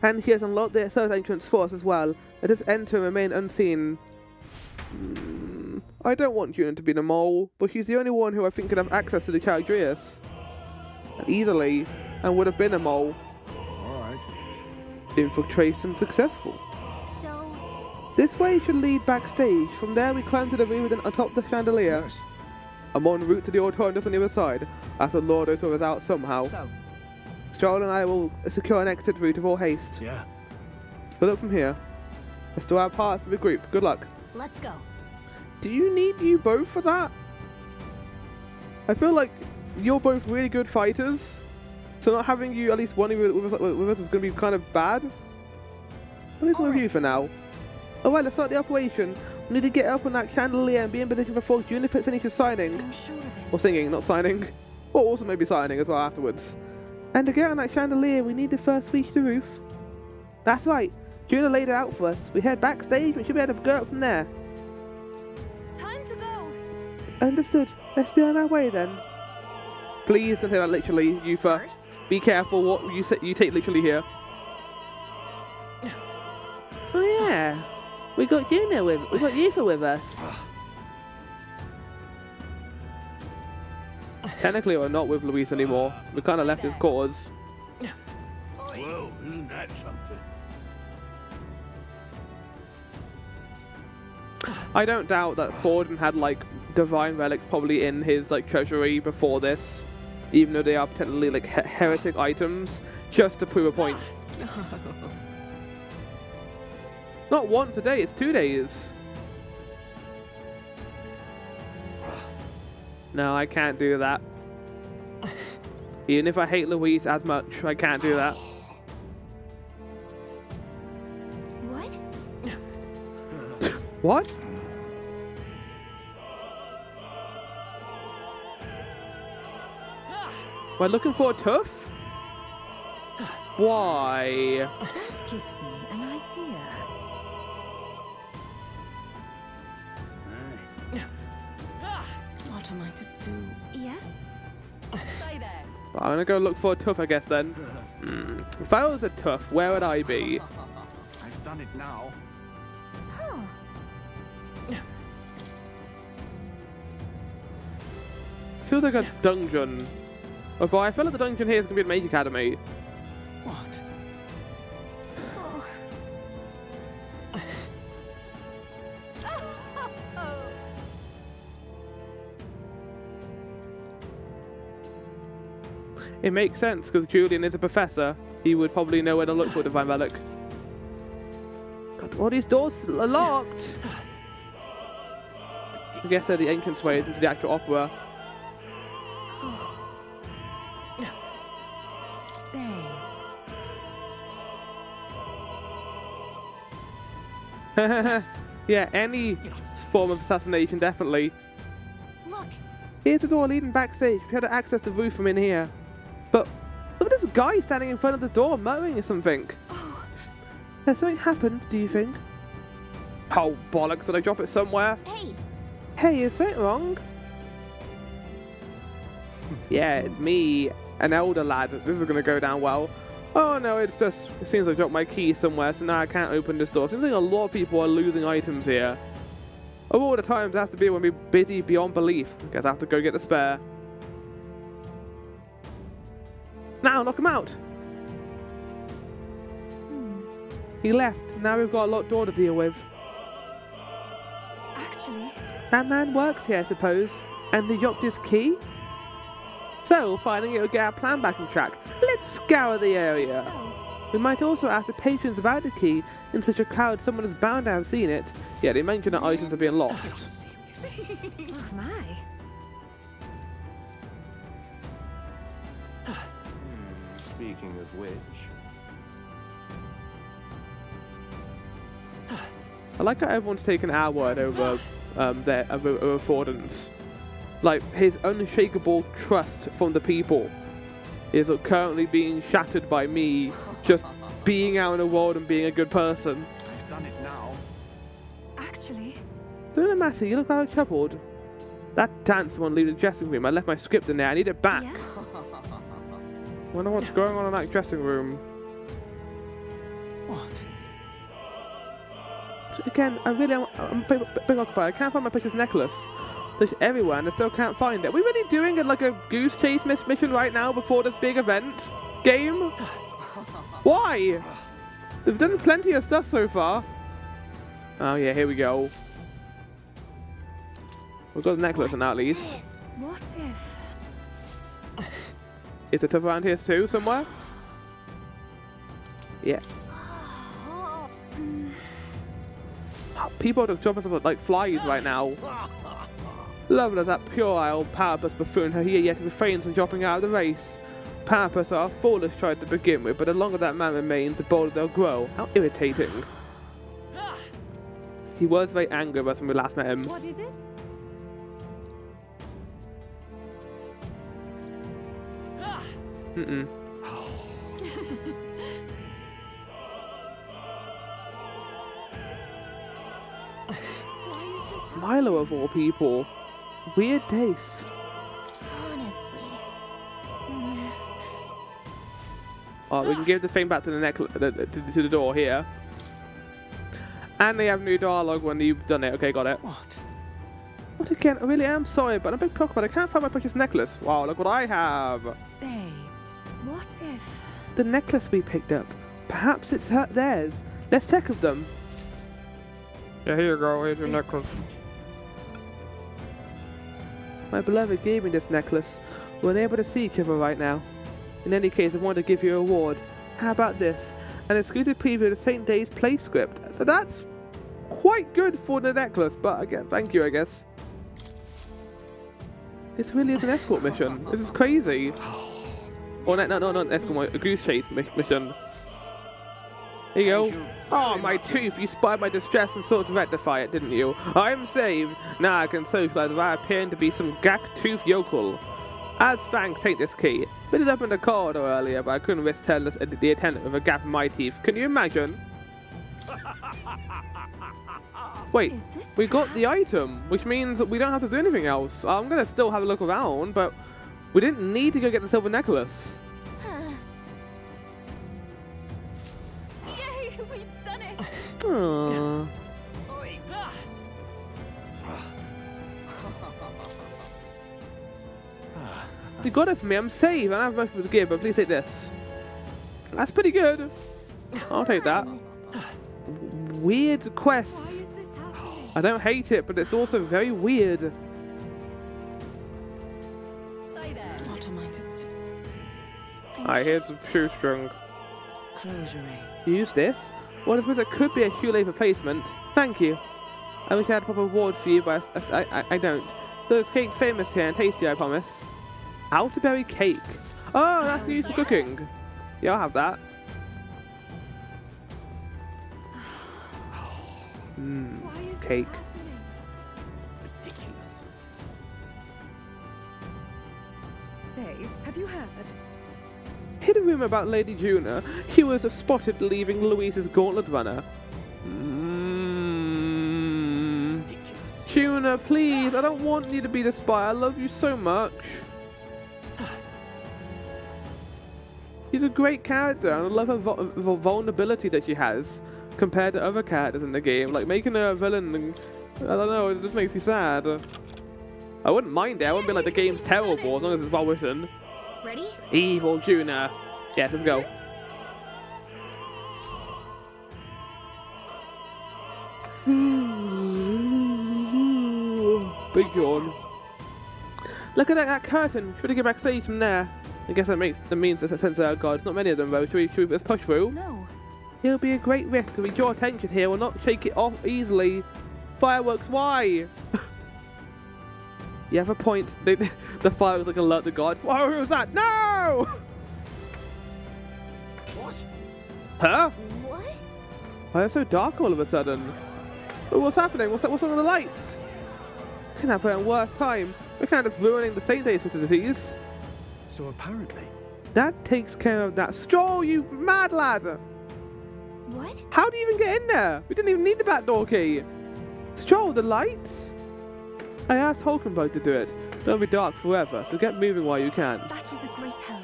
And he has unlocked the service entrance for us as well. Let us enter and remain unseen. I don't want Juna to be the mole, but she's the only one who I think could have access to the Chaldreus. Easily, and would have been a mole. Alright. Infiltration successful. This way should lead backstage. From there we climb to the roof atop the chandelier. Yes. I'm en route to the auditorium on the other side. After Lordos was out somehow. Stroll and I will secure an exit route with all haste. Yeah. Split up from here. Let's do our parts of the group. Good luck. Let's go. Do you need you both for that? I feel like you're both really good fighters. So not having you at least one with us is going to be kind of bad. At least one of you for now. Alright, let's start the operation. We need to get up on that chandelier and be in position before Juna finishes signing. I'm sure of it. Or singing, not signing. Or also maybe signing as well afterwards. And to get on that chandelier, we need to first reach the roof. That's right. Juna laid it out for us. We head backstage and we should be able to go up from there. Time to go. Understood. Let's be on our way then. Please don't take that literally, Yufa. Be careful what you take literally here. Oh yeah. We got Yufa with us. Technically, we're not with Luis anymore. We kind of left his cause. Whoa, isn't that something? I don't doubt that Forden had like divine relics probably in his like treasury before this, even though they are technically like heretic items, just to prove a point. Not once a day, it's 2 days. No, I can't do that. Even if I hate Louise as much, I can't do that. What? What? Am I looking for a tuff? Why? That gives me an idea. What am I to do? Yes? Say there. I'm gonna go look for a Tuff, I guess, then. If I was a Tuff, where would I be? I've done it now. Huh. Feels like a dungeon. Although I feel like the dungeon here is gonna be a Mage Academy. What? It makes sense, because Julian is a professor. He would probably know where to look for a Divine Relic. God, all these doors are locked! I guess they're the entrance ways into the actual opera. Yeah, any form of assassination, definitely. Look. Here's the door leading backstage. We had to access the roof from in here. But look at this guy standing in front of the door, muttering or something. Oh. Has something happened, do you think? Oh, bollocks, did I drop it somewhere? Hey. Hey, is something wrong? Yeah, it's me, an elder lad. This is going to go down well. Oh no, it seems I dropped my key somewhere, so now I can't open this door. Seems like a lot of people are losing items here. Of all the times it has to be when we're busy beyond belief. Guess I have to go get the spare. Now, knock him out! He left. Now we've got a locked door to deal with. Actually... That man works here, I suppose. And they dropped his key? So, finally it'll get our plan back on track. Let's scour the area. So, We might also ask the patrons about the key. In such a crowd, someone is bound to have seen it. Yeah, they mentioned that items are being lost. oh my. Speaking of which... I like how everyone's taken our word over over Fordon's. Like, his unshakable trust from the people is currently being shattered by me just being out in the world and being a good person. I've done it now. Actually... Don't matter, you look like troubled. That dance one leaving the dressing room. I left my script in there. I need it back. Yes? Wonder what's going on in that dressing room. What? Again, I'm a big occupied. I can't find my precious necklace. There's everywhere and I still can't find it. Are we really doing like a goose chase mission right now before this big event? Game? Why? They've done plenty of stuff so far. Oh yeah, here we go. We've got the necklace now at least. What if... Is it tough around here too, somewhere? Yeah. Oh, people are just dropping stuff like flies right now. Lovely as that puerile, powerless buffoon, he yet refrains from dropping out of the race. Powerless are foolish tried to begin with, but the longer that man remains, the bolder they'll grow. How irritating. He was very angry with us when we last met him. What is it? Mm-mm. Milo of all people. Weird taste. Honestly. Oh, we can give the thing back to the necklace, to the door here. And they have new dialogue when you've done it. Okay, got it. What again? I really am sorry, but I'm a big cock, but I can't find my precious necklace. Wow, look what I have. Say, what if... The necklace we picked up. Perhaps it's theirs. Let's check of them. Yeah, here you go. Here's your necklace. My beloved gave me this necklace. We're unable to see each other right now. In any case, I wanted to give you a reward. How about this? An exclusive preview of the St. Days play script. That's quite good for the necklace, but again, thank you, I guess. This really is an escort mission. This is crazy. Oh, no, not an escort, a goose chase mission. Here you go. Oh, my tooth. You spied my distress and sought to rectify it, didn't you? I'm saved. Now I can socialize without appearing to be some gack-toothed yokel. As thanks, take this key. Put it up in the corridor earlier, but I couldn't risk telling the attendant with a gap in my teeth. Can you imagine? Wait, we got the item, which means that we don't have to do anything else. I'm gonna still have a look around, but we didn't need to go get the silver necklace. Yay, we've done it! Aww. You got it for me, I'm safe. I don't have much to give, but please take this. That's pretty good. I'll take that. Weird quest. I don't hate it, but it's also very weird. What am I to do? Alright, here's some shoestring. Closure. Use this? Well, I suppose it could be a shoelace replacement. Thank you. I wish I had a proper reward for you, but I don't. Those cake's famous here and tasty, I promise. Elderberry cake. Oh, that's used for cooking. Yeah, I'll have that. Cake. Say, have you heard? Heard a rumor about Lady Juna. She was spotted leaving Louise's gauntlet runner. Juna, please, I don't want you to be the spy. I love you so much. She's a great character, and I love her vulnerability that she has compared to other characters in the game. Like, making her a villain, and, I don't know, it just makes me sad. I wouldn't mind it. I wouldn't be like the game's terrible as long as it's well written. Ready? Evil Juna. Yes, let's go. Big yawn. Look at that curtain. Should we get backstage from there? I guess that means that sense of gods. Not many of them though. Should we just push through? No. It'll be a great risk if we draw attention here. We'll not shake it off easily. Fireworks, why? You have a point. The fireworks like alert the gods. Whoa, who was that? No! What? Huh? What? Why is it so dark all of a sudden? Oh, what's happening? What's wrong with the lights? Can happen at a worse time. We're kind of just ruining the St. Days facilities. So apparently... That takes care of that. Stroll, you mad lad! What? How do you even get in there? We didn't even need the back door key. Stroll, the lights? I asked Hulkenberg to do it. Don't be dark forever, so get moving while you can. That was a great help.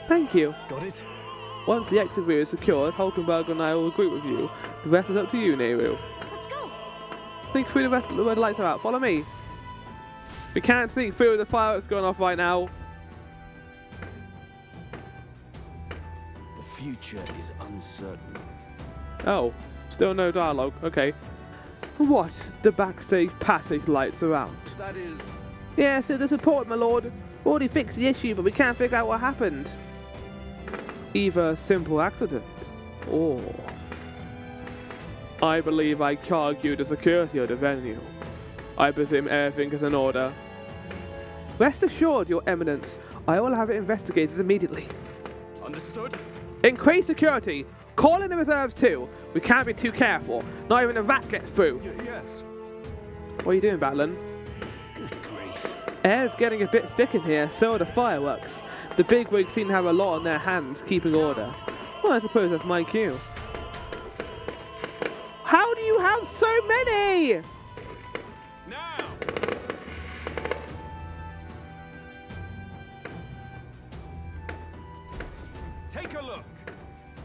Thank you. Got it? Once the exit route is secured, Hulkenberg and I will agree with you. The rest is up to you, Nehru. Let's go. Sneak through the rest where the lights are out. Follow me. We can't sneak through the fireworks going off right now. The future is uncertain. Oh, still no dialogue. Okay. What? The backstage passage lights are out. That is... Yes, it is important, my lord. We already fixed the issue, but we can't figure out what happened. Either a simple accident, or... I believe I argued the security of the venue. I presume everything is in order. Rest assured, Your Eminence, I will have it investigated immediately. Understood? Increase security! Call in the reserves too! We can't be too careful. Not even a rat gets through. Yes. What are you doing, Battling? Good grief. Air's getting a bit thick in here, so are the fireworks. The bigwigs seem to have a lot on their hands keeping order. Well, I suppose that's my cue. How do you have so many? Now! Take a look.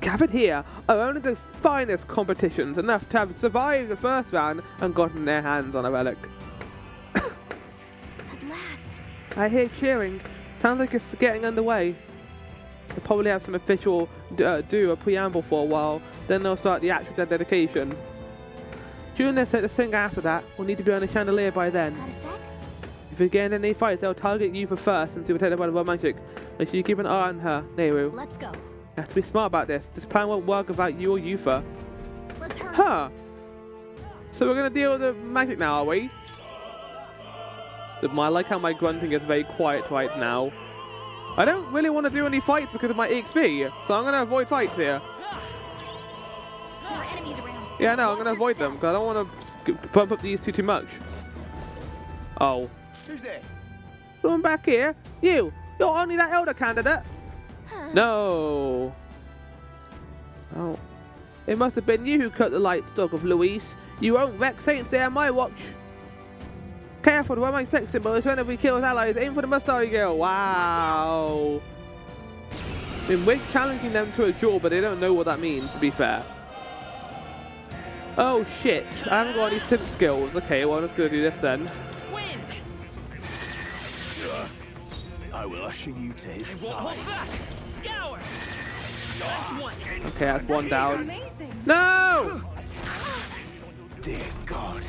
Gathered here are only the finest competitions, enough to have survived the first round and gotten their hands on a relic. At last. I hear cheering. Sounds like it's getting underway. They'll probably have some official do a preamble for a while, then they'll start the actual dedication. Junior said to sing after that. We'll need to be on a chandelier by then. Got a sec? If we get in any fights, they'll target you for first since you're protected by the magic. Make sure you keep an eye on her, Nehru. Let's go. You have to be smart about this. This plan won't work without you or Yufa. Let's hurry. Huh. So we're gonna deal with the magic now, are we? I like how my grunting is very quiet right now. I don't really want to do any fights because of my EXP, so I'm gonna avoid fights here. There are enemies around. Yeah, no, I'm gonna avoid them because I don't want to bump up these two too much. Oh. Who's there? Someone back here. You're only that elder candidate. Huh. No. Oh. It must have been you who cut the light stock of Luis. You won't wreck Saint's Day on my watch. Careful, the Roman flex symbol is whenever we kill his allies. Aim for the Mustang Girl. Wow. I mean, we're challenging them to a duel, but they don't know what that means, to be fair. Oh shit, I haven't got any synth skills. Okay, well, I'm just gonna do this then. I will usher you to his side. Okay, that's one down. No! Dear God.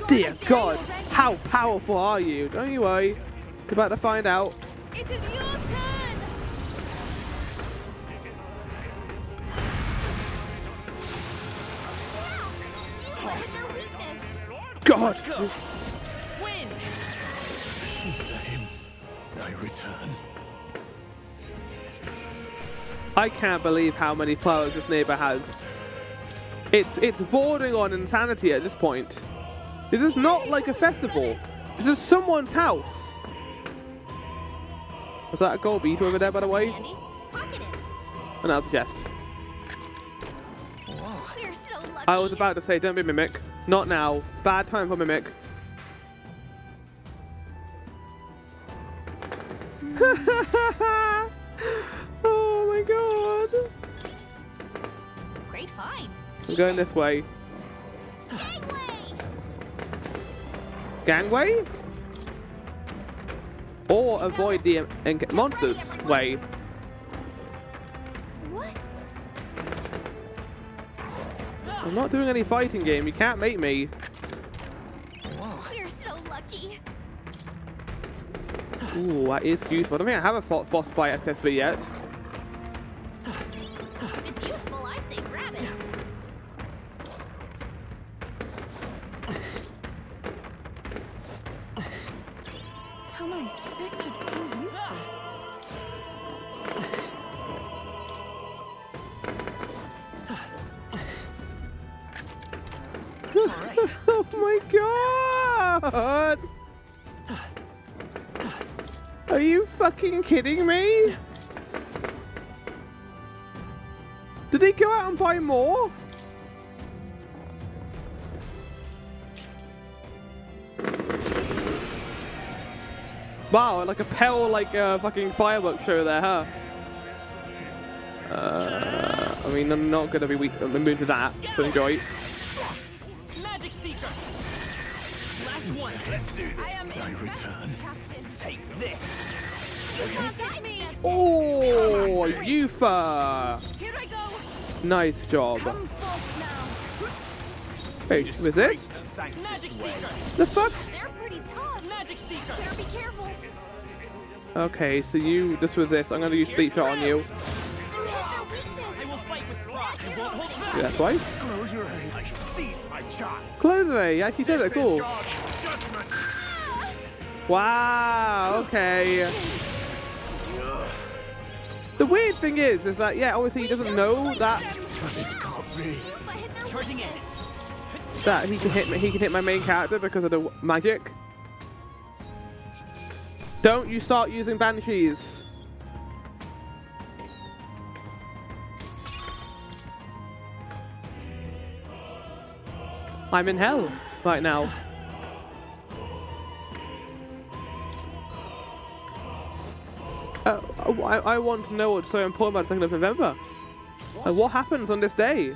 Dear God, how powerful are you? Don't you worry. You're about to find out. It is your turn! God! Wind. To him, I return. I can't believe how many flowers this neighbor has. It's bordering on insanity at this point. This is not like a festival. This is someone's house. Was that a gold beetle over there, by the way? And that was a chest. I was about to say, don't be Mimic. Not now. Bad time for Mimic. Oh my god. Great find. I'm going this way. Gangway? Or avoid the monsters way. What? I'm not doing any fighting game. You can't make me. We're so lucky. Ooh, that is useful. I don't think I have a frostbite accessory yet. If it's useful, I say grab it. How nice. This should prove useful. Oh my god! Are you fucking kidding me? Did they go out and buy more? Wow, like a pale, like fucking fireworks show there, huh? I mean, I'm not gonna be immune to that, so enjoy. Magic Seeker. Last one. Let's do this. I return. Take this. Oh, Yufa! Here I go. Nice job. Come forth now. Hey, resist? Magic Seeker. The fuck? They're pretty tough. Magic Seeker. Better be careful. Okay, so you just resist. I'm gonna use sleep shot on you. I will fight with rock. I won't hold back. Do that twice. Close your eyes. I shall seize my chance. Close it. Yeah, actually said it. Cool. Wow. Okay. The weird thing is that yeah, obviously he doesn't know that Charging in. that he can hit me. He can hit my main character because of the magic. Don't you start using banshees. I'm in hell right now. I want to know what's so important about the 2nd of November. What happens on this day?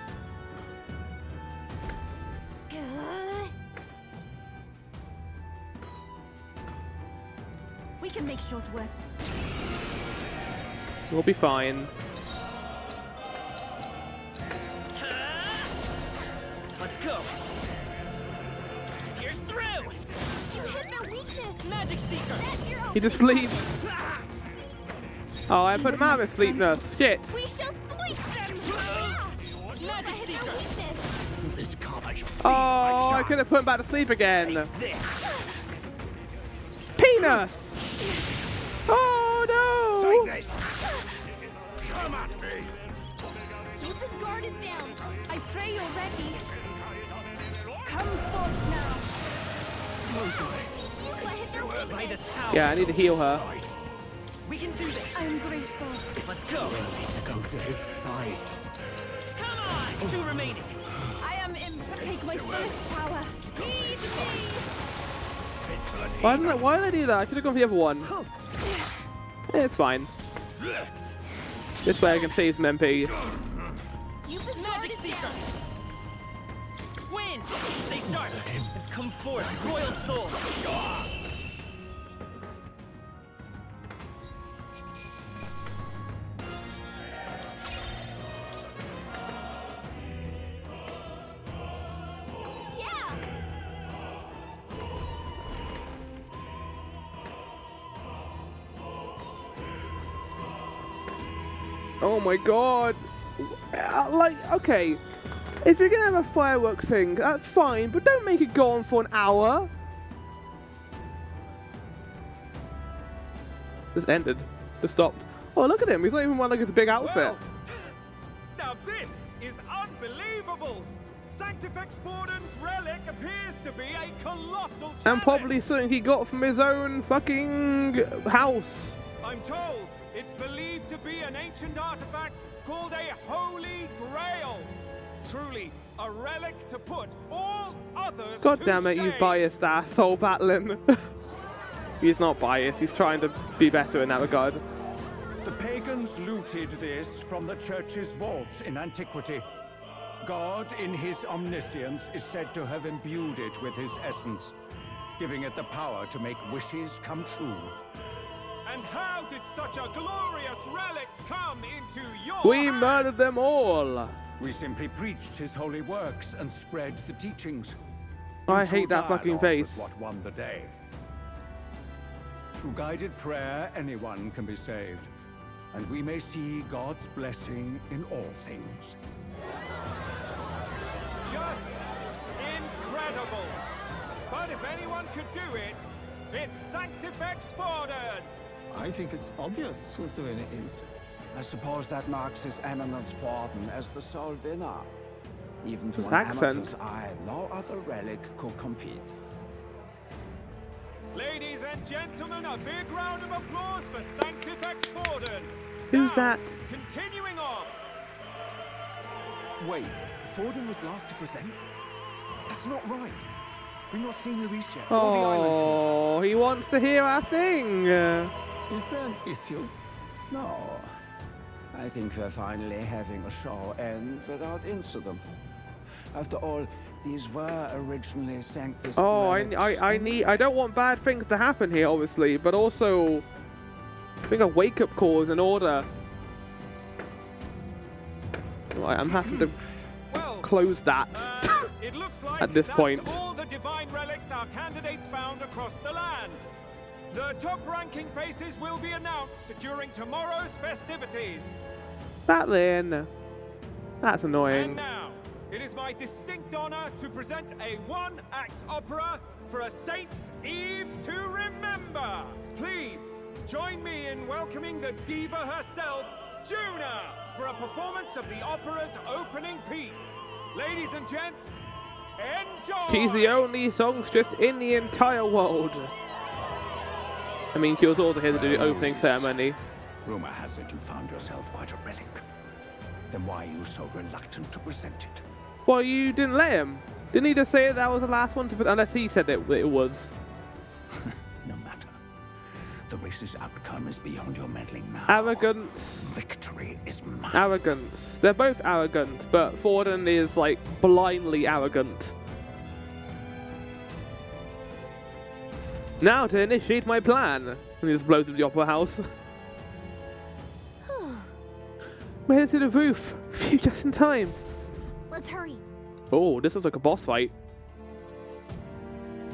We can make short work. We'll be fine. Let's go. Here's through. You hit their weakness. Magic Seeker. That's your own. He's asleep. Oh, I put him out of sleepness. Shit. We shall sweep them. Magic Hit their Seeker. weakness. This cop, I shall seize Oh, my I could have put him back to sleep again. this. Penis. Oh no. Take this. Come at me. Yufa's guard is down. I pray you're ready. Come forth now. Yufa hit their By weakness. this power. Yeah, I need to heal her. We can do this. I'm grateful. Let's go. To go to his side. Come on. 2 remaining. I am Take my fullest power. Heed me. Why did I do that? I should have gone for the other one. It's fine. This way I can save some MP. Magic Seeker! Win! Stay sharp! Has come forth, Royal Soul! Oh my god! Like, okay, if you're gonna have a firework thing, that's fine, but don't make it go on for an hour. Just ended. Just stopped. Oh, look at him. He's not even wearing like his big outfit. Well, now this is unbelievable. Sanctifex Forden's relic appears to be a colossal chalice. And probably something he got from his own fucking house. I'm told it's believed to be an ancient artifact called a Holy Grail. Truly, a relic to put all others God to damn it, shame. you biased asshole, Batlin. He's not biased, he's trying to be better in that regard. The pagans looted this from the church's vaults in antiquity. God, in his omniscience, is said to have imbued it with his essence, giving it the power to make wishes come true. And how did such a glorious relic come into your We hands? murdered them all. We simply preached his holy works and spread the teachings. I hate that fucking Dialogue face. was what won the day. Through guided prayer, anyone can be saved, and we may see God's blessing in all things. Just incredible. But if anyone could do it, it's Sanctifex Forden. I think it's obvious who the winner is. I suppose that marks His Eminence Forden as the sole winner. Even to His an accent. amateur's eye, no other relic could compete. Ladies and gentlemen, a big round of applause for Sanctifex Forden. Who's Now, that? Continuing on. Wait, Forden was last to present? That's not right. We've not seen Luis yet, or the island team. Oh, he wants to hear our thing. Is there an issue? No. I think we're finally having a show end without incident. After all, these were originally Sanctus. Oh, relics. I don't want bad things to happen here, obviously, but also I think a wake-up call is in order. Right, I'm having to close that It looks like at this that's point. all the divine relics our candidates found across the land. The top-ranking faces will be announced during tomorrow's festivities. Batlin. That's And annoying. now, it is my distinct honor to present a one-act opera for a Saint's Eve to remember. Please join me in welcoming the diva herself, Juna, for a performance of the opera's opening piece. Ladies and gents, enjoy! She's the only songstress in the entire world. I mean, she was also here to do the opening ceremony. Rumor has it you found yourself quite a relic. Then why are you so reluctant to present it? Well, you didn't let him. Didn't he just say that was the last one to put, unless he said it was. No matter. The race's outcome is beyond your meddling now. Arrogance. Victory is mine. Arrogance. They're both arrogant, but Forden is like blindly arrogant. Now to initiate my plan. And he just blows up the opera house. We're headed to the roof. Phew, just in time. Let's hurry. Oh, this looks like a boss fight.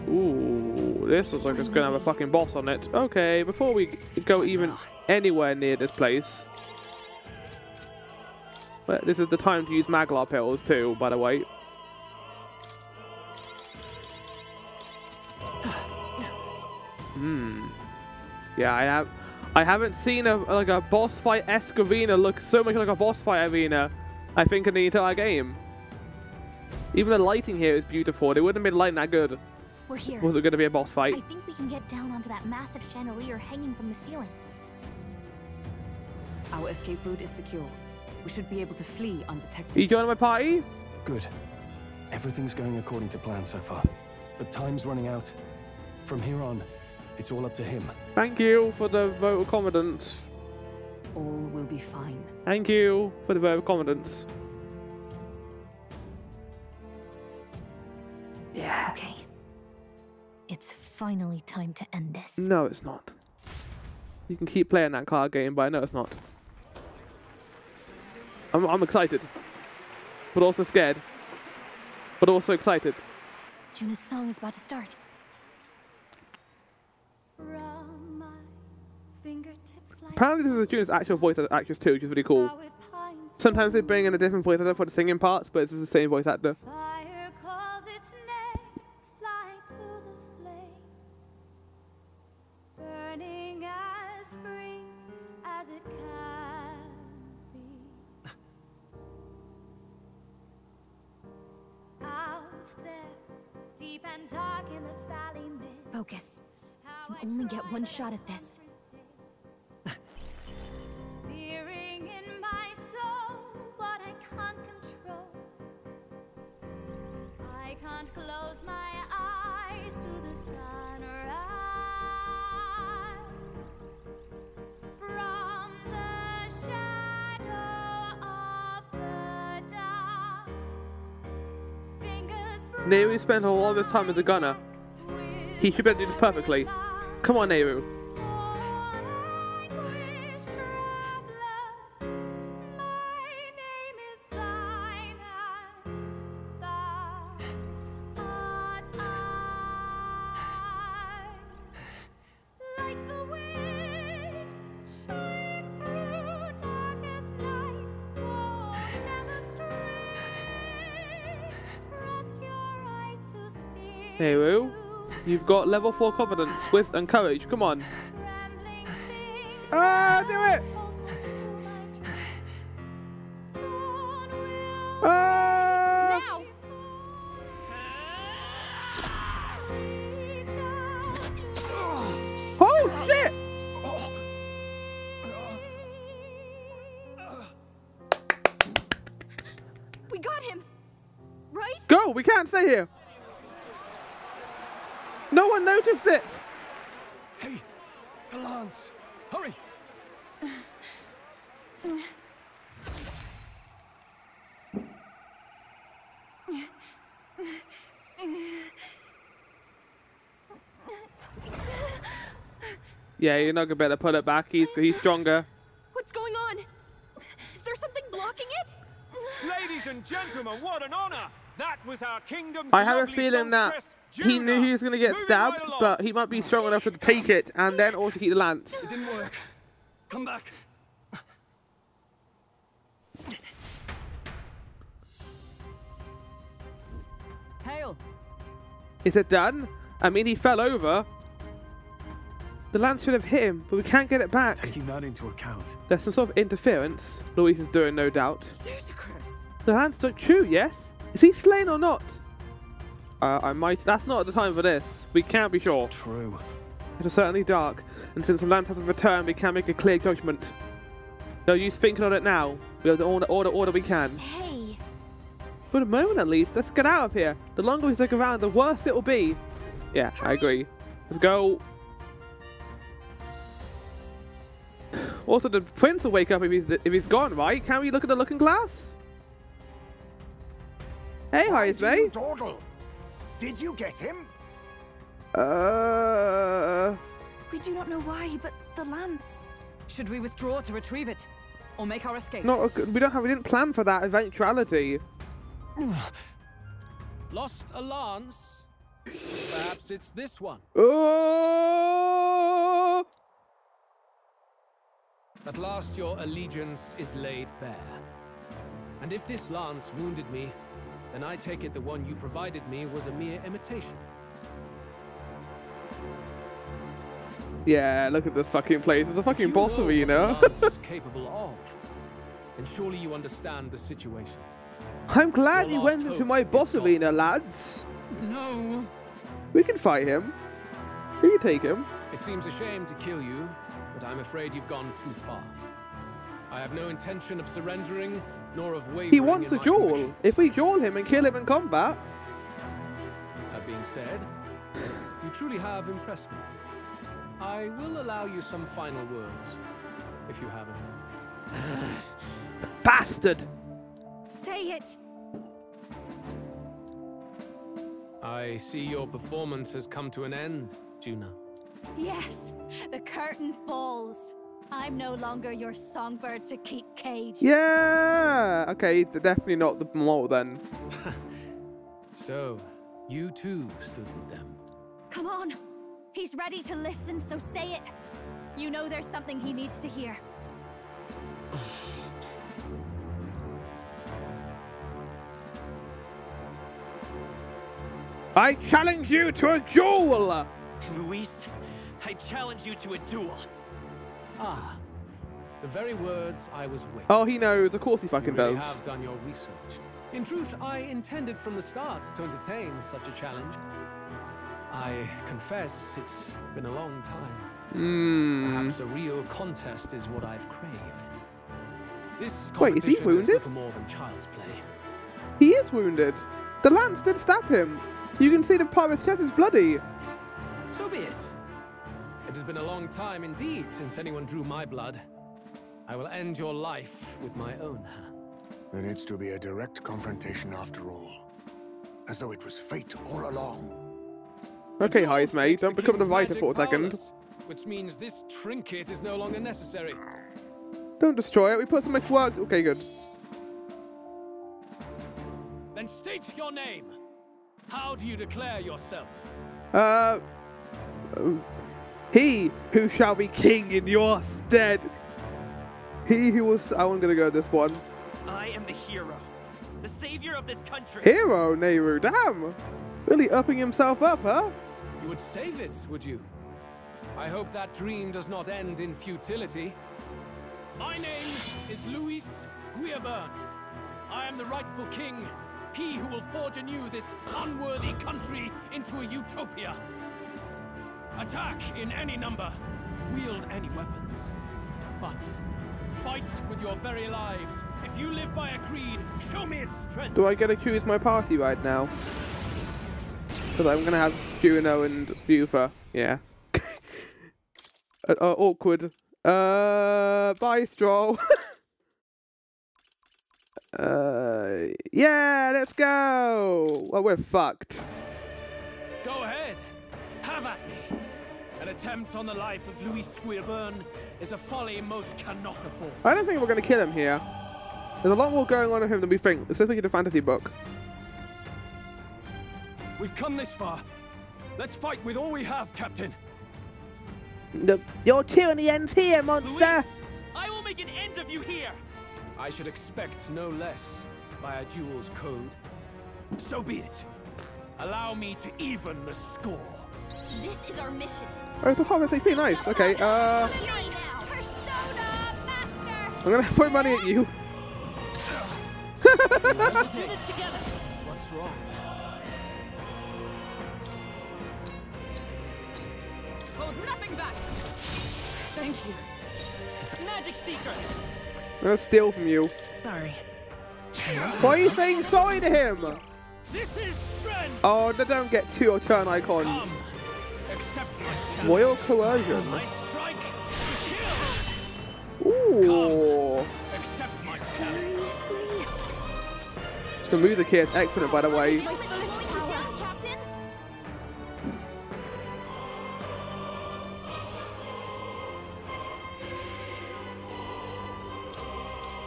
Ooh, this looks like it's gonna have a fucking boss on it. Okay, before we go even anywhere near this place. But this is the time to use Maglar pills too, by the way. Yeah, I haven't seen like a boss fight-esque arena look so much like a boss fight arena, I think, in the entire game. Even the lighting here is beautiful. They wouldn't have been lighting that good. We're here. Was it going to be a boss fight? I think we can get down onto that massive chandelier hanging from the ceiling. Our escape route is secure. We should be able to flee undetected. Are you joining my party? Good. Everything's going according to plan so far. But time's running out. From here on, it's all up to him. Thank you for the vote of confidence. All will be fine. Thank you for the vote of confidence. Yeah. Okay. It's finally time to end this. No, it's not. You can keep playing that card game, but I know it's not. I'm excited. But also scared. But also excited. Juna's song is about to start. Apparently this is Juna's actual voice actress too, which is really cool. Sometimes they bring in a different voice actor for the singing parts, but it's the same voice actor. Deep and dark in the valley mist. Focus. You can only get one shot at this. Fearing in my soul what I can't control. I can't close my eyes to the sunrise. From the shadow of the dark. Nehru spent all of his time as a gunner. He should be able to do this perfectly. Come on, Nehru. Nehru, you've got level 4 confidence, wisdom, and courage. Come on. Ah, do it! Ah! Oh shit! We got him, right? Go! We can't stay here. No one noticed it! Hey, the lance! Hurry! Yeah, you're not gonna be able to pull it back. He's stronger. What's going on? Is there something blocking it? Ladies and gentlemen, what an honor! That was our kingdom's I have a lovely feeling that songstress, he knew he was going to get Moving stabbed, right along. but he might be strong enough to take it and then also keep the lance. It didn't work. Come back. Hail! Is it done? I mean, he fell over. The lance should have hit him, but we can't get it back. Taking that into account. There's some sort of interference Luis is doing, no doubt. Ludicrous. The lance took true, yes? Is he slain or not? I might. That's not the time for this. We can't be sure. True. It was certainly dark, and since the lance hasn't returned, we can't make a clear judgment. No use thinking on it now. We have to order we can. Hey. For a moment at least, let's get out of here. The longer we stick around, the worse it will be. Yeah, I agree. Let's go. Also, the prince will wake up if he's gone, right? Can we look at the looking glass? Hey, Why do you Heisey. dawdle? Did you get him? We do not know why, but the lance. Should we withdraw to retrieve it? Or make our escape? We didn't plan for that eventuality. Lost a lance? Perhaps it's this one. Oh! At last your allegiance is laid bare. And if this lance wounded me, then I take it the one you provided me was a mere imitation. Yeah, look at this fucking place. It's a fucking boss arena. Lance is capable of, then surely you understand the situation. I'm glad Your you went last into hope my is boss gone. arena, lads. No. We can fight him. We can take him. It seems a shame to kill you, but I'm afraid you've gone too far. I have no intention of surrendering, nor of wavering. He wants in a my duel. convictions. If we duel him and kill him in combat. That being said, you truly have impressed me. I will allow you some final words, if you have any. Bastard! Say it! I see your performance has come to an end, Juna. Yes, the curtain falls. I'm no longer your songbird to keep caged. Yeah! Okay, definitely not the mole then. So, you too stood with them. Come on. He's ready to listen, so say it. You know there's something he needs to hear. I challenge you to a duel! Luis, I challenge you to a duel. Ah, the very words I was waiting. Oh, he knows. Of course he fucking You really does. have done your research. In truth, I intended from the start to entertain such a challenge. I confess it's been a long time. Perhaps a real contest is what I've craved. This Wait, is he competition wounded? little more than child's play. He is wounded. The lance did stab him. You can see the part of his chest is bloody. So be it. It has been a long time indeed since anyone drew my blood. I will end your life with my own hand. There needs to be a direct confrontation after all. As though it was fate all along. Okay, Heis, mate. Don't become the King's writer magic for a second. prowess, which means this trinket is no longer necessary. Don't destroy it. We put so much work. Okay, good. Then state your name. How do you declare yourself? He who shall be king in your stead. He who was. I'm gonna go with this one. I am the hero, the savior of this country. Hero, Nehru. Damn. Really upping himself up, huh? You would save it, would you? I hope that dream does not end in futility. My name is Luis Guillaburn. I am the rightful king, he who will forge anew this unworthy country into a utopia. Attack in any number, wield any weapons, but fight with your very lives. If you live by a creed, show me its strength. Do I get to choose my party right now? Because I'm gonna have Juno and Buffa. Yeah. Awkward. Bye, Stroll. Yeah, let's go. Well, we're fucked. Go ahead, have at me. An attempt on the life of Luis Guillaburn is a folly most cannot afford. I don't think we're gonna kill him here. There's a lot more going on with him than we think. It says we get a fantasy book. We've come this far. Let's fight with all we have, Captain. Your tyranny ends here, monster! Luis, I will make an end of you here! I should expect no less by a duel's code. So be it. Allow me to even the score. This is our mission. Oh, it's a harvest AP. Nice. Okay, I'm gonna throw money at you. Let's do this together. What's wrong? Hold nothing back. Thank you. Magic Seeker. I'm gonna steal from you. Sorry. Why are you saying sorry to him? This is strength. Oh, they don't get two turn icons. Come, accept my challenge. Royal coercion. I strike, kill. Ooh. Accept my challenge. The music here is excellent, by the way.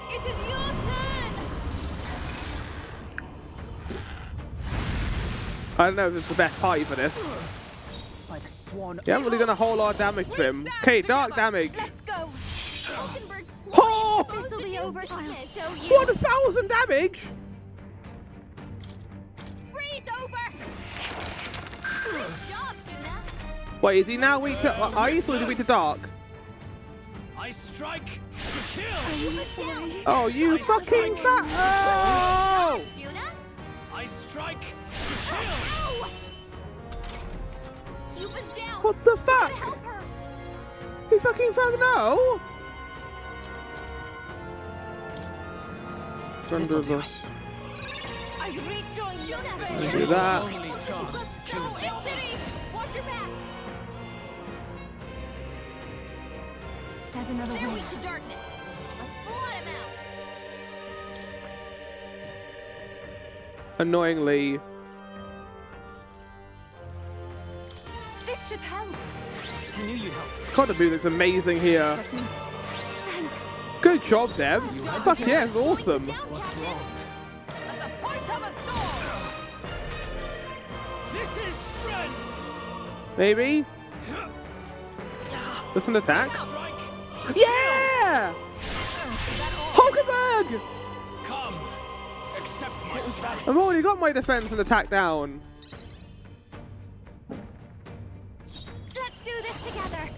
It is your turn! I don't know if it's the best party for this. Like swan. You haven't really done a whole lot of damage to him. Okay, dark damage. Let's go! Oh! This'll be over. I'll show you. 1,000 damage? Freeze over! Good job, Juna. Wait, is he now weak to ice or is he weak to dark? I strike, kill. Oh, you fucking fat. Oh! Juna? I strike, kill. Ow! Yuba's down. What the We fuck? should help her. You fucking fuck no! Under the bus. I rejoin you. Do that. Watch your back. There's another They're way. weak to darkness. Let's blot him out. Annoyingly. This should help. I knew you'd help. God, the music's amazing here. Thanks. Good job, Devs. Fuck yeah, it's awesome. What's wrong? The point of a sword. This is strength. Maybe? Just an attack? Yeah! Hulkenberg! Come, accept my challenge. I've already got my defense and attack down. Let's do this together.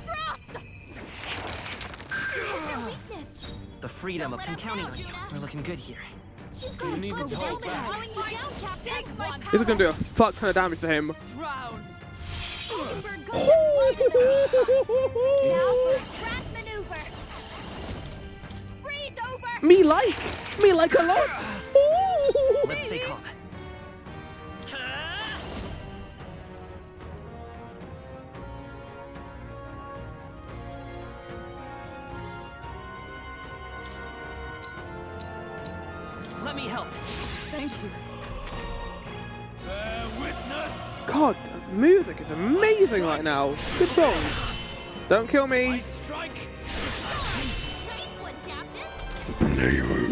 Frost! Your weakness. The freedom of counting on you. We're looking good here. You need to Slowing you down, Captain. This is gonna do a fuck ton of damage to him. drown. Maneuver. Freeze over. Me like a lot. Let's stay calm. Let me help. Thank you. Bear witness. God, the music is amazing right now. Good song. Don't kill me. I strike. Nice one, Captain.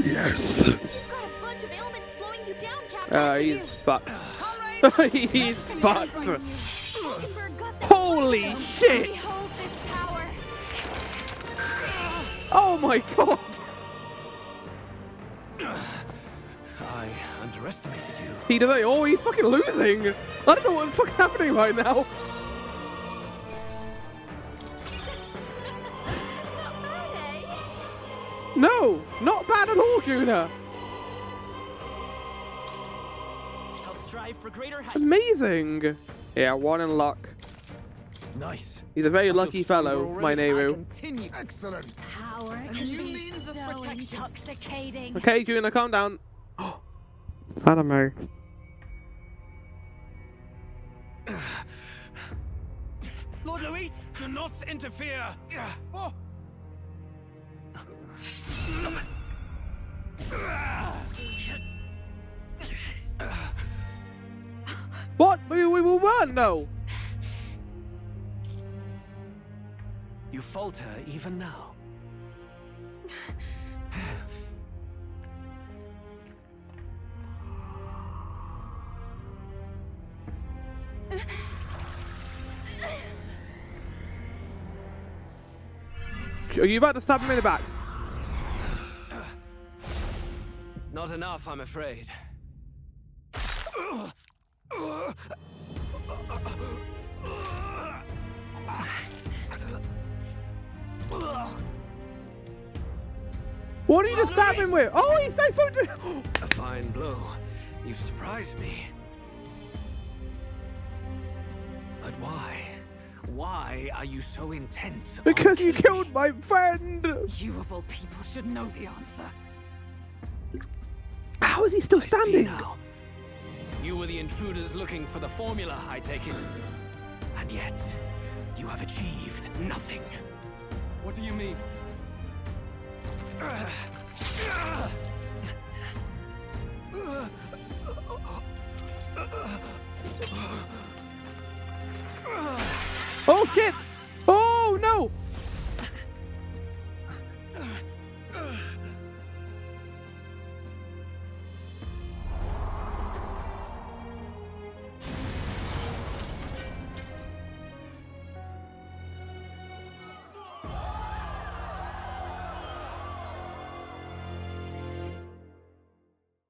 Yes. You've got a bunch of ailments slowing you down, Captain. He's fucked. He's fucked. Hulkenberg got the Holy shit. Behold this power. Oh my god. I underestimated you. He did it. Oh, he's fucking losing. I don't know what's fucking happening right now. No, not bad at all, Juna. I'll strive for greater heights. Amazing. Yeah, one in luck. Nice. He's a very lucky fellow, my Nehru. Continue. Excellent. Power can be so intoxicating. Okay, Juna, calm down. Anime. Lord Luis, do not interfere. Oh. What? We will run? No. You falter even now. Are you about to stab him in the back? Not enough, I'm afraid. What did you just stab him with? Oh, he's so food. A fine blow. You've surprised me. But why? Why are you so intent? Because you killed my friend. You of all people should know the answer. How is he still I see standing? now. You were the intruders looking for the formula, I take it. And yet, you have achieved nothing. What do you mean? Oh shit! Oh no!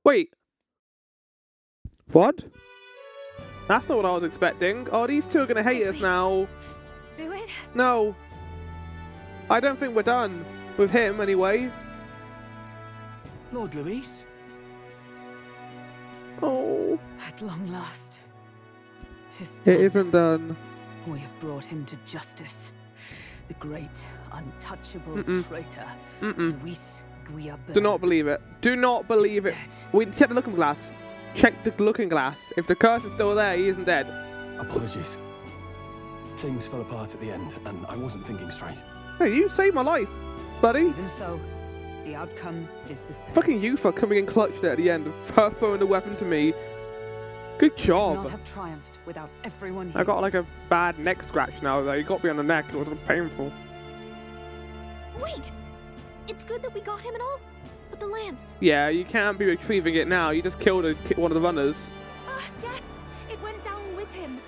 Wait. What? That's not what I was expecting. Oh, these two are gonna hate us now. Do it? No. I don't think we're done. With him, anyway. Lord Luis? Oh. At long last. 'Tis It done. isn't done. We have brought him to justice. The great, untouchable Mm-mm. traitor, Mm-mm. Luis Do not believe it. Do not believe it. We check the looking glass. Check the looking glass. If the curse is still there, he isn't dead. Apologies. Things fell apart at the end, and I wasn't thinking straight. Hey, you saved my life, buddy. Even so, the outcome is the same. Fucking you for coming in clutch there at the end of her throwing the weapon to me. Good job. Could not have triumphed without everyone here. I got like a bad neck scratch now though. You got me on the neck. It wasn't painful. Wait! It's good that we got him and all, but the lance. Yeah, you can't be retrieving it now. You just killed one of the runners. Yes, it went down with him.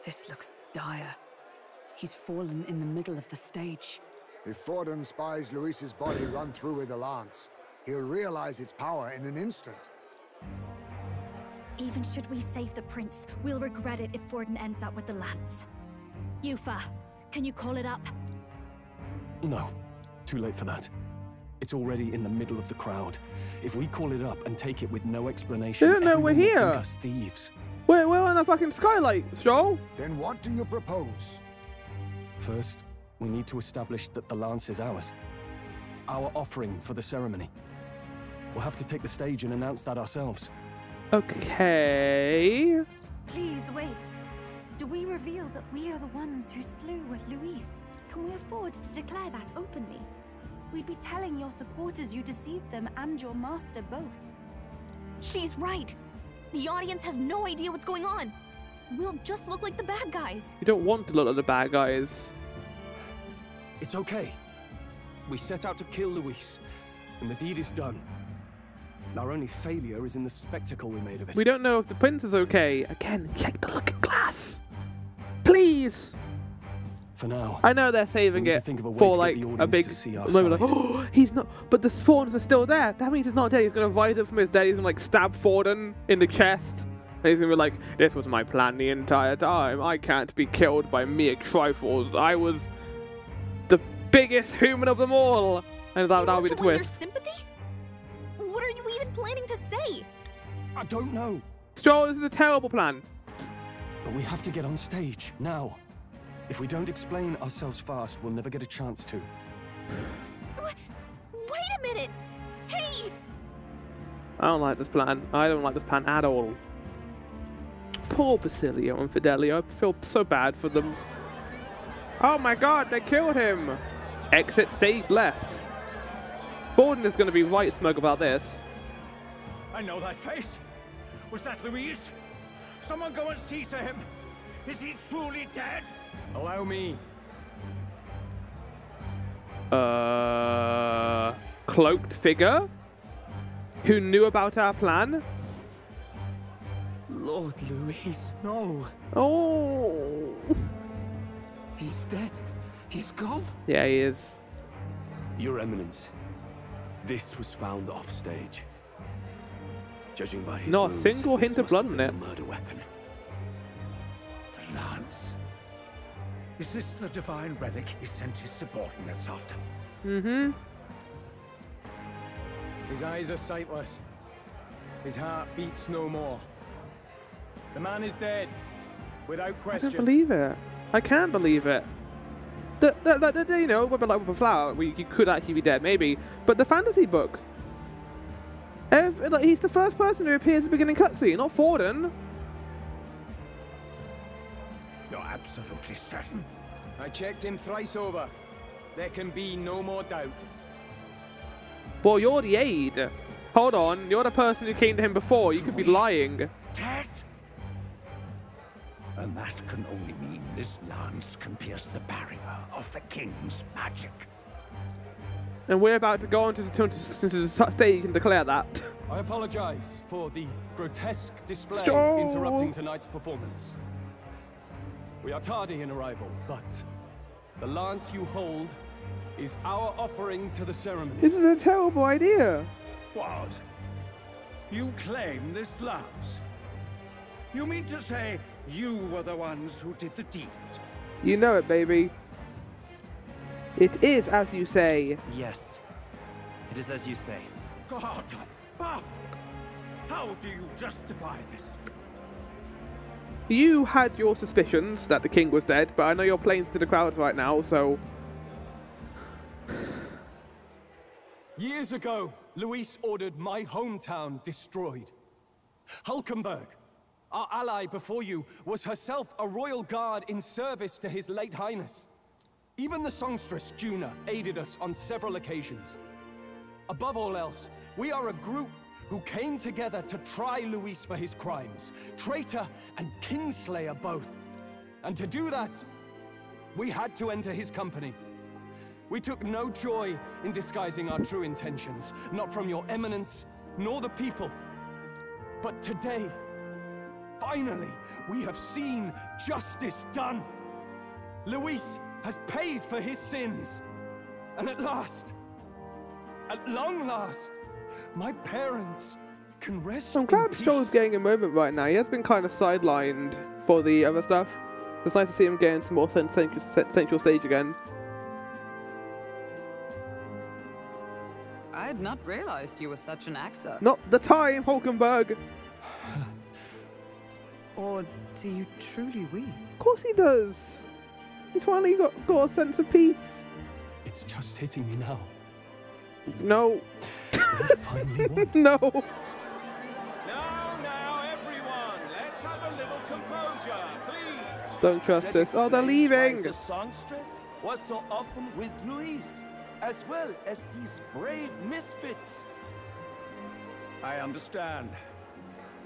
This looks dire. He's fallen in the middle of the stage. If Forden spies Luis's body run through with a lance, he'll realize its power in an instant. Even should we save the prince, we'll regret it if Forden ends up with the lance. Yufa, can you call it up? No, too late for that. It's already in the middle of the crowd. If we call it up and take it with no explanation, They don't know we're everyone will here. think us thieves. We're on a fucking skylight, Stroll. Then what do you propose? First, we need to establish that the lance is ours. Our offering for the ceremony. We'll have to take the stage and announce that ourselves. Okay. Please wait. Do we reveal that we are the ones who slew Luis? Can we afford to declare that openly? We'd be telling your supporters you deceived them and your master both. She's right. The audience has no idea what's going on. We'll just look like the bad guys. You don't want to look like the bad guys. It's okay. We set out to kill Luis, and the deed is done. Our only failure is in the spectacle we made of it. We don't know if the prince is okay. Again, check the looking glass. Please. For now, I know they're saving it for like a big moment, like, oh, he's not. But the spawns are still there. That means he's not dead. He's gonna rise up from his dead. He's gonna like stab Forden in the chest. And he's gonna be like, "This was my plan the entire time. I can't be killed by mere trifles. I was the biggest human of them all." And that'll be the twist. Sympathy? What are you even planning to say? I don't know. Stroll, this is a terrible plan. But we have to get on stage now. If we don't explain ourselves fast, we'll never get a chance to. Wait a minute! Hey! I don't like this plan. I don't like this plan at all. Poor Basilio and Fidelio. I feel so bad for them. Oh my god, they killed him! Exit stage left. Forden is going to be right smug about this. I know that face. Was that Luis? Someone go and see to him. Is he truly dead? Allow me. Cloaked figure? Who knew about our plan? Lord Luis, no. Oh. He's dead. He's gone. Yeah, he is. Your Eminence, this was found off stage. Judging by his Not a wounds, single this hint of must blood have in been it. a murder weapon. The lance. Is this the divine relic he sent his subordinates after? Mm-hmm. His eyes are sightless. His heart beats no more. The man is dead, without I question. can't believe it. I can't believe it. You know, with a flower, you could actually be dead, maybe. But the fantasy book, he's the first person who appears at the beginning cutscene, not Forden. You're absolutely certain? I checked him thrice over. There can be no more doubt. Boy, you're the aide. Hold on, you're the person who came to him before. You could be lying. Dead? And that can only mean this lance can pierce the barrier of the king's magic. And we're about to go onto the stage and declare that. I apologize for the grotesque display Stop. interrupting tonight's performance. We are tardy in arrival, but the lance you hold is our offering to the ceremony. This is a terrible idea. What? You claim this lance? You mean to say you were the ones who did the deed? You know it, baby. It is as you say. Yes, it is as you say. God, Buff! How do you justify this? You had your suspicions that the king was dead, but I know you're playing to the crowds right now, so Years ago, Luis ordered my hometown destroyed. Hulkenberg, our ally before you, was herself a royal guard in service to his late highness. Even the songstress, Juna, aided us on several occasions. Above all else, we are a group who came together to try Luis for his crimes. Traitor and Kingslayer both. And to do that, we had to enter his company. We took no joy in disguising our true intentions, not from your eminence, nor the people. But today, finally, we have seen justice done. Luis has paid for his sins. And at last, at long last, my parents can rest I'm glad in peace. Joel's getting a moment right now. He has been kind of sidelined for the other stuff. It's nice to see him getting some more central stage again. I had not realized you were such an actor. Not the time, Hulkenberg! Or do you truly weep? Of course he does! He's finally got a sense of peace. It's just hitting me now. No. Finally won. No. Now, everyone, let's have a little composure, please. Don't trust this. Oh, they're leaving! The songstress was so often with Luis, as well as these brave misfits. I understand.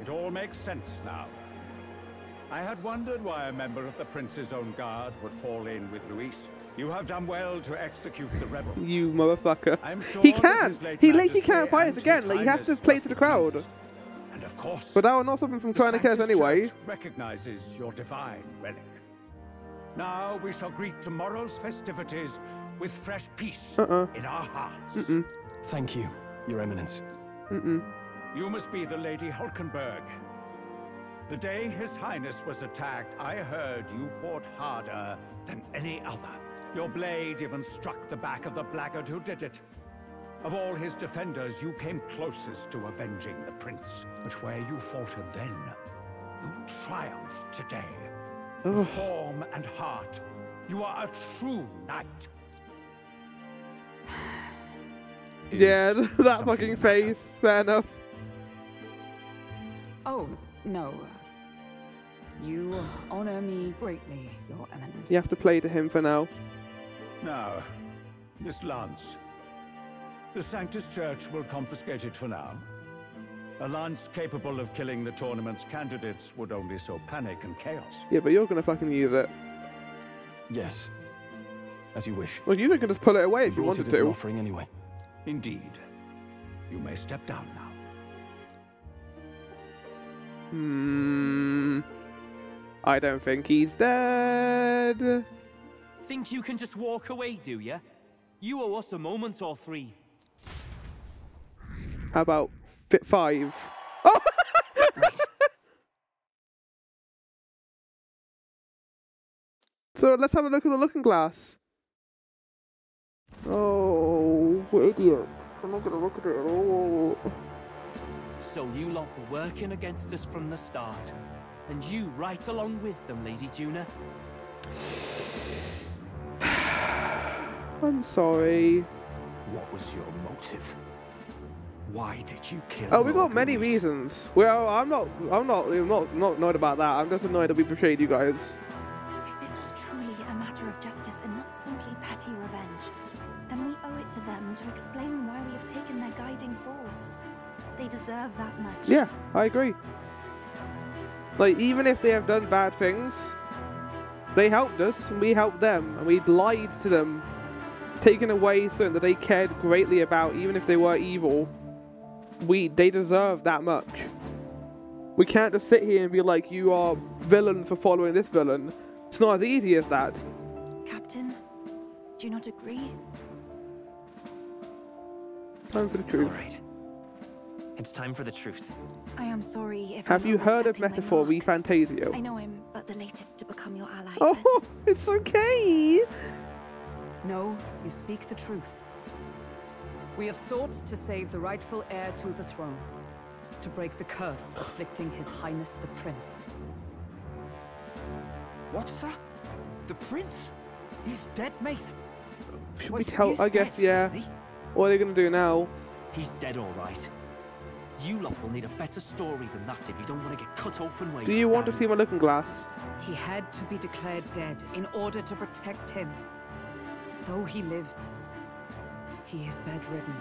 It all makes sense now. I had wondered why a member of the Prince's own guard would fall in with Luis. You have done well to execute the rebel. You motherfucker. I'm sure He that can! his late He literally majesty can't fight us and again. his Like, you have to highness play must to the be crowd. pleased. And of course, But that will not stop him from trying to kill us Sanctus anyway. Church recognizes your divine relic. Now we shall greet tomorrow's festivities with fresh peace in our hearts. Thank you, Your Eminence. You must be the Lady Hulkenberg. The day His Highness was attacked, I heard you fought harder than any other. Your blade even struck the back of the blackguard who did it. Of all his defenders, you came closest to avenging the prince. But where you faltered then, you triumphed today. In form and heart, you are a true knight. Yeah, that fucking face. Fair enough. Oh, no. You honor me greatly, Your Eminence. You have to play to him for now. Now, this lance. The Sanctus Church will confiscate it for now. A lance capable of killing the tournament's candidates would only sow panic and chaos. Yeah, but you're gonna fucking use it. Yes, as you wish. Well, you can just pull it away if you wanted to. Offering anyway. Indeed. You may step down now. I don't think he's dead. Think you can just walk away, do ya? You owe us a moment or three. How about 5? Oh! So let's have a look at the looking glass. Oh, we're idiots. I'm not gonna look at it at all. So you lot were working against us from the start. And you right along with them, Lady Juna. I'm sorry. What was your motive? Why did you kill? Oh, we got many reasons. Well, I'm not annoyed about that. I'm just annoyed that we betrayed you guys. If this was truly a matter of justice and not simply petty revenge, then we owe it to them to explain why we have taken their guiding force. They deserve that much. Yeah, I agree. Like, even if they have done bad things, they helped us and we helped them, and we lied to them, taking away something that they cared greatly about, even if they were evil. They deserve that much. We can't just sit here and be like, you are villains for following this villain. It's not as easy as that. Captain, do you not agree? Time for the truth. All right. It's time for the truth. I am sorry if Have I'm you heard of overstepping my Metaphor mark. ReFantazio? I know I'm but the latest to become your ally. Oh, it's okay. No, you speak the truth. We have sought to save the rightful heir to the throne, to break the curse afflicting His Highness the Prince. What's that? The prince? He's dead, mate. Should we tell? I guess, yeah. What are they going to do now? He's dead, all right. You lot will need a better story than that if you don't want to get cut open where Do you want to see my looking glass? He had to be declared dead in order to protect him. Though he lives, he is bedridden,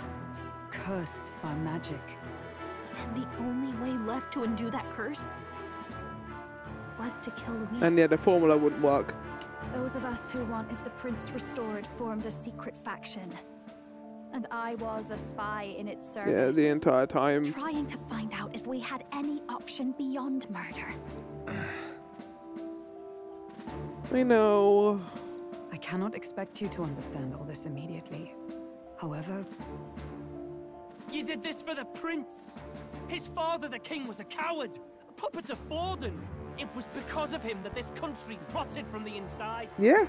cursed by magic. And the only way left to undo that curse was to kill Luis. And yeah, the formula wouldn't work. Those of us who wanted the prince restored formed a secret faction. And I was a spy in its service. Yeah, the entire time. Trying to find out if we had any option beyond murder. I know. I cannot expect you to understand all this immediately. However... You did this for the prince! His father, the king, was a coward! A puppet of Forden! It was because of him that this country rotted from the inside! Yeah,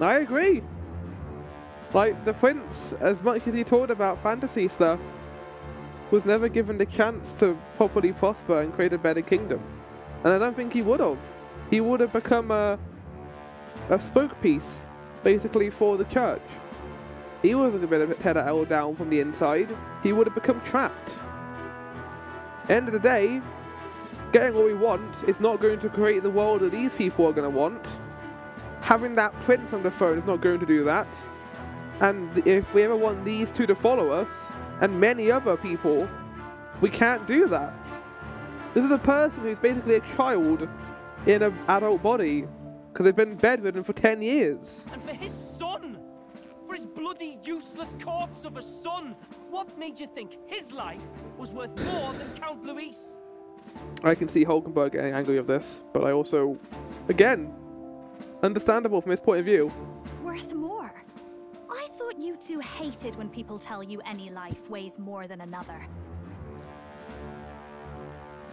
I agree. Like, the prince, as much as he talked about fantasy stuff, was never given the chance to properly prosper and create a better kingdom. And I don't think he would have. He would have become a spokepiece, basically, for the church. He wasn't going to tear that L down from the inside. He would have become trapped. End of the day, getting what we want is not going to create the world that these people are going to want. Having that prince on the throne is not going to do that. And if we ever want these two to follow us, and many other people, we can't do that. This is a person who's basically a child in an adult body, because they've been bedridden for 10 years. And for his son! For his bloody, useless corpse of a son! What made you think his life was worth more than Count Luis? I can see Hulkenberg getting angry of this, but I also, again, understandable from his point of view. Worth more? I thought you two hated when people tell you any life weighs more than another.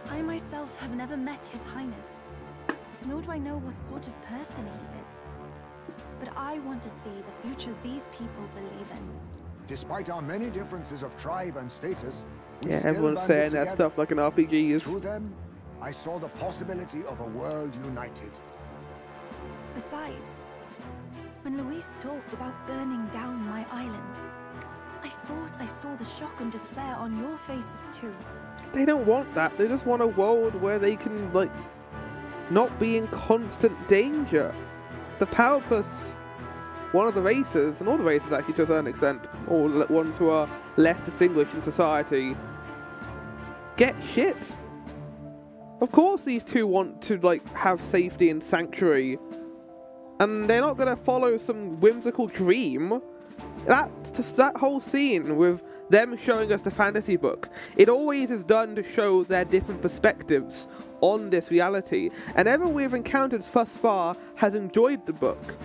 I myself have never met His Highness, nor do I know what sort of person he is. But I want to see the future these people believe in. Despite our many differences of tribe and status, we Yeah, still everyone's banded saying that together. stuff like an RPG. Through them, I saw the possibility of a world united. Besides, when Luis talked about burning down my island, I thought I saw the shock and despair on your faces too. They don't want that. They just want a world where they can, like, not be in constant danger. The Powerpuss, one of the races, and all the races actually to a certain extent, or ones who are less distinguished in society, get shit. Of course these two want to, like, have safety and sanctuary. And they're not going to follow some whimsical dream. That whole scene with them showing us the fantasy book, it always is done to show their different perspectives on this reality. And everyone we've encountered thus far has enjoyed the book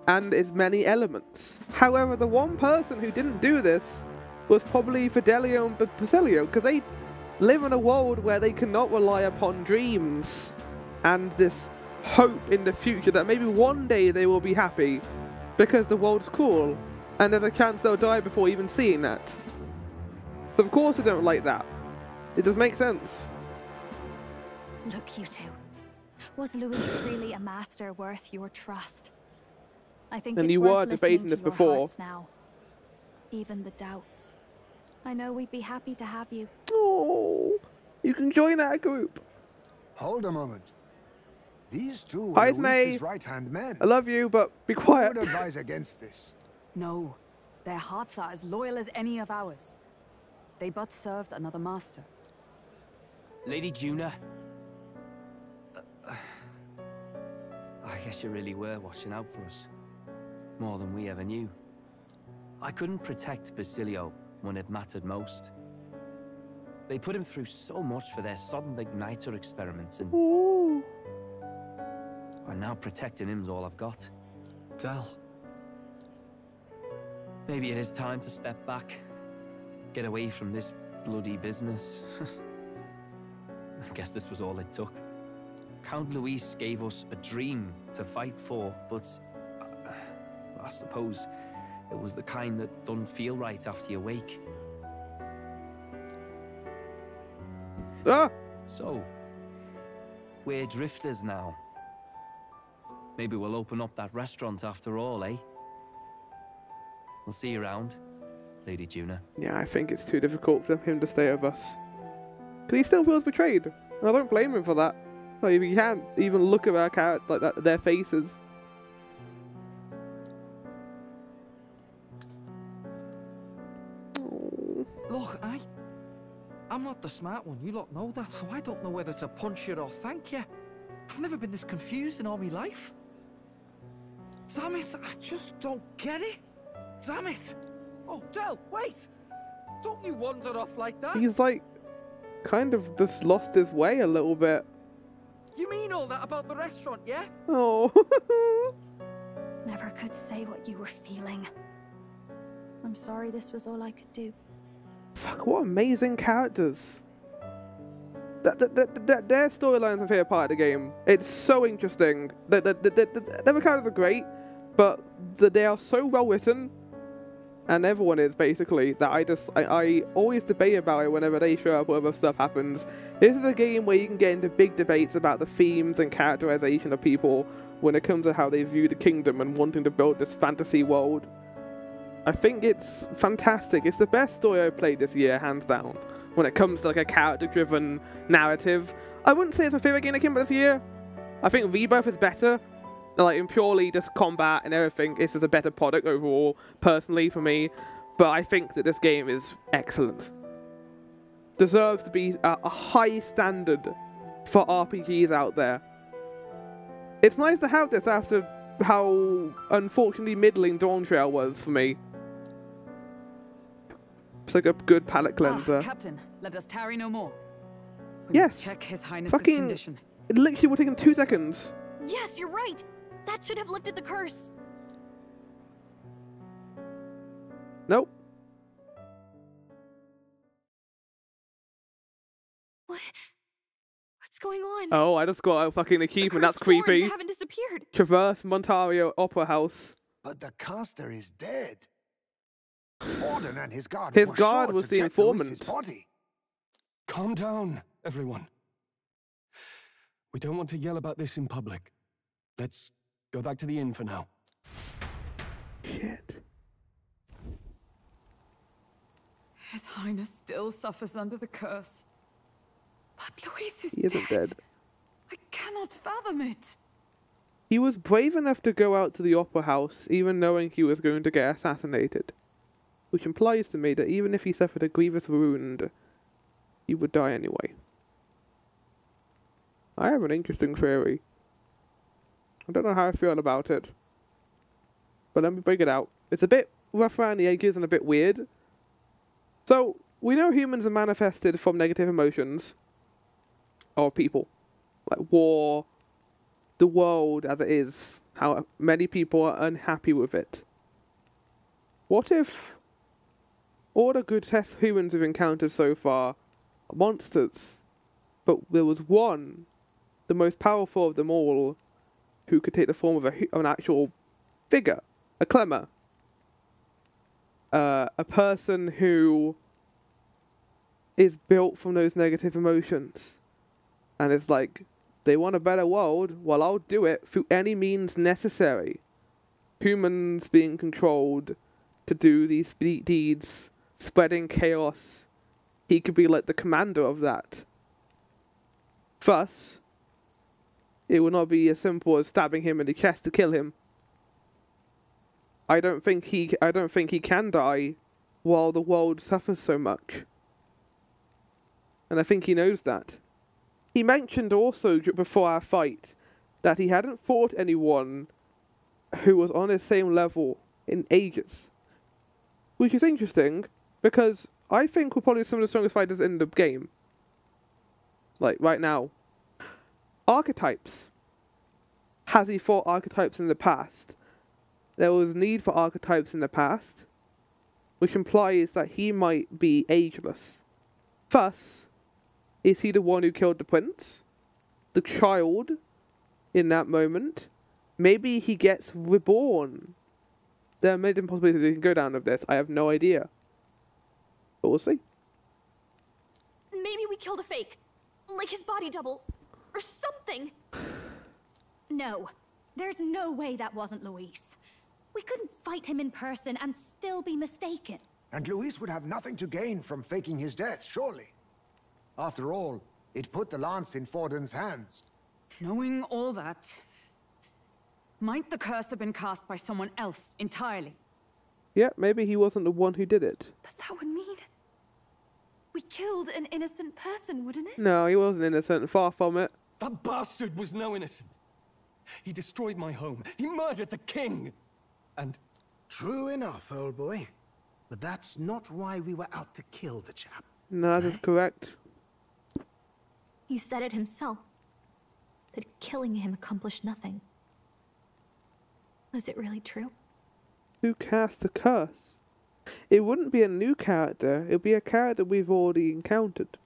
and its many elements. However, the one person who didn't do this was probably Fidelio and Basilio, because they live in a world where they cannot rely upon dreams and this hope in the future that maybe one day they will be happy because the world's cruel and there's a chance they'll die before even seeing that. Of course they don't like that. It does make sense. Look, you two. Was Luis really a master worth your trust? I think And it's you worth were listening debating to this your before. hearts now. Even the doubts. I know we'd be happy to have you. Oh, you can join our group. Hold a moment. These two Hi, were May. Luis's right-hand men. I love you, but be I quiet. would advise against this. No, their hearts are as loyal as any of ours. They but served another master. Lady Juna. I guess you really were watching out for us. More than we ever knew. I couldn't protect Basilio when it mattered most. They put him through so much for their sudden igniter experiments, and now protecting him's all I've got. Del. Maybe it is time to step back. Get away from this bloody business. I guess this was all it took. Count Luis gave us a dream to fight for, but I suppose it was the kind that don't feel right after you wake. Ah! So, we're drifters now. Maybe we'll open up that restaurant after all, eh? We'll see you around. Lady Juna. Yeah, I think it's too difficult for him to stay with us. Because he still feels betrayed. And I don't blame him for that. Like, he can't even look at our cat like that, their faces. Look, I'm not the smart one, you lot know that, so I don't know whether to punch you or thank you. I've never been this confused in all my life. Damn it, I just don't get it. Damn it. Oh, Del, wait! Don't you wander off like that? He's like, kind of just lost his way a little bit. You mean all that about the restaurant, yeah? Oh. Never could say what you were feeling. I'm sorry this was all I could do. Fuck, what amazing characters. Their storyline's my favourite part of the game. It's so interesting. The other characters are great, but they are so well written, and everyone is basically, that I always debate about it whenever they show up or other stuff happens. This is a game where you can get into big debates about the themes and characterization of people when it comes to how they view the kingdom and wanting to build this fantasy world. I think it's fantastic. It's the best story I've played this year, hands down. When it comes to like a character-driven narrative, I wouldn't say it's my favorite game that came out this year. I think Rebirth is better. Like, in purely just combat and everything, this is a better product overall, personally, for me. But I think that this game is excellent. Deserves to be a high standard for RPGs out there. It's nice to have this after how unfortunately middling Dawn Trail was for me. It's like a good palate cleanser. Captain, let us tarry no more. Yes. Check His Highness's fucking condition. It literally will take him 2 seconds. Yes, you're right. That should have lifted the curse. Nope. What's going on? Oh, I just got a fucking achievement. That's creepy. Haven't disappeared. Traverse Montario Opera House. But the caster is dead. Forden and his guard His were guard sure was to the check informant. Louis's body. Calm down, everyone. We don't want to yell about this in public. Let's go back to the inn for now. Shit. His Highness still suffers under the curse. But Louis is He isn't dead. I cannot fathom it. He was brave enough to go out to the opera house, even knowing he was going to get assassinated. Which implies to me that even if he suffered a grievous wound, he would die anyway. I have an interesting theory. I don't know how I feel about it. But let me break it out. It's a bit rough around the edges and a bit weird. So, we know humans are manifested from negative emotions. Or people. Like war, the world as it is, how many people are unhappy with it. What if all the good humans we've encountered so far are monsters, but there was one, the most powerful of them all, who could take the form of an actual figure, a Clemmer, a person who is built from those negative emotions, and it's like, they want a better world, well, I'll do it through any means necessary. Humans being controlled to do these deeds, spreading chaos. He could be like the commander of that. Thus, it will not be as simple as stabbing him in the chest to kill him. I don't think he can die while the world suffers so much. And I think he knows that. He mentioned also before our fight that he hadn't fought anyone who was on his same level in ages. Which is interesting, because I think we're probably some of the strongest fighters in the game. Like, right now. Archetypes. Has he fought archetypes in the past? There was need for archetypes in the past, which implies that he might be ageless. Thus, is he the one who killed the prince? The child? In that moment? Maybe he gets reborn. There are many different possibilities we can go down with this. I have no idea. But we'll see. Maybe we killed a fake. Like his body double. Or something. No. There's no way that wasn't Luis. We couldn't fight him in person and still be mistaken. And Luis would have nothing to gain from faking his death, surely. After all, it put the lance in Forden's hands. Knowing all that, might the curse have been cast by someone else entirely? Yeah, maybe he wasn't the one who did it. But that would mean we killed an innocent person, wouldn't it? No, he wasn't innocent. Far from it. That bastard was no innocent. He destroyed my home. He murdered the king. And... True enough, old boy. But that's not why we were out to kill the chap. No, that is correct. He said it himself. That killing him accomplished nothing. Was it really true? Who cast the curse? It wouldn't be a new character. It would be a character we've already encountered.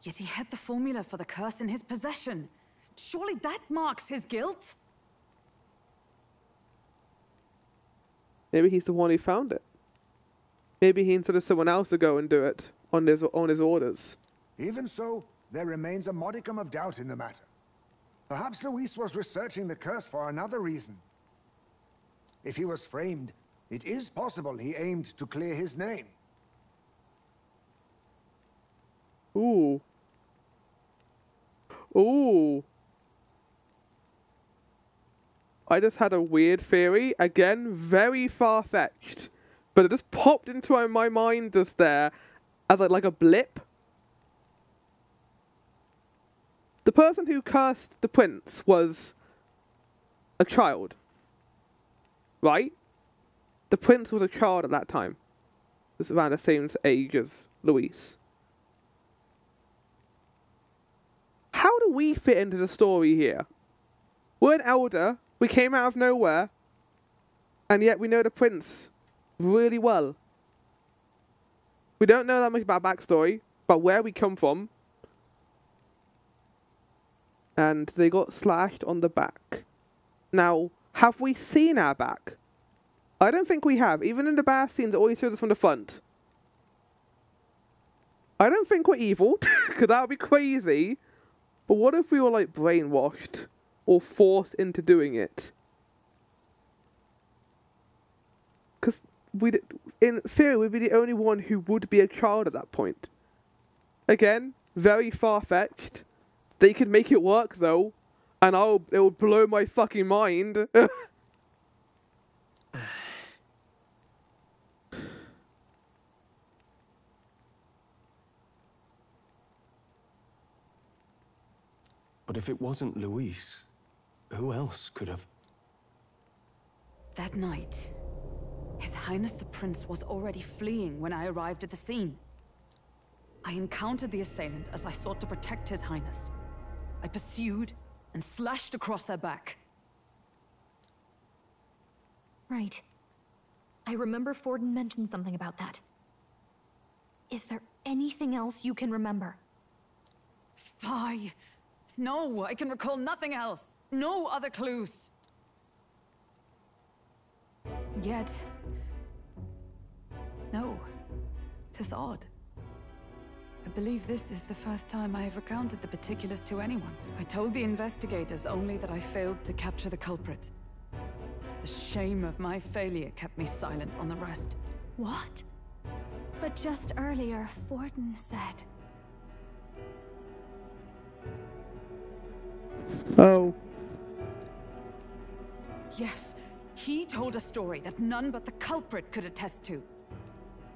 Yet he had the formula for the curse in his possession. Surely that marks his guilt? Maybe he's the one who found it. Maybe he instead of someone else to go and do it on his orders. Even so, there remains a modicum of doubt in the matter. Perhaps Luis was researching the curse for another reason. If he was framed, it is possible he aimed to clear his name. Ooh. Ooh. I just had a weird theory. Again, very far-fetched. But it just popped into my mind just there as like a blip. The person who cursed the prince was a child. Right? The prince was a child at that time. It was around the same age as Luis. How do we fit into the story here? We're an elder. We came out of nowhere. And yet we know the prince really well. We don't know that much about backstory, but where we come from. And they got slashed on the back. Now, have we seen our back? I don't think we have. Even in the bar scenes, it always shows us from the front. I don't think we're evil, because that would be crazy. But what if we were, like, brainwashed or forced into doing it? Because in theory, we'd be the only one who would be a child at that point. Again, very far-fetched. They could make it work, though. And it would blow my fucking mind. But if it wasn't Luis, who else could have... That night, His Highness the Prince was already fleeing when I arrived at the scene. I encountered the assailant as I sought to protect His Highness. I pursued and slashed across their back. Right. I remember Forden mentioned something about that. Is there anything else you can remember? Fie! No, I can recall nothing else. No other clues. Yet... no. 'Tis odd. I believe this is the first time I have recounted the particulars to anyone. I told the investigators only that I failed to capture the culprit. The shame of my failure kept me silent on the rest. What? But just earlier, Forden said... Oh. Yes, he told a story that none but the culprit could attest to.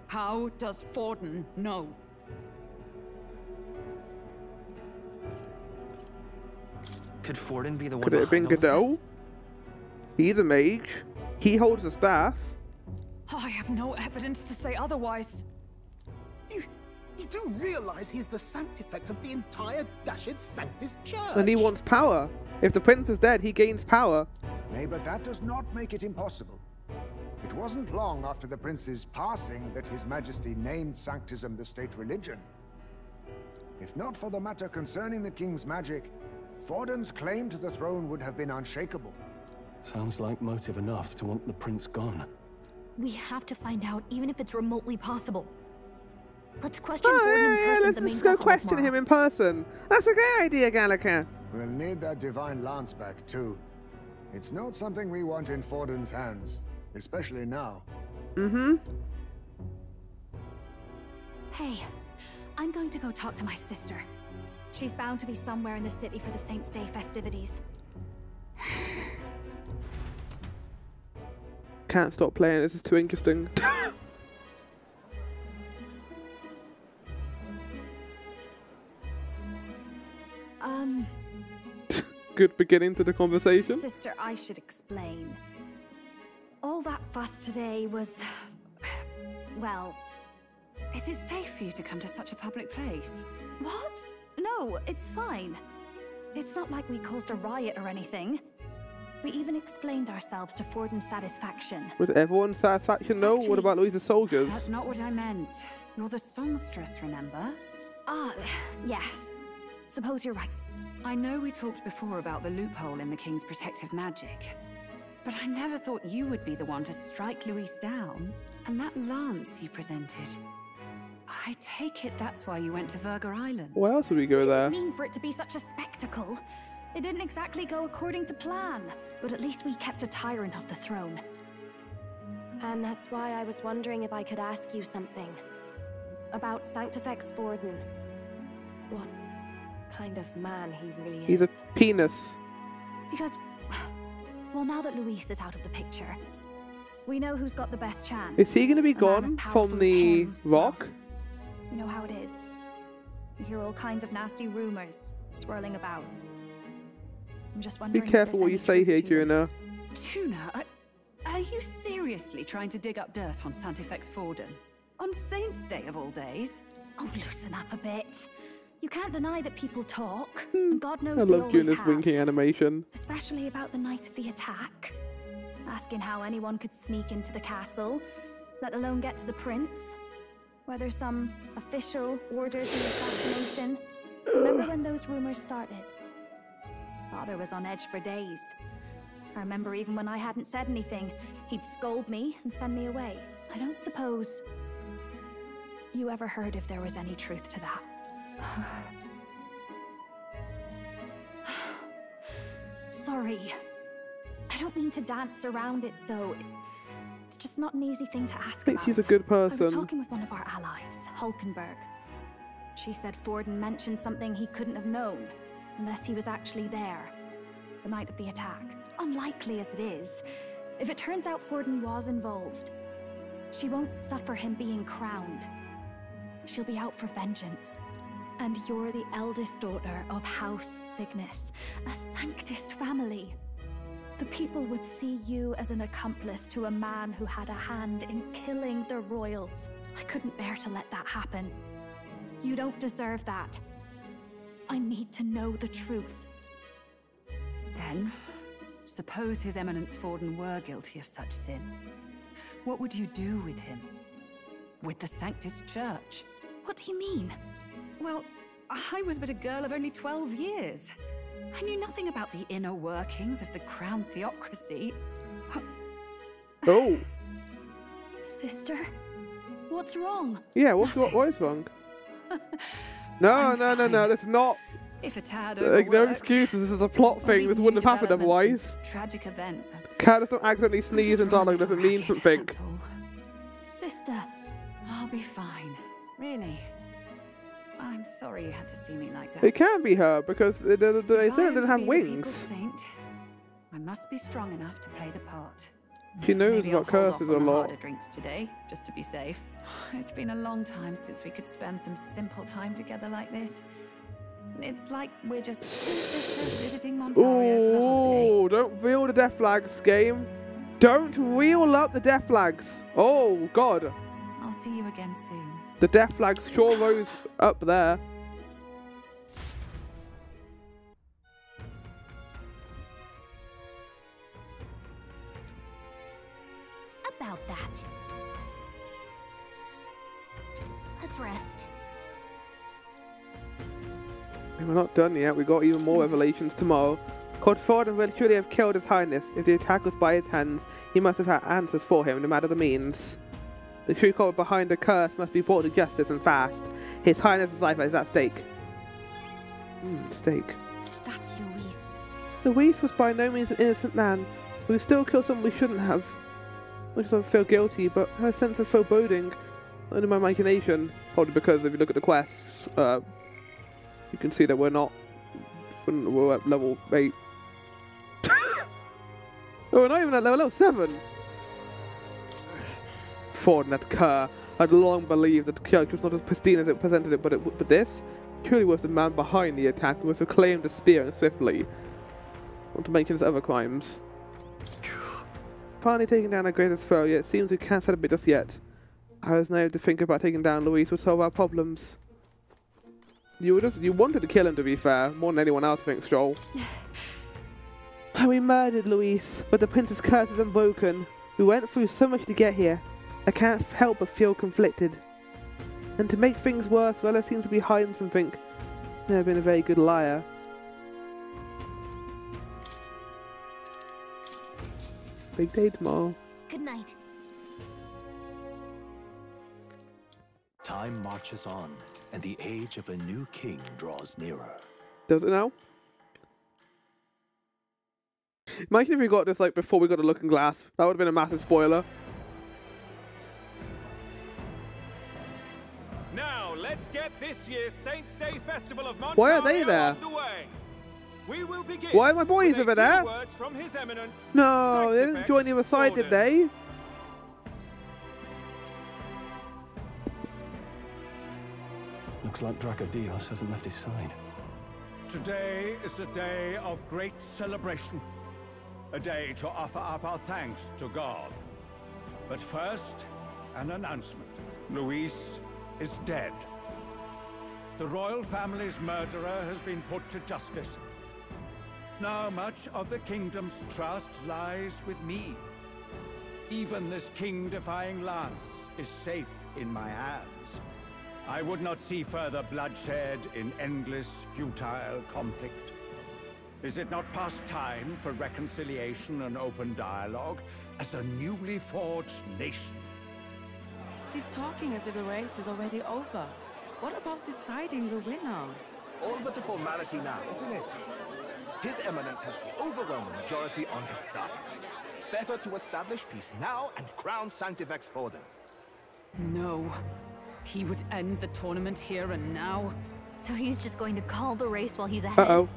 How does Forden know? Could Forden be the one? Could it have been behind all of Godot? this? He's a mage. He holds the staff. I have no evidence to say otherwise. You do realize he's the sanctifex of the entire Dashed Sanctus Church? And he wants power. If the prince is dead, he gains power. Nay, but that does not make it impossible. It wasn't long after the prince's passing that His Majesty named Sanctism the state religion. If not for the matter concerning the king's magic, Forden's claim to the throne would have been unshakable. Sounds like motive enough to want the prince gone. We have to find out, even if it's remotely possible. Let's question Forden in person at the main Let's go festival question tomorrow. him in person. That's a great idea, Gallica. We'll need that divine lance back, too. It's not something we want in Forden's hands, especially now. Mm-hmm. Hey, I'm going to go talk to my sister. She's bound to be somewhere in the city for the Saints' Day festivities. Can't stop playing, this is too interesting. Good beginning to the conversation. Sister, I should explain. All that fuss today was... well... Is it safe for you to come to such a public place? What? No, it's fine. It's not like we caused a riot or anything. We even explained ourselves to Forden's satisfaction. Would everyone's satisfaction know? What about Louisa's soldiers? That's not what I meant. You're the songstress, remember? Ah, yes. Suppose you're right. I know we talked before about the loophole in the King's protective magic, but I never thought you would be the one to strike Louise down. And that lance you presented, I take it that's why you went to Verga Island. Why else would we go there? I didn't mean for it to be such a spectacle. It didn't exactly go according to plan, but at least we kept a tyrant off the throne. And that's why I was wondering if I could ask you something. About Sanctifex Forden. What kind of man he really is. He's a penis. Because, well, now that Luis is out of the picture, we know who's got the best chance. Is he going to be gone from the rock? You know how it is. You hear all kinds of nasty rumors swirling about. I'm just wondering. Be careful what you say here, Juna. Tuna, are you seriously trying to dig up dirt on Sanctifex Forden? On Saints' Day of all days? Oh, loosen up a bit. You can't deny that people talk, and God knows I they love always Juna's have. winking animation. Especially about the night of the attack. Asking how anyone could sneak into the castle, let alone get to the prince. Whether some official ordered the assassination. Remember when those rumors started? Father was on edge for days. I remember even when I hadn't said anything, he'd scold me and send me away. I don't suppose you ever heard if there was any truth to that. Sorry. I don't mean to dance around it, so it's just not an easy thing to ask I think about. she's a good person. I was talking with one of our allies, Hulkenberg. She said Forden mentioned something he couldn't have known, unless he was actually there, the night of the attack. Unlikely as it is, if it turns out Forden was involved, she won't suffer him being crowned. She'll be out for vengeance. And you're the eldest daughter of House Cygnus, a Sanctist family. The people would see you as an accomplice to a man who had a hand in killing the royals. I couldn't bear to let that happen. You don't deserve that. I need to know the truth. Then, suppose His Eminence Forden were guilty of such sin. What would you do with him? With the Sanctist Church? What do you mean? Well, I was but a girl of only 12 years. I knew nothing about the inner workings of the crown theocracy. Oh. Sister, what's wrong? Yeah, what is wrong? No, that's not. If a tad no excuses, this is a plot thing, this wouldn't have happened otherwise. Tragic events. Cat doesn't accidentally sneeze and dialogue doesn't mean something. Sister. I'll be fine. Really. I'm sorry you had to see me like that. It can't be her, because they said it didn't have wings. Saint, I must be strong enough to play the part. She knows Maybe about I'll hold curses off a on the lot. harder drinks today, just to be safe. It's been a long time since we could spend some simple time together like this. It's like we're just two sisters visiting Montaria for the holiday. Oh, don't reel the death flags, game. Don't reel up the death flags. Oh, God. I'll see you again soon. The death flags sure rose up there. About that. Let's rest. We're not done yet. We got even more revelations tomorrow. Could Forden will truly have killed His Highness? If the attack was by his hands, he must have had answers for him, no matter the means. The true culprit behind the curse must be brought to justice and fast. His Highness's life is at stake. Stake. That's Louise. Luis was by no means an innocent man. We still killed someone we shouldn't have. Makes us feel guilty, but her sense of foreboding, under my imagination, probably because if you look at the quests, you can see that we're at level 8. Oh, we're not even at level 7. Ford and Kerr had long believed that the character was not as pristine as it presented it, but this truly was the man behind the attack who was to claim the spear and swiftly. Not to mention his other crimes. Finally taking down our greatest foe, yet it seems we can't celebrate just yet. I was naive to think about taking down Luis would solve our problems. You wanted to kill him, to be fair, more than anyone else, I think, Stroll. We murdered Luis, but the prince's curse is unbroken. We went through so much to get here. I can't help but feel conflicted. And to make things worse, Rella seems to be hiding something. Never been a very good liar. Big day tomorrow. Good night. Time marches on, and the age of a new king draws nearer. Does it now? Imagine if we got this like before we got a looking glass. That would have been a massive spoiler. Now let's get this year's Saints' Day Festival of Montaria. Why are they there? We will begin. Why are my boys over there? Words from His Eminence, no, they didn't join the other side, did they? Looks like Dracodios hasn't left his side. Today is a day of great celebration. A day to offer up our thanks to God. But first, an announcement. Luis is dead. The royal family's murderer has been put to justice. Now much of the kingdom's trust lies with me. Even this king-defying lance is safe in my hands. I would not see further bloodshed in endless, futile conflict. Is it not past time for reconciliation and open dialogue as a newly forged nation? He's talking as if the race is already over. What about deciding the winner? All but a formality now, isn't it? His Eminence has the overwhelming majority on his side. Better to establish peace now and crown Sanctifex Forden. No. He would end the tournament here and now. So he's just going to call the race while he's ahead? Uh-oh.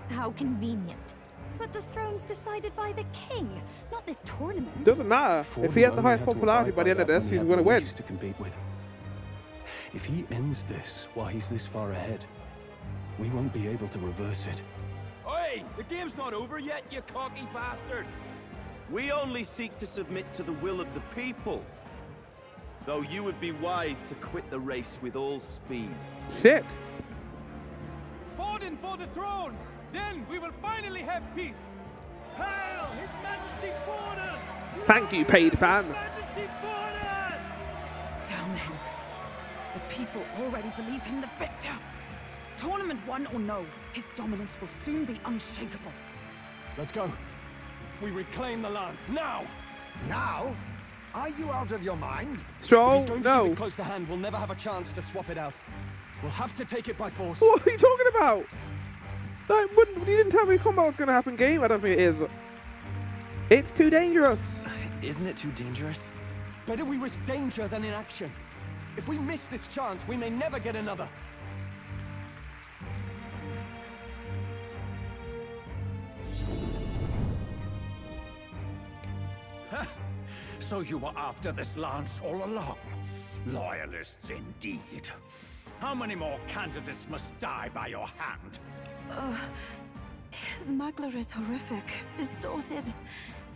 How convenient. But the throne's decided by the king, not this tournament. Doesn't matter. If he has the highest popularity by the end of this, he's going to win. To compete with. If he ends this while he's this far ahead, we won't be able to reverse it. Oi! The game's not over yet, you cocky bastard! We only seek to submit to the will of the people. Though you would be wise to quit the race with all speed. Shit! Forden for the throne! Then we will finally have peace! Hail His Majesty Forden! Thank you, paid fan. Majesty Forden! Damn him. The people already believe him the victor. Tournament won or no, his dominance will soon be unshakable. Let's go. We reclaim the lance, now! Now? Are you out of your mind? Stroll, if he's going to no. keep it close to hand, we'll never have a chance to swap it out. We'll have to take it by force. What are you talking about? You didn't tell me combat was going to happen, game. I don't think it is. It's too dangerous. Isn't it too dangerous? Better we risk danger than inaction. If we miss this chance, we may never get another. So you were after this lance all along? Loyalists indeed. How many more candidates must die by your hand? His smuggler is horrific, distorted.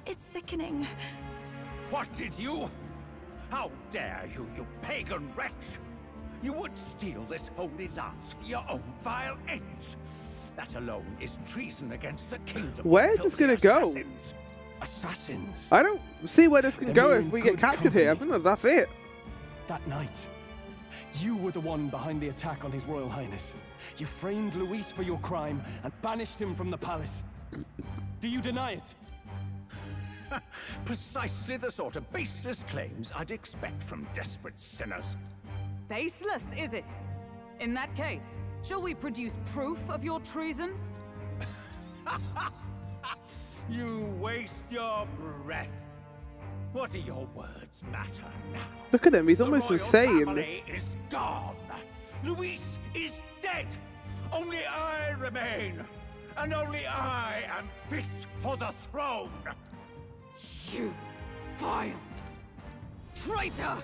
It's sickening. What did you? How dare you, you pagan wretch! You would steal this holy lance for your own vile ends. That alone is treason against the kingdom. Where is this gonna go? Assassins. I don't see where this can go if we get captured here. I think that's it. That night, you were the one behind the attack on His Royal Highness. You framed Luis for your crime and banished him from the palace. Do you deny it? Precisely the sort of baseless claims I'd expect from desperate sinners. Baseless, is it? In that case, shall we produce proof of your treason? You waste your breath. What do your words matter now? Look at him, he's almost the royal insane. family is gone. Luis is dead. Only I remain. And only I am fit for the throne. You vile traitor!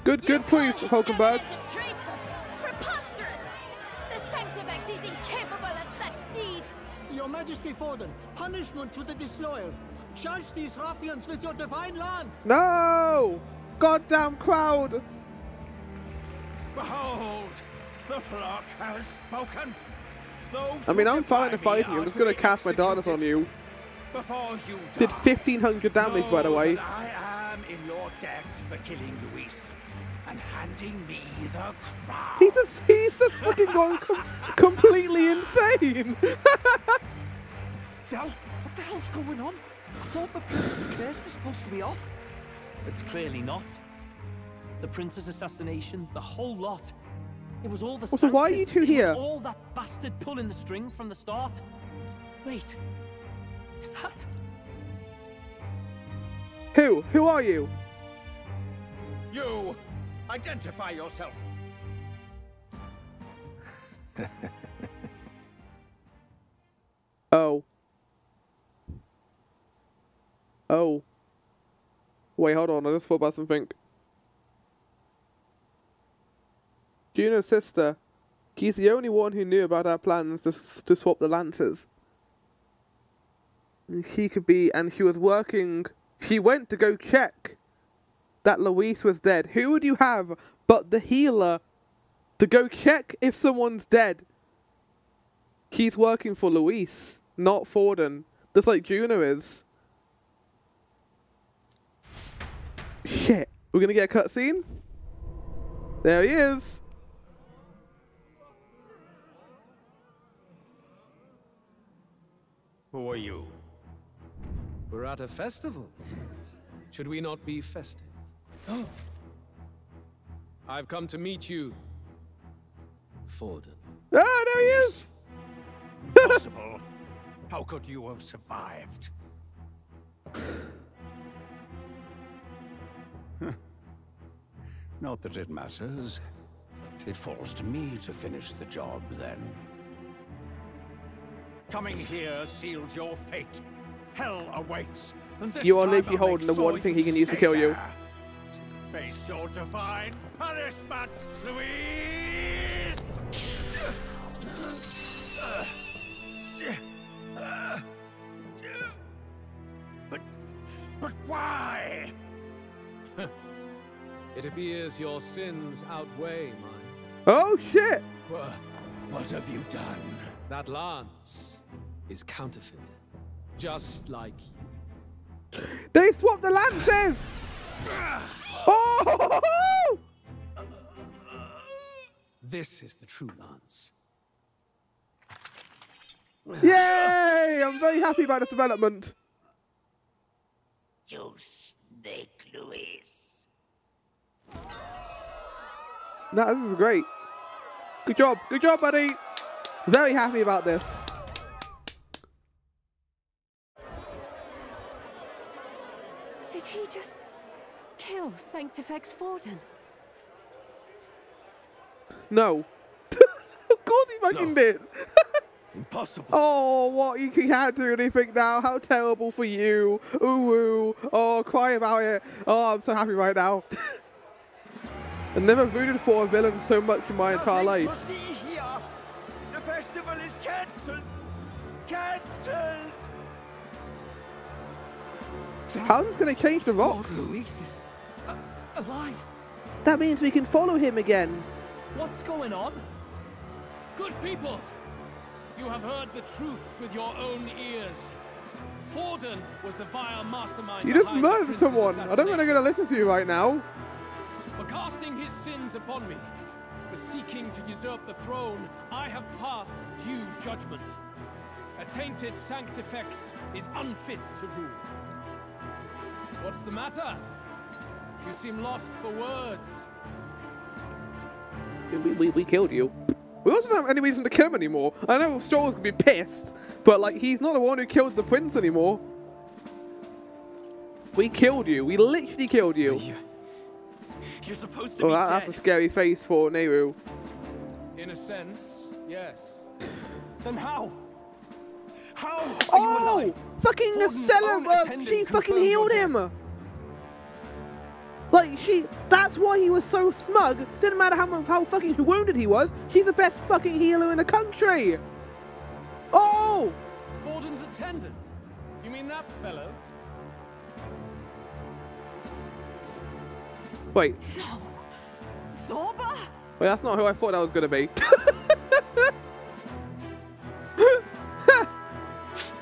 Good proof, Hulkenberg. Traitor! Preposterous! The Sanctifex is incapable of such deeds! Your Majesty Forden, punishment to the disloyal. Judge these ruffians with your divine lance! No! Goddamn crowd! Behold, the flock has spoken. I mean, I'm fine to fight you. I'm just gonna cast my daughters on you. Before you Did 1,500 damage, by the way. I am in your debt for killing Luis and handing me the crown. He's just fucking gone completely insane. Del, what the hell's going on? I thought the prince's curse was supposed to be off. It's clearly not. The prince's assassination, the whole lot. It was all the so why are you two Sanctus, here? It was all that bastard pulling the strings from the start. Wait, is that? Who? Who are you? You, identify yourself. Oh. Oh. Wait, hold on. I just thought about something. Juno's sister. She's the only one who knew about our plans to swap the lances. She could be, and she was working. She went to go check that Luis was dead. Who would you have but the healer to go check if someone's dead? She's working for Luis, not Forden, just like Juno is. Shit, we're gonna get a cutscene? There he is. Who are you? We're at a festival. Should we not be festive? Oh. I've come to meet you, Forden. Ah, there he is! Possible? How could you have survived? Not that it matters. It falls to me to finish the job, then. Coming here sealed your fate. Hell awaits. And this You are time literally I'll holding the make one sure thing you he can use to stay kill you. there. Face your divine punishment, Luis! But why? It appears your sins outweigh mine. Oh shit! What have you done? That lance is counterfeit, just like you. They swapped the lances! Oh! This is the true lance. Yay! I'm very happy about this development. You snake, Luis. Nah, this is great. Good job, buddy. Very happy about this. Did he just kill Sanctifex Forden? No. Of course he fucking did. Impossible. Oh, what? You can't do anything now. How terrible for you. Ooh. Oh, cry about it. Oh, I'm so happy right now. I've never rooted for a villain so much in my entire life. To see here. The festival is cancelled. Cancelled. How's this going to change the rocks? Lord Luis is alive. That means we can follow him again. What's going on? Good people, you have heard the truth with your own ears. Forden was the vile mastermind. You just behind the murdered prince's someone. I don't think I'm going to listen to you right now. For casting his sins upon me, for seeking to usurp the throne, I have passed due judgment. A tainted Sanctifex is unfit to rule. What's the matter? You seem lost for words. We killed you. We also don't have any reason to kill him anymore. I know Stroll's gonna be pissed, but like he's not the one who killed the prince anymore. We killed you. We literally killed you. You're supposed to be dead. That's a scary face for Nehru. In a sense, yes. Then how? How? Oh! Fucking Estella, she fucking healed him! Like, that's why he was so smug. Didn't matter how fucking wounded he was. She's the best fucking healer in the country. Oh! Forden's attendant. You mean that fellow? Wait. No. Zorba? Wait, that's not who I thought that was gonna be.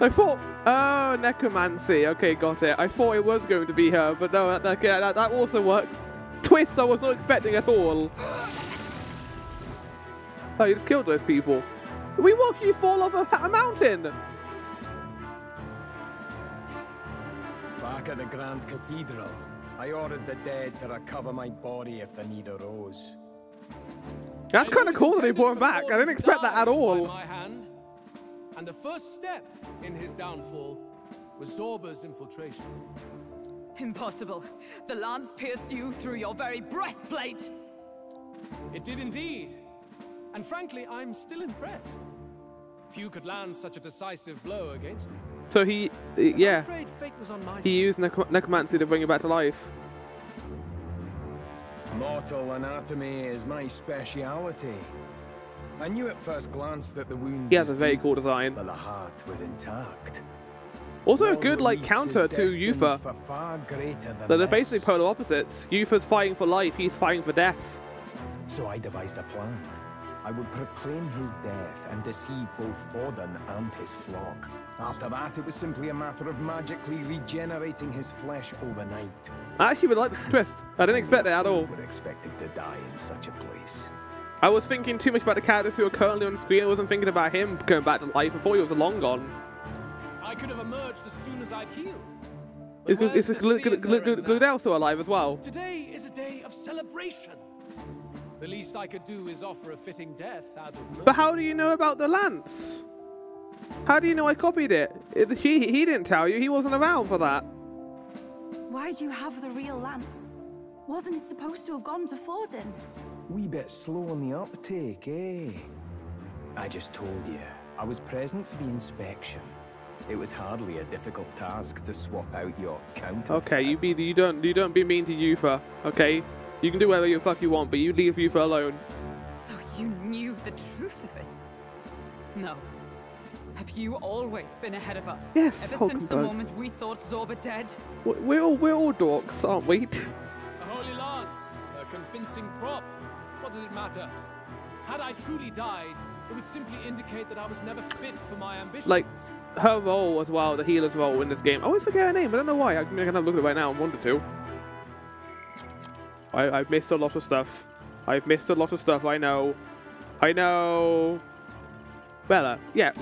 I thought, oh, necromancy. Okay, got it. I thought it was going to be her, but no, that also works. Twist I was not expecting at all. Oh, you just killed those people. We watched you fall off a mountain. Back at the Grand Cathedral, I ordered the dead to recover my body if the need arose. That's kind of cool that they brought him back. I didn't expect that at all. And the first step in his downfall was Zorba's infiltration. Impossible. The lance pierced you through your very breastplate. It did indeed. And frankly, I'm still impressed. Few could land such a decisive blow against me. So he, yeah, he used necromancy to bring him back to life. Mortal anatomy is my speciality. I knew at first glance that the wound He has a very cool design. But the heart was intact. Also a good like counter to Yufa. They're basically polar opposites. Yufa's fighting for life, he's fighting for death. So I devised a plan. I would proclaim his death and deceive both Forden and his flock. After that, it was simply a matter of magically regenerating his flesh overnight. I actually would like this twist. I didn't expect that at all. Would expect him to die in such a place. I was thinking too much about the characters who are currently on screen. I wasn't thinking about him going back to life. I thought he was long gone. I could have emerged as soon as I'd healed. Is Gludel still alive as well? Today is a day of celebration. The least I could do is offer a fitting death out of mercy. But how do you know about the lance? How do you know I copied it? He didn't tell you. He wasn't around for that. Why do you have the real lance? Wasn't it supposed to have gone to Forden? Wee bit slow on the uptake, eh? I just told you, I was present for the inspection. It was hardly a difficult task to swap out your counterfeit. Okay, you don't be mean to Yufa, okay? You can do whatever the fuck you want, but you leave Yufa alone. So you knew the truth of it? No. Have you always been ahead of us? Yes, Ever since the moment we thought Zorba dead? We're all dorks, aren't we? A holy lance, a convincing prop. What does it matter? Had I truly died, it would simply indicate that I was never fit for my ambitions. Like, her role as well, the healer's role in this game. I always forget her name, I don't know why. I can have a look at it right now, I wanted to. I've missed a lot of stuff. I've missed a lot of stuff, I know. I know. Bella, yeah,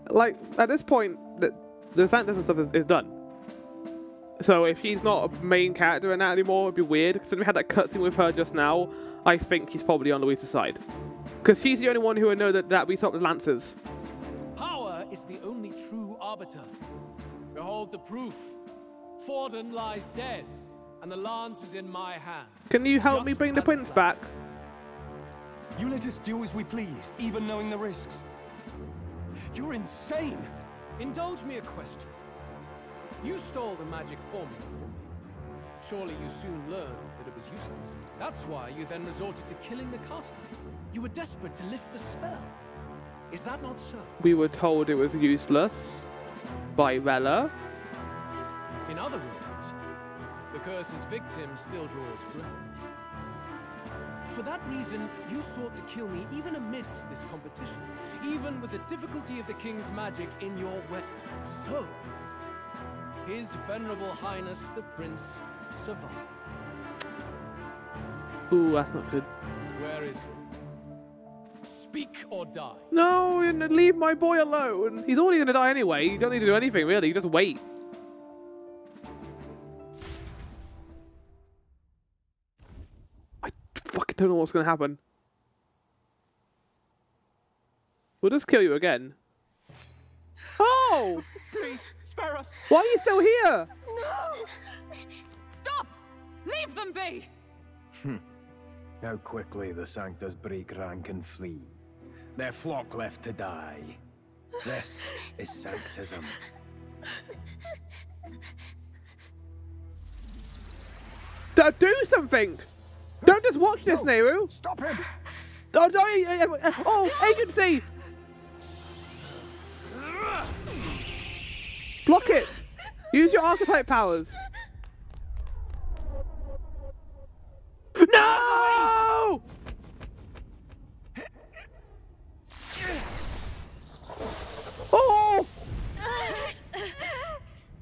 like, at this point, the Sanctus stuff is done. So if he's not a main character in that anymore, it'd be weird. Since we had that cutscene with her just now, I think he's probably on Luisa's side. Because she's the only one who would know that we stopped the Lancers. Power is the only true arbiter. Behold the proof. Forden lies dead, and the lance is in my hand. Can you help me bring the prince back? You let us do as we pleased, even knowing the risks. You're insane! Indulge me a question. You stole the magic formula from me. Surely you soon learned that it was useless. That's why you then resorted to killing the caster. You were desperate to lift the spell. Is that not so? We were told it was useless by Rella. In other words, the curse's victim still draws blood. For that reason, you sought to kill me even amidst this competition, even with the difficulty of the king's magic in your weapon. So, His Venerable Highness the Prince survived. Ooh, that's not good. Where is he? Speak or die. No, leave my boy alone. He's already going to die anyway. You don't need to do anything, really. You just wait. I fucking don't know what's going to happen. We'll just kill you again. Oh! Please, spare us. Why are you still here? No! Stop! Leave them be! How quickly the Sanctus break rank and flee. Their flock left to die. This is Sanctism. Do something! Don't just watch this, Nehru! Stop him! Oh, agency! Block it! Use your archetype powers! No! Oh!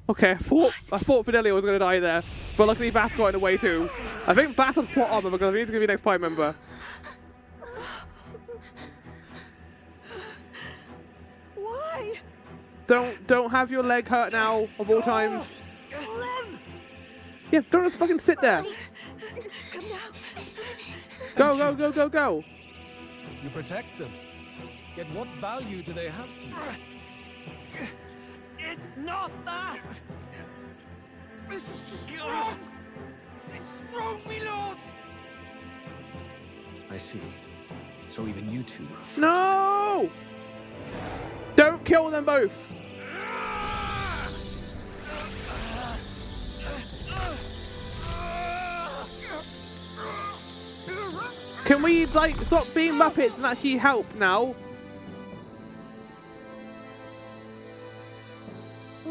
Okay, I thought Fidelio was gonna die there, but luckily Bass got in the way too. I think Bass has plot armor because I think he's gonna be the next party member. Why? Don't have your leg hurt now of all times. Yeah, don't just fucking sit there. Go, go, go, go, go. You protect them. Yet what value do they have to you? It's not that! This is just strong! It's strong, me lords! I see. So even you two... No! Don't kill them both! Can we, like, stop being Muppets and actually help now?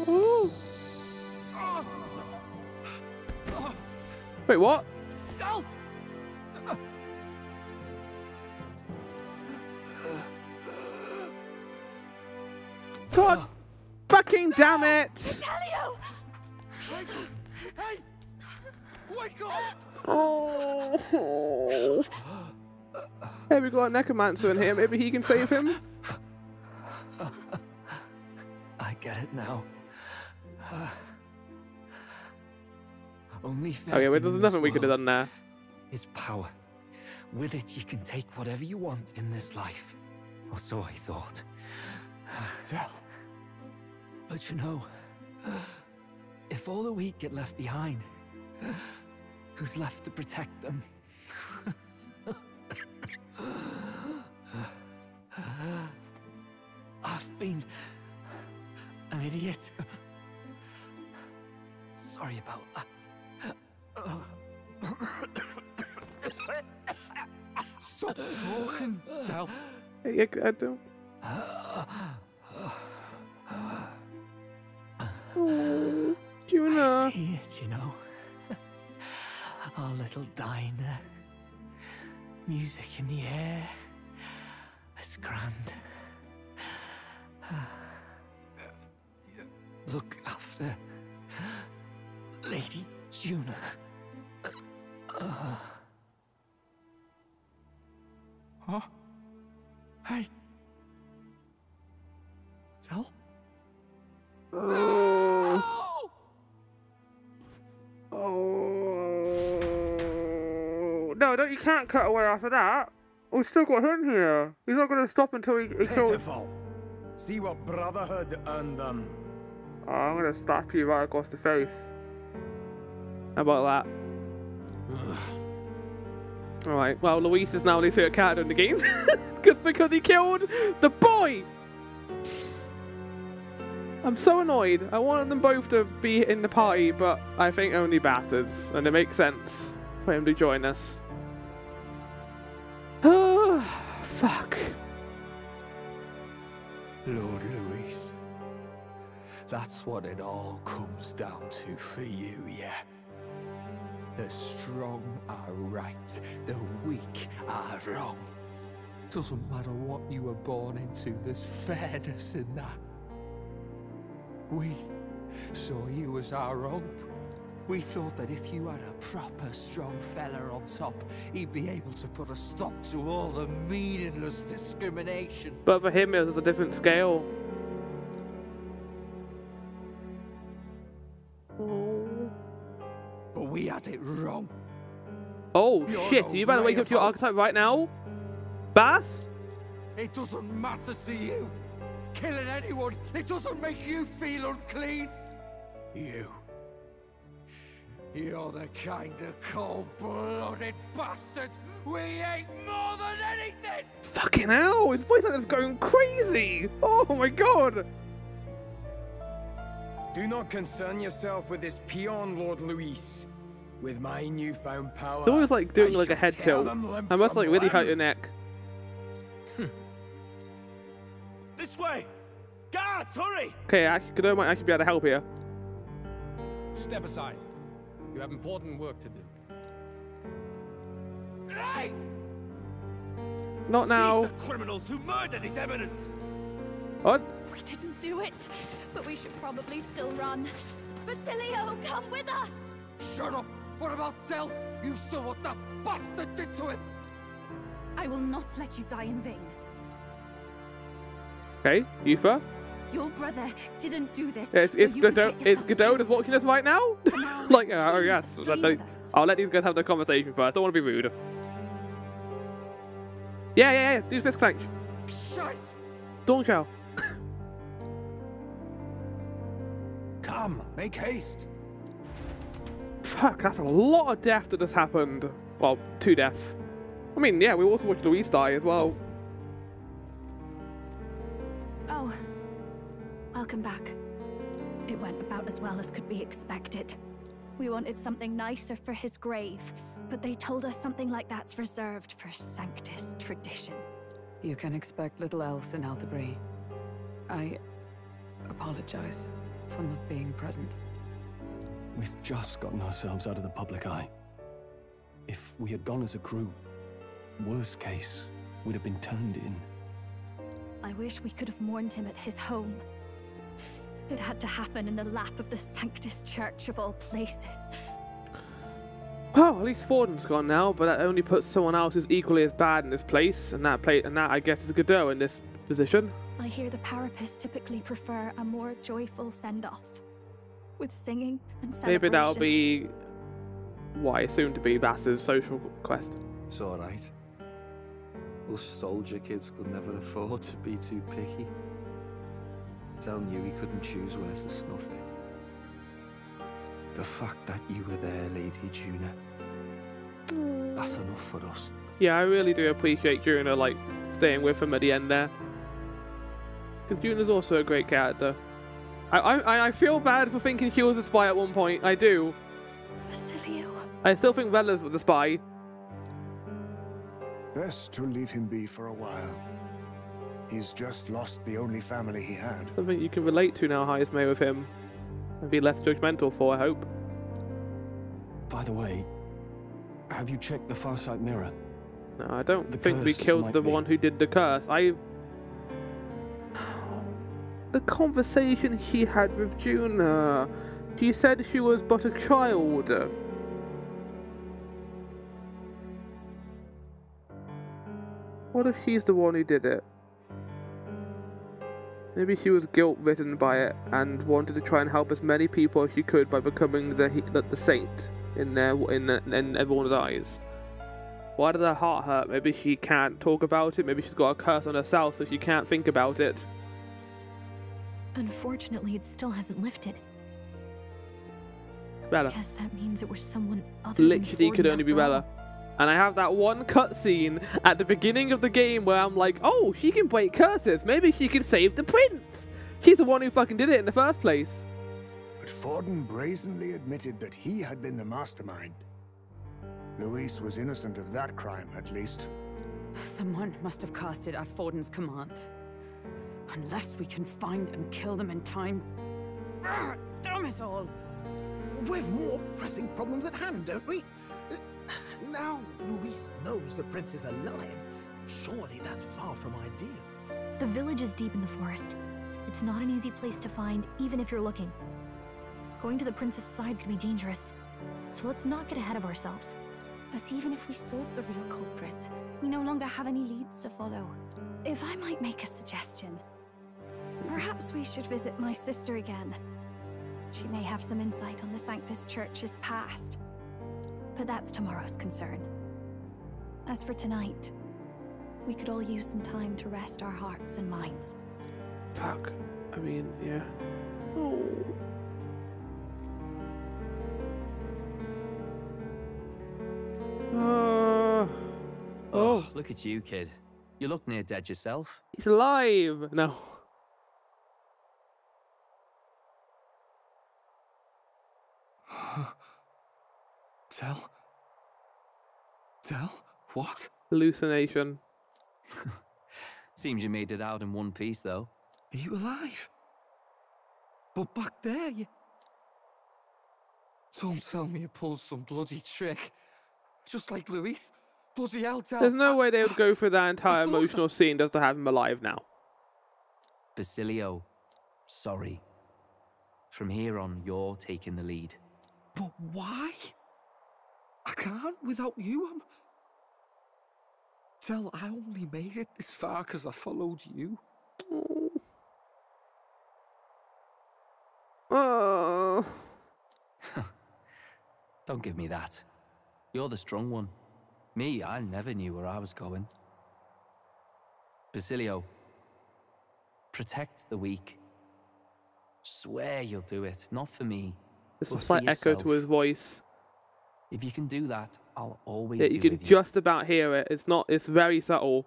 Ooh. Wait, what? God fucking damn it! Vitelio! Hey! Wake up! Oh. Hey, we got a necromancer in here. Maybe he can save him. I get it now. Only faith Okay, well, in there's this nothing we could have world done there. is power. With it, you can take whatever you want in this life. Or so I thought. Tell. But you know, if all the weak get left behind, who's left to protect them? I've been an idiot. Sorry about that. Stop talking, Del. Yeah, I don't. Oh, Juna. I see it, you know. Our little diner. Music in the air. It's grand. Look after Lady Juna. Huh? Hey. Del? Oh. Oh. No, you can't cut away after that. We've still got him here. He's not going to stop until he kills. Pitiful. See what Brotherhood earned them. Oh, I'm going to slap you right across the face. How about that? Alright, well, Luis is now his favorite character in the game. because he killed the boy! I'm so annoyed. I wanted them both to be in the party, but I think only Bass is. And it makes sense for him to join us. Oh, fuck. Lord Louis, that's what it all comes down to for you, yeah? The strong are right, the weak are wrong. Doesn't matter what you were born into, there's fairness in that. We saw you as our hope. We thought that if you had a proper strong fella on top, he'd be able to put a stop to all the meaningless discrimination. But for him, it was a different scale. But we had it wrong. Oh, shit. You better wake up to your archetype right now. Bass? it doesn't matter to you. Killing anyone, it doesn't make you feel unclean. You're the kind of cold-blooded bastards we hate more than anything! Fucking hell! His voice actor's going crazy! Oh my god! Do not concern yourself with this peon, Lord Luis. With my newfound power, It's always like doing I like a shall head tear tilt. them limb I must from like really hurt limb. your neck. This way! Guards, hurry! Okay, Godot might actually be able to help here. Step aside. You have important work to do. Hey! Not now. Seize the criminals who murdered His Eminence! What? We didn't do it, but we should probably still run. Basilio, come with us! Shut up! What about Zell? You saw what that bastard did to him! I will not let you die in vain. Okay, Yufa. Your brother didn't do this. It's so you could Godot. get Is yourself Godot just watching us right now? Like, oh please yes. stay with us. I'll let these guys have their conversation first. I don't want to be rude. Yeah. Do fist clench. Shite! Dawn Chow. Come, make haste. Fuck, that's a lot of death that just happened. Well, 2 deaths. I mean, yeah, we also watched Luis die as well. Oh, welcome back. It went about as well as could be expected. We wanted something nicer for his grave, but they told us something like that's reserved for Sanctus tradition. You can expect little else in Altabri. I apologize for not being present. We've just gotten ourselves out of the public eye. If we had gone as a group, worst case, we'd have been turned in. I wish we could have mourned him at his home. It had to happen in the lap of the Sanctus Church of all places. Well, at least Forden's gone now, but that only puts someone else who's equally as bad in this place, and that I guess is Godot in this position. I hear the Parapists typically prefer a more joyful send-off, with singing and celebration. Maybe that'll be what I assume to be Bass's social quest. It's alright. Us soldier kids could never afford to be too picky. Telling you he couldn't choose where to snuff it. The fact that you were there, Lady Juna, that's enough for us. Yeah, I really do appreciate Juna, like, staying with him at the end there. Because Juna's also a great character. I feel bad for thinking she was a spy at one point. I do. Basilio. I still think Velas was a spy. Best to leave him be for a while. He's just lost the only family he had. Something you can relate to now, Highest May, with him. And be less judgmental for, I hope. By the way, have you checked the far side mirror? No, I don't The think we curse killed might the be- one who did the curse. The conversation she had with Juna. She said she was but a child. What if she's the one who did it? Maybe she was guilt-ridden by it and wanted to try and help as many people as she could by becoming the saint in everyone's eyes. Why does her heart hurt? Maybe she can't talk about it. Maybe she's got a curse on herself, so she can't think about it. Unfortunately, it still hasn't lifted. Bella. I guess that means it was someone other than Literally could Forden only be after all. Bella. And I have that one cutscene at the beginning of the game where I'm like, oh, she can break curses. Maybe she can save the prince. She's the one who fucking did it in the first place. But Forden brazenly admitted that he had been the mastermind. Luis was innocent of that crime, at least. Someone must have cast it at Forden's command. Unless we can find and kill them in time. Damn it all! We've more pressing problems at hand, don't we? Now Luis knows the prince is alive. Surely that's far from ideal. The village is deep in the forest. It's not an easy place to find, even if you're looking. Going to the prince's side could be dangerous, so let's not get ahead of ourselves. But even if we sought the real culprit, we no longer have any leads to follow. If I might make a suggestion, perhaps we should visit my sister again. She may have some insight on the Sanctus Church's past. But that's tomorrow's concern. As for tonight, We could all use some time to rest our hearts and minds. Fuck. I mean, yeah. Oh. Oh, look at you, kid. You look near dead yourself. He's alive! No. Tell? What? Hallucination. Seems you made it out in one piece, though. Are you alive? But back there, you... Don't tell me you pulled some bloody trick. Just like Luis. Bloody hell, Del. There's no way they would go through that entire emotional scene just to have him alive now. Basilio, sorry. From here on, you're taking the lead. But why? I can't without you. Del, I only made it this far because I followed you. Oh. Don't give me that. You're the strong one. Me, I never knew where I was going. Basilio, protect the weak. Swear you'll do it, not for me. There's but a for slight echo yourself. to his voice. If you can do that, I'll always Yeah, be you can with you. just about hear it. It's not. It's very subtle.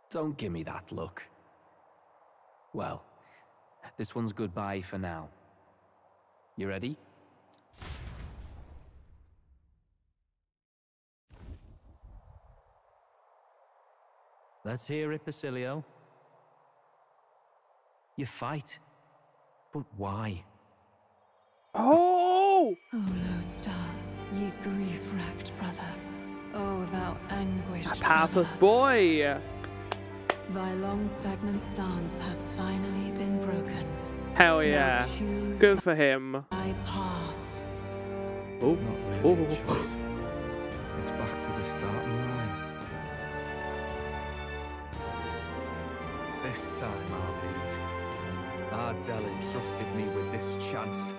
Don't give me that look. Well, this one's goodbye for now. You ready? Let's hear it, Basilio. You fight. But why? Oh! Oh, Lodestar, ye grief-racked brother. Oh, thou anguished A powerless boy! Thy long stagnant stance hath finally been broken. Hell yeah. Good for him. Thy path. Oh, Not really a choice. It's back to the starting line. This time I'll lead. Ardell entrusted me with this chance.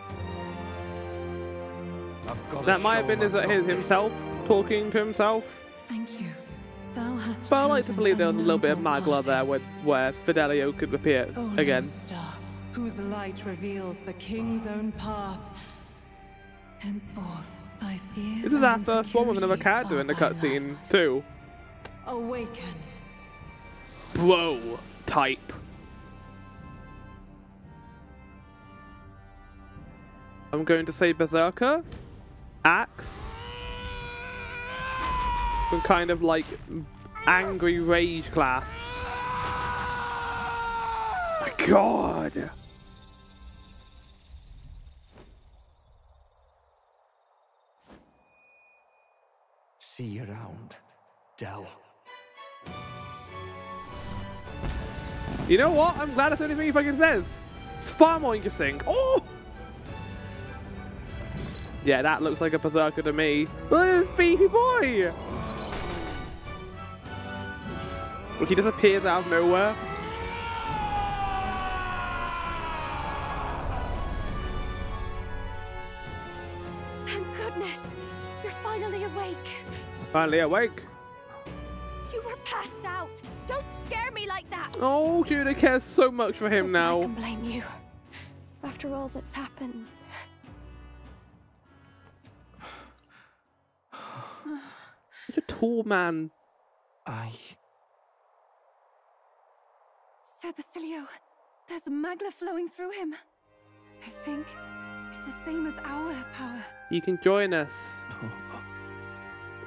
I've got That might have been himself talking to himself. Thank you. Thou hast But I like to chosen believe there was a little bit of noble Magla there where Fidelio could appear O again. Lodestar, whose light reveals the king's own path. Henceforth, thy fears This is our and first one with another insecurities character in the are thy cutscene too. Awaken. Bro type. I'm going to say Berserker, Axe, some kind of like angry rage class. My God. See you around, Del. You know what? I'm glad that's the only thing he fucking says. It's far more interesting. Oh! Yeah, that looks like a Berserker to me. Look at this beefy boy! Look, he just appears out of nowhere. Thank goodness! You're finally awake! Finally awake. You were passed out! Don't scare me like that! Oh, Judah cares so much for him I now. can blame you. After all that's happened. He's a tall man. Sir Basilio, there's magla flowing through him. I think it's the same as our power. You can join us.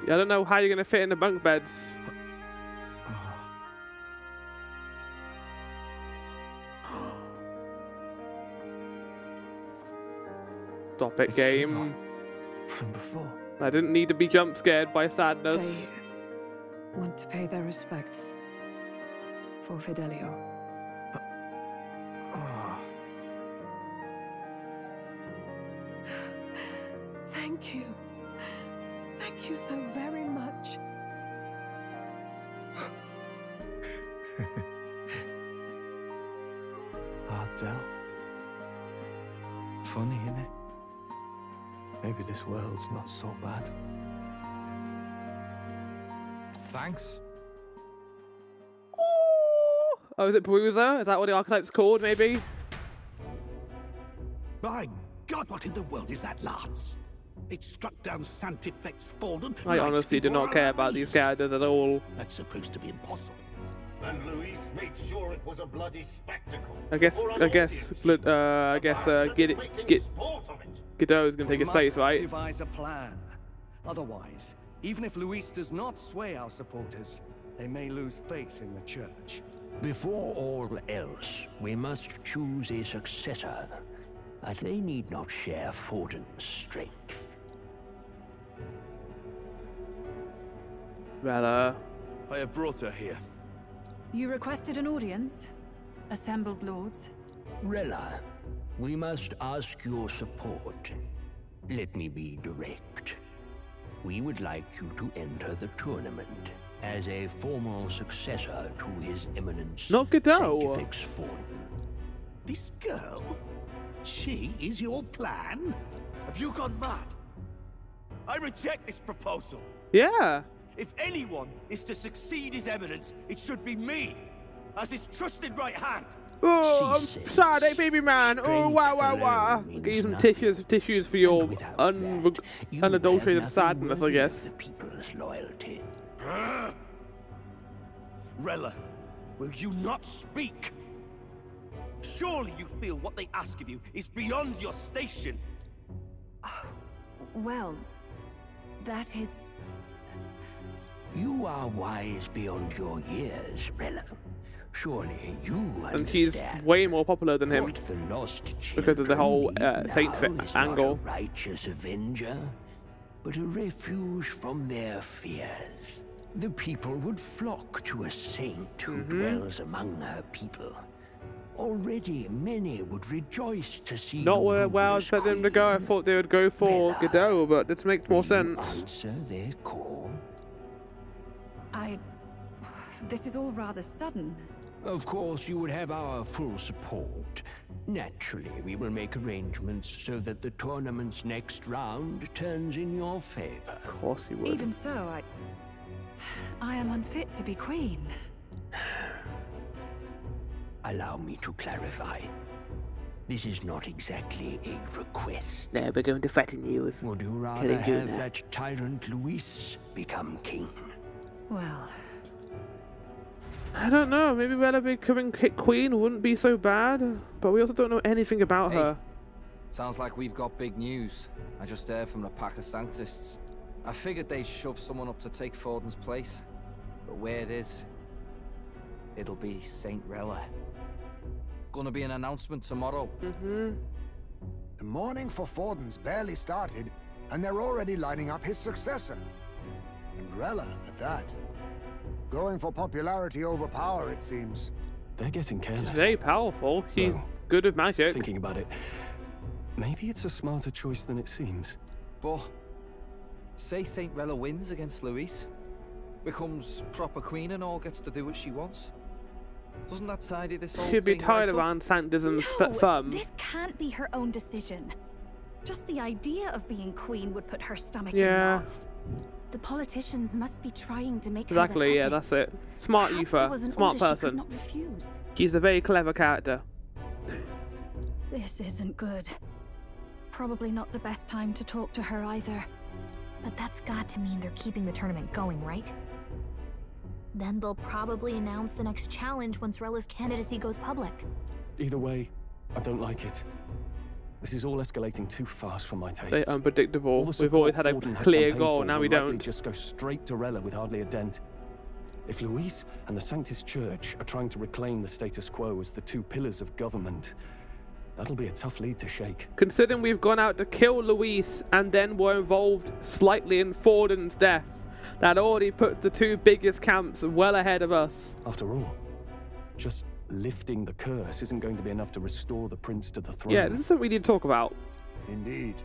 I don't know how you're going to fit in the bunk beds. Stop it, game. From before. I didn't need to be jump scared by sadness. They want to pay their respects for Fidelio. Thank you. Thank you so very much. Ardell. Funny, innit? Maybe this world's not so bad. Thanks. Oh, is it Bruiser? Is that what the archetype's called, maybe? By God, what in the world is that lance? It struck down Sanctifex Forden. I honestly do not care about these characters at all. That's supposed to be impossible. And Luis made sure it was a bloody spectacle. I guess Godot is going to take his place, right? Devise a plan. Otherwise, even if Luis does not sway our supporters, they may lose faith in the church. Before all else, we must choose a successor. But they need not share Forden's strength. Rella. I have brought her here. You requested an audience? Assembled lords? Rella, we must ask your support. Let me be direct. We would like you to enter the tournament as a formal successor to His Eminence Not Godot. Sanctifex Forden. This girl? She is your plan? Have you gone mad? I reject this proposal. Yeah. If anyone is to succeed His Eminence, it should be me, as his trusted right hand. Oh, I'm sorry, baby man. Oh, wow. Get you some tissues for your unadulterated sadness, I guess. The people's loyalty. Rella, will you not speak? Surely you feel what they ask of you is beyond your station. Well, that is... You are wise beyond your years, Rella. Surely you understand. And she's way more popular than him because of the whole Saint angle. Not a righteous avenger, but a refuge from their fears. The people would flock to a saint who dwells among her people. Already many would rejoice to see not where I expected them to go. I thought they would go for Godot, but this makes more sense. Answer their call. This is all rather sudden. Of course, you would have our full support. Naturally, we will make arrangements so that the tournament's next round turns in your favor. Of course you would. Even so, I am unfit to be queen. Allow me to clarify. This is not exactly a request. No, we're going to threaten you with Would you rather have that tyrant Luis become king? Well, I don't know. Maybe Rella becoming queen wouldn't be so bad, but we also don't know anything about her. Sounds like we've got big news. I just heard from the pack of Sanctists. I figured they'd shove someone up to take Forden's place, but where it is, it'll be Saint Rella. Gonna be an announcement tomorrow. The mourning for Forden's barely started, and they're already lining up his successor. And Rella, at that. Going for popularity over power, it seems. They're getting careless. He's very powerful. He's good with magic. Thinking about it, maybe it's a smarter choice than it seems. But say Saint Rella wins against Luis, becomes proper queen and all gets to do what she wants. Doesn't that tidy this whole She'd be thing tied right around Sanctism's No, thumb. This can't be her own decision. Just the idea of being queen would put her stomach in Yeah. knots. The politicians must be trying to make her Exactly, the yeah, puppet. that's it. Smart Perhaps Uther, it was an smart order she could person. not refuse. She's a very clever character. This isn't good. Probably not the best time to talk to her either. But that's got to mean they're keeping the tournament going, right? Then they'll probably announce the next challenge once Rella's candidacy goes public. Either way, I don't like it. This is all escalating too fast for my taste. They're unpredictable. All the We've always support had a Forden had clear campaigned goal, for now we will likely don't. just go straight to Rella with hardly a dent. If Luis and the Sanctis Church are trying to reclaim the status quo as the two pillars of government, that'll be a tough lead to shake. Considering we've gone out to kill Luis and then were involved slightly in Forden's death, that already puts the two biggest camps well ahead of us. After all, just lifting the curse isn't going to be enough to restore the prince to the throne. Yeah, this is something we need to talk about. Indeed.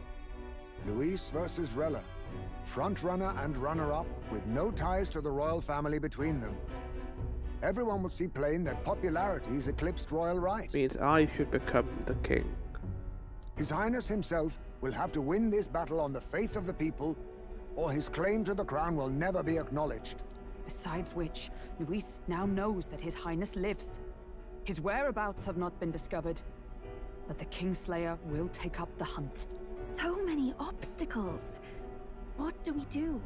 Luis versus Rella. Front-runner and runner-up, with no ties to the royal family between them. Everyone will see plain that popularity's eclipsed royal right. Means I should become the king. His Highness himself will have to win this battle on the faith of the people, or his claim to the crown will never be acknowledged. Besides which, Luis now knows that His Highness lives. His whereabouts have not been discovered, but the Kingslayer will take up the hunt. So many obstacles. What do we do?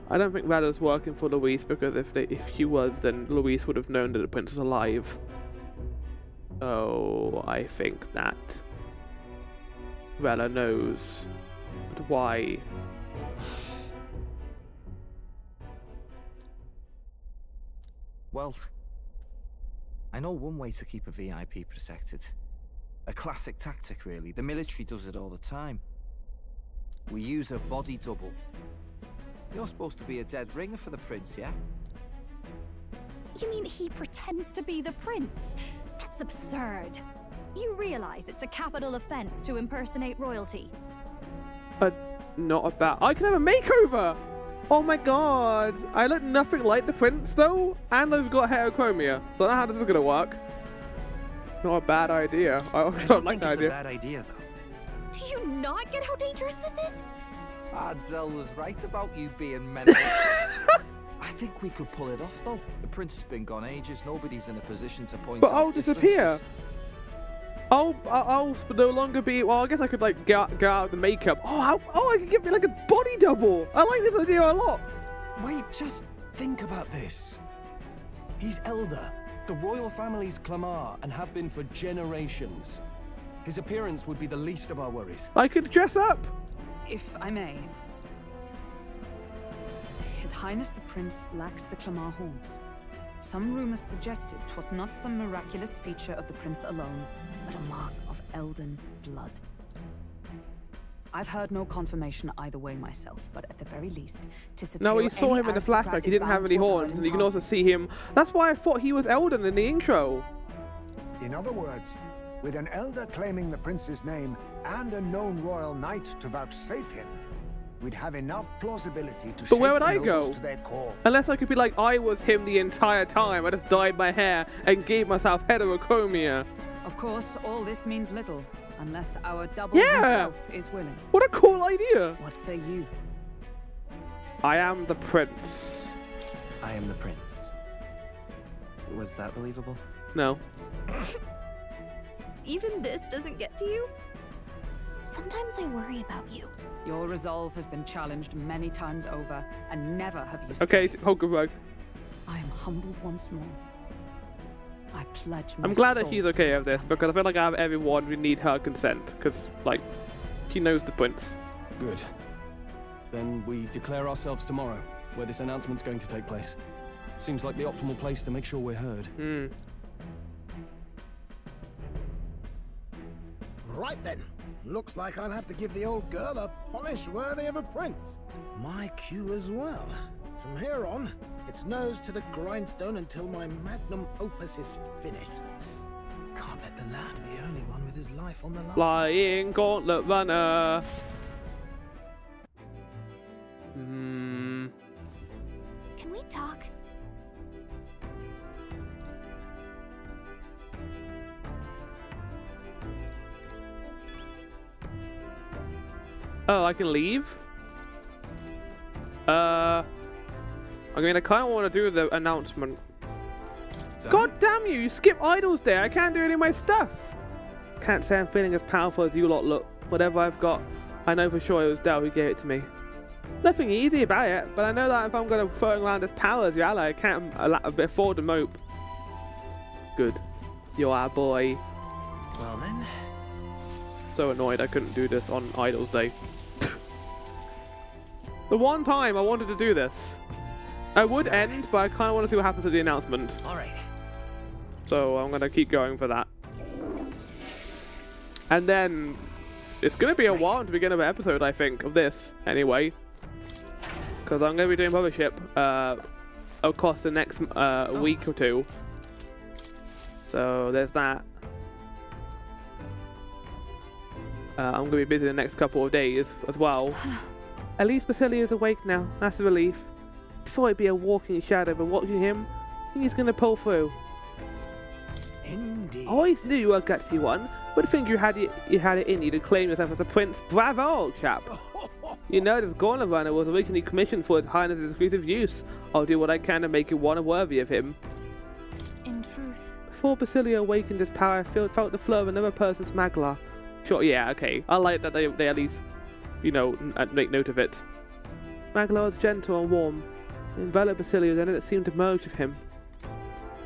I don't think Rada's working for Luis, because if he was, then Luis would have known that the prince was alive. So I think that Rada knows, but why? Well, I know one way to keep a VIP protected. A classic tactic, really. The military does it all the time. We use a body double. You're supposed to be a dead ringer for the prince, yeah? You mean he pretends to be the prince? That's absurd. You realize it's a capital offense to impersonate royalty? Not about. I can have a makeover! Oh my god! I look nothing like the prince though, and I've got heterochromia. So I don't know how this is gonna work. Not a bad idea. I don't like the idea. It's a bad idea though. Do you not get how dangerous this is? Ardell was right about you being mental. I think we could pull it off though. The prince has been gone ages. Nobody's in a position to point out. But I'll disappear. I'll no longer be. Well, I guess I could like get out of the makeup. Oh, I could get me like a body double. I like this idea a lot. Wait, just think about this. He's elder. The royal family's Clamar and have been for generations. His appearance would be the least of our worries. I could dress up. If I may. His Highness the Prince lacks the Clamar horns. Some rumors suggested 'twas not some miraculous feature of the prince alone, but a mark of Elden blood. I've heard no confirmation either way myself, but at the very least, No, you saw him in the flashback. He didn't have any horns, and you can also see him. That's why I thought he was Elden in the intro. In other words, with an elder claiming the prince's name and a known royal knight to vouchsafe him, we'd have enough plausibility to But where would the I go? to their core. Unless I could be like, I was him the entire time. I just dyed my hair and gave myself heterochromia. Of course, all this means little, unless our double himself is willing. What a cool idea! What say you? I am the prince. I am the prince. Was that believable? No. Even this doesn't get to you? Sometimes I worry about you. Your resolve has been challenged many times over, and never have you Okay, stood. Hulkenberg. I am humbled once more. I pledge my I'm glad that soul she's to okay with this, because I feel like I have everyone we need her consent, because, like, she knows the prince. Good. Then we declare ourselves tomorrow, where this announcement's going to take place. Seems like the optimal place to make sure we're heard. Right then. Looks like I'll have to give the old girl a polish worthy of a prince. My cue as well. From here on, it's nose to the grindstone until my magnum opus is finished. Can't let the lad be the only one with his life on the line. Flying gauntlet runner. Can we talk? Oh, I can leave? I mean, I kind of want to do the announcement. God damn you, you skip Idol's Day. I can't do any of my stuff. Can't say I'm feeling as powerful as you lot look. Whatever I've got, I know for sure it was Del who gave it to me. Nothing easy about it, but I know that if I'm going to throw around as power as your ally, I can't afford to mope. Good. You're our boy. Well then. So annoyed I couldn't do this on Idol's Day. The one time I wanted to do this. I would end, but I kind of want to see what happens at the announcement. Alright. So I'm going to keep going for that. And then it's going to be a while to begin of an episode, I think, of this, anyway. Because I'm going to be doing Mothership, of course, the next week or two. So there's that. I'm going to be busy the next couple of days as well. At least Basilia's awake now. That's a relief. I thought he'd be a walking shadow, but watching him, I think he's going to pull through. Indeed. I always knew you were a gutsy one, but I think you had it in you to claim yourself as a prince. Bravo, old chap. You know, this Gauntlet Runner was originally commissioned for His Highness's exclusive use. I'll do what I can to make you one worthy of him. In truth. Before Basilio awakened his power, I felt the flow of another person's magla. Sure, yeah, okay. I like that they at least, you know, make note of it. Magla was gentle and warm. It enveloped Basilio, then it seemed to merge with him,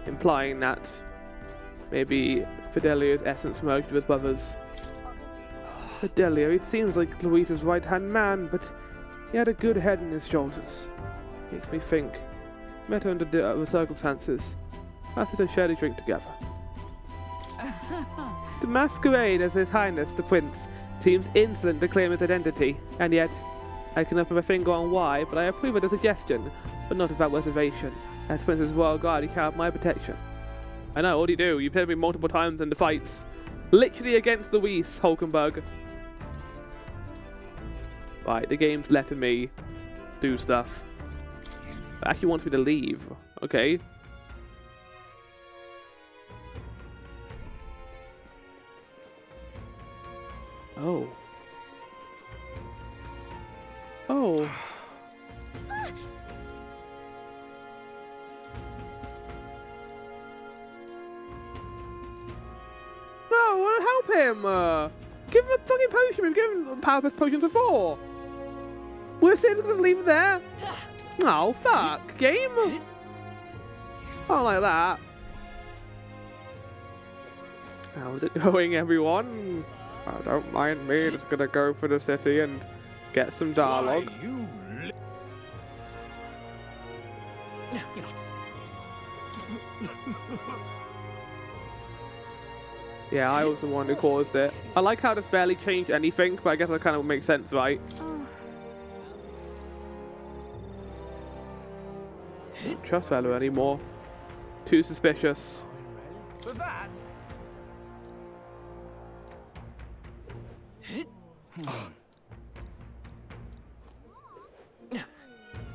implying that maybe Fidelio's essence merged with his brother's. Fidelio, it seems like Luis's right-hand man, but he had a good head in his shoulders. Makes me think. Met under the circumstances. Us to share a drink together. To masquerade as His Highness the Prince seems insolent to claim his identity, and yet I cannot put my finger on why, but I approve of the suggestion, but not without reservation. As Prince's royal guard, you can't have my protection. I know, what do you do? You've played me multiple times in the fights. Literally against Luis Hulkenberg. Right, the game's letting me do stuff. It actually wants me to leave. Okay. Oh. Oh. No, I want to help him. Give him a fucking potion. We've given him power potions before. We're seriously going to leave him there. Oh, fuck. Game? I don't like that. How's it going, everyone? Don't mind me. Just going to go for the city and get some dialogue. Yeah, I was the one who caused it. I like how this barely changed anything, but I guess that kind of makes sense, right? Don't trust Velu anymore. Too suspicious. For that.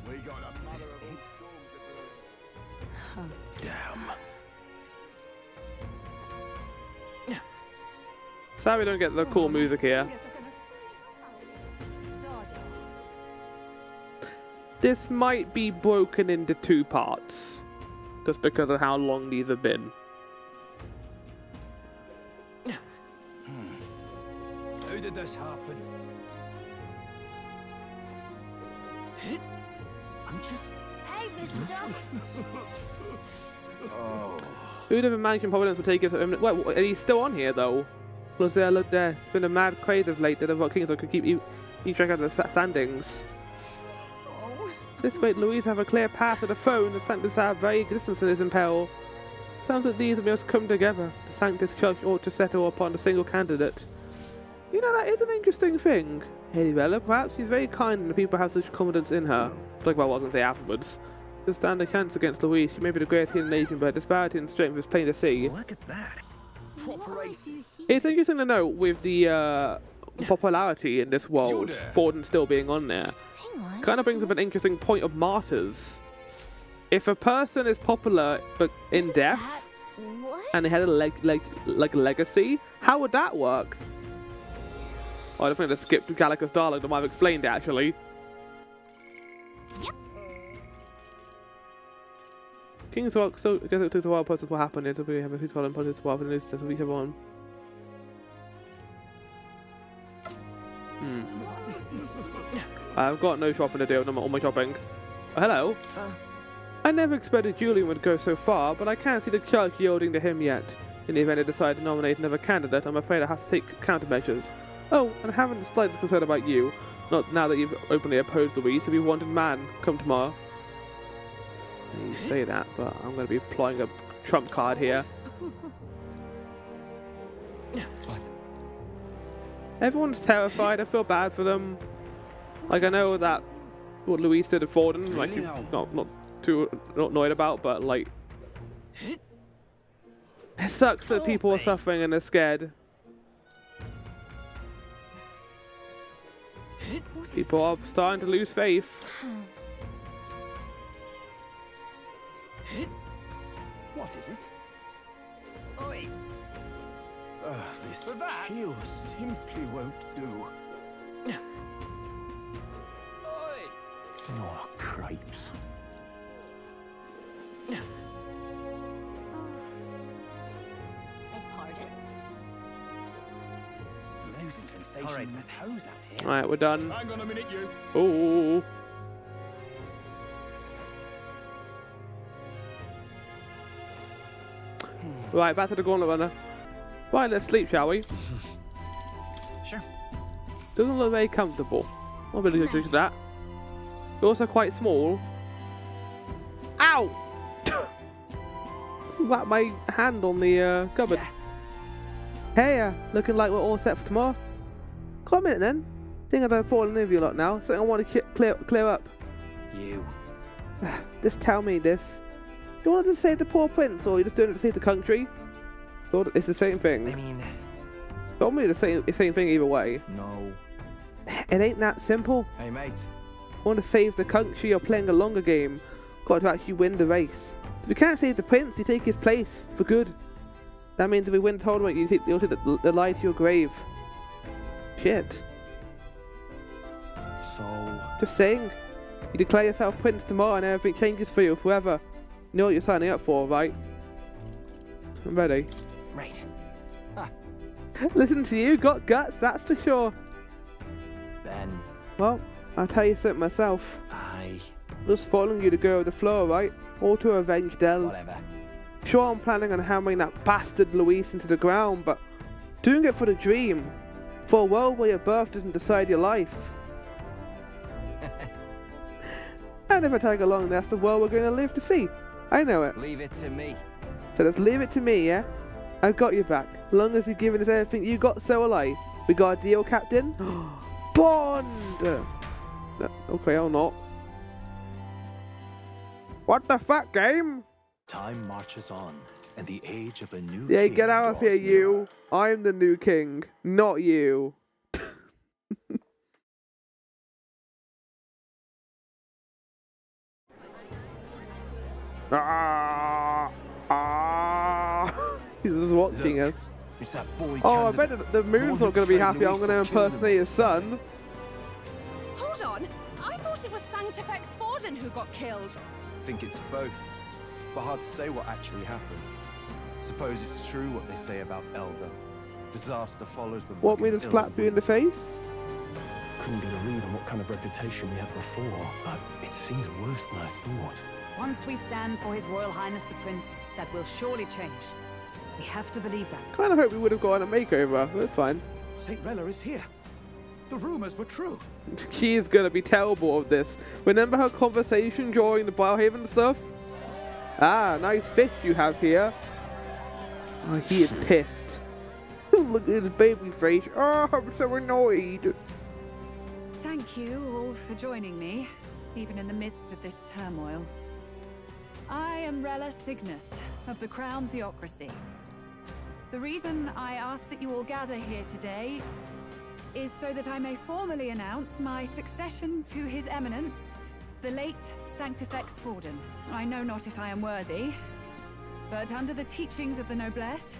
We got upstairs. Damn. Sad we don't get the cool music here. This might be broken into 2 parts, just because of how long these have been. How did this happen? I'm just... Hey, mister! Oh. Who'd have imagined Providence would take his... Well, he's still on here, though. Look there, look there. It's been a mad craze of late that the Kings could keep you track of the standings. This way, Louise have a clear path to the throne. The Sanctus have very existence is in peril. Sounds like these must come together. The Sanctus Church ought to settle upon a single candidate. You know, that is an interesting thing. Hey, Bella, perhaps she's very kind and the people have such confidence in her. Like what I was going to say afterwards. To stand a chance against Louise, she may be the greatest hidden nation, but disparity in strength is plain to see. Look at that. Proper aces. It's interesting to note with the popularity in this world, Forden still being on there. Kind of brings up an interesting point of martyrs. If a person is popular but in death, and they had a legacy, how would that work? Oh, I don't think I skipped Gallicus dialogue. I might have explained it actually. Yep. King's Rock, so I guess it took a while to process what happened. It'll be having who's following process what happened. This will be everyone. I've got no shopping to do. I'm all my shopping. Oh, hello. I never expected Julian would go so far, but I can't see the church yielding to him yet. In the event I decide to nominate another candidate, I'm afraid I have to take countermeasures. Oh, and I haven't the slightest concern about you. Not now that you've openly opposed Louise, to be wanted man come tomorrow. You say that, but I'm going to be playing a trump card here. Everyone's terrified. I feel bad for them. Like, I know that what Louise did to Forden, like, not too annoyed about, but like, it sucks that people are suffering and they're scared. People are starting to lose faith. What is it? Oi. This shield simply won't do. Oh, cripes. arousing sensation in the toes out here. Alright, we're done. Hang on a minute, you. Ooh. Right, back to the gauntlet runner. Right, let's sleep, shall we? Sure. Doesn't look very comfortable. I'll be able to do that. You're also quite small. Ow! Just whacked my hand on the cupboard. Hey, looking like we're all set for tomorrow. Come a minute then. Think I've fallen in with you lot now. Something I want to clear up. You. Just tell me this. Do you want to save the poor prince, or are you just doing it to save the country? It's the same thing. I mean... Told me the same thing either way. No. It ain't that simple. Hey, mate. Want to save the country or playing a longer game? Got to actually win the race. So if you can't save the prince, you take his place for good. That means if we win the tournament, you'll take the lie to your grave. Shit. So... Just saying. You declare yourself prince tomorrow and everything changes for you forever. You know what you're signing up for, right? I'm ready. Right. Listen to you, got guts, that's for sure. Then... Well, I'll tell you something myself. I'm just following you to go with the flow, right? Or to avenge Del. Whatever. Sure, I'm planning on hammering that bastard Luis into the ground, but doing it for the dream. For a world where your birth doesn't decide your life. And if I tag along, that's the world we're going to live to see. I know it. Leave it to me. So let's leave it to me, yeah? I've got your back. Long as you're giving us everything you got, so will I. We got a deal, Captain? Bond! No, okay, I'll not. What the fuck, game? Time marches on, and the age of a new Yeah, king get out of here, draws you. nearer. I'm the new king, not you. He's just watching us. It's that boy Oh, I bet the moon's not going to be happy. I'm going to impersonate his son. Hold on! I thought it was Sanctifex Forden who got killed. I think it's both, but hard to say what actually happened. Suppose it's true what they say about Elder. Disaster follows them. Want me to like an slap you in the face? Couldn't get a read on what kind of reputation we had before, but it seems worse than I thought. Once we stand for His Royal Highness the Prince, that will surely change. We have to believe that. Kind of hope we would have gotten a makeover. That's fine. St. Rella is here. The rumors were true. She is going to be terrible of this. Remember her conversation during the Biohaven stuff? Ah, nice fish you have here. Oh, he is pissed. Look at his baby face. Oh, I'm so annoyed. Thank you all for joining me, even in the midst of this turmoil. I am Rella Cygnus of the Crown Theocracy. The reason I ask that you all gather here today is so that I may formally announce my succession to His Eminence, the late Sanctifex Forden. I know not if I am worthy, but under the teachings of the noblesse,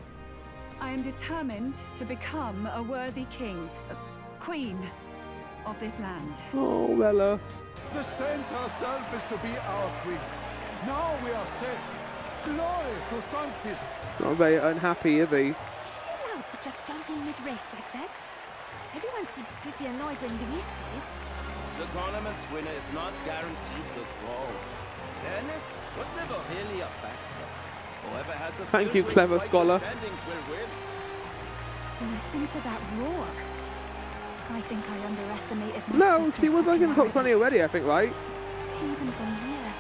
I am determined to become a worthy king, queen of this land. Oh, Rella. The saint herself is to be our queen. Now we are safe. Glory to Sanctism. He's not very unhappy, is he? Is she allowed to just jump in mid-race like that? Everyone seemed pretty annoyed when Luis did it. The tournament's winner is not guaranteed to throw. Fairness was never really a factor. Whoever has a Thank you, skill to clever exploit scholar. the standings will win. Listen to that roar. I think I underestimated my No, sister's she was like in the top 20 already, I think, right? Even from here,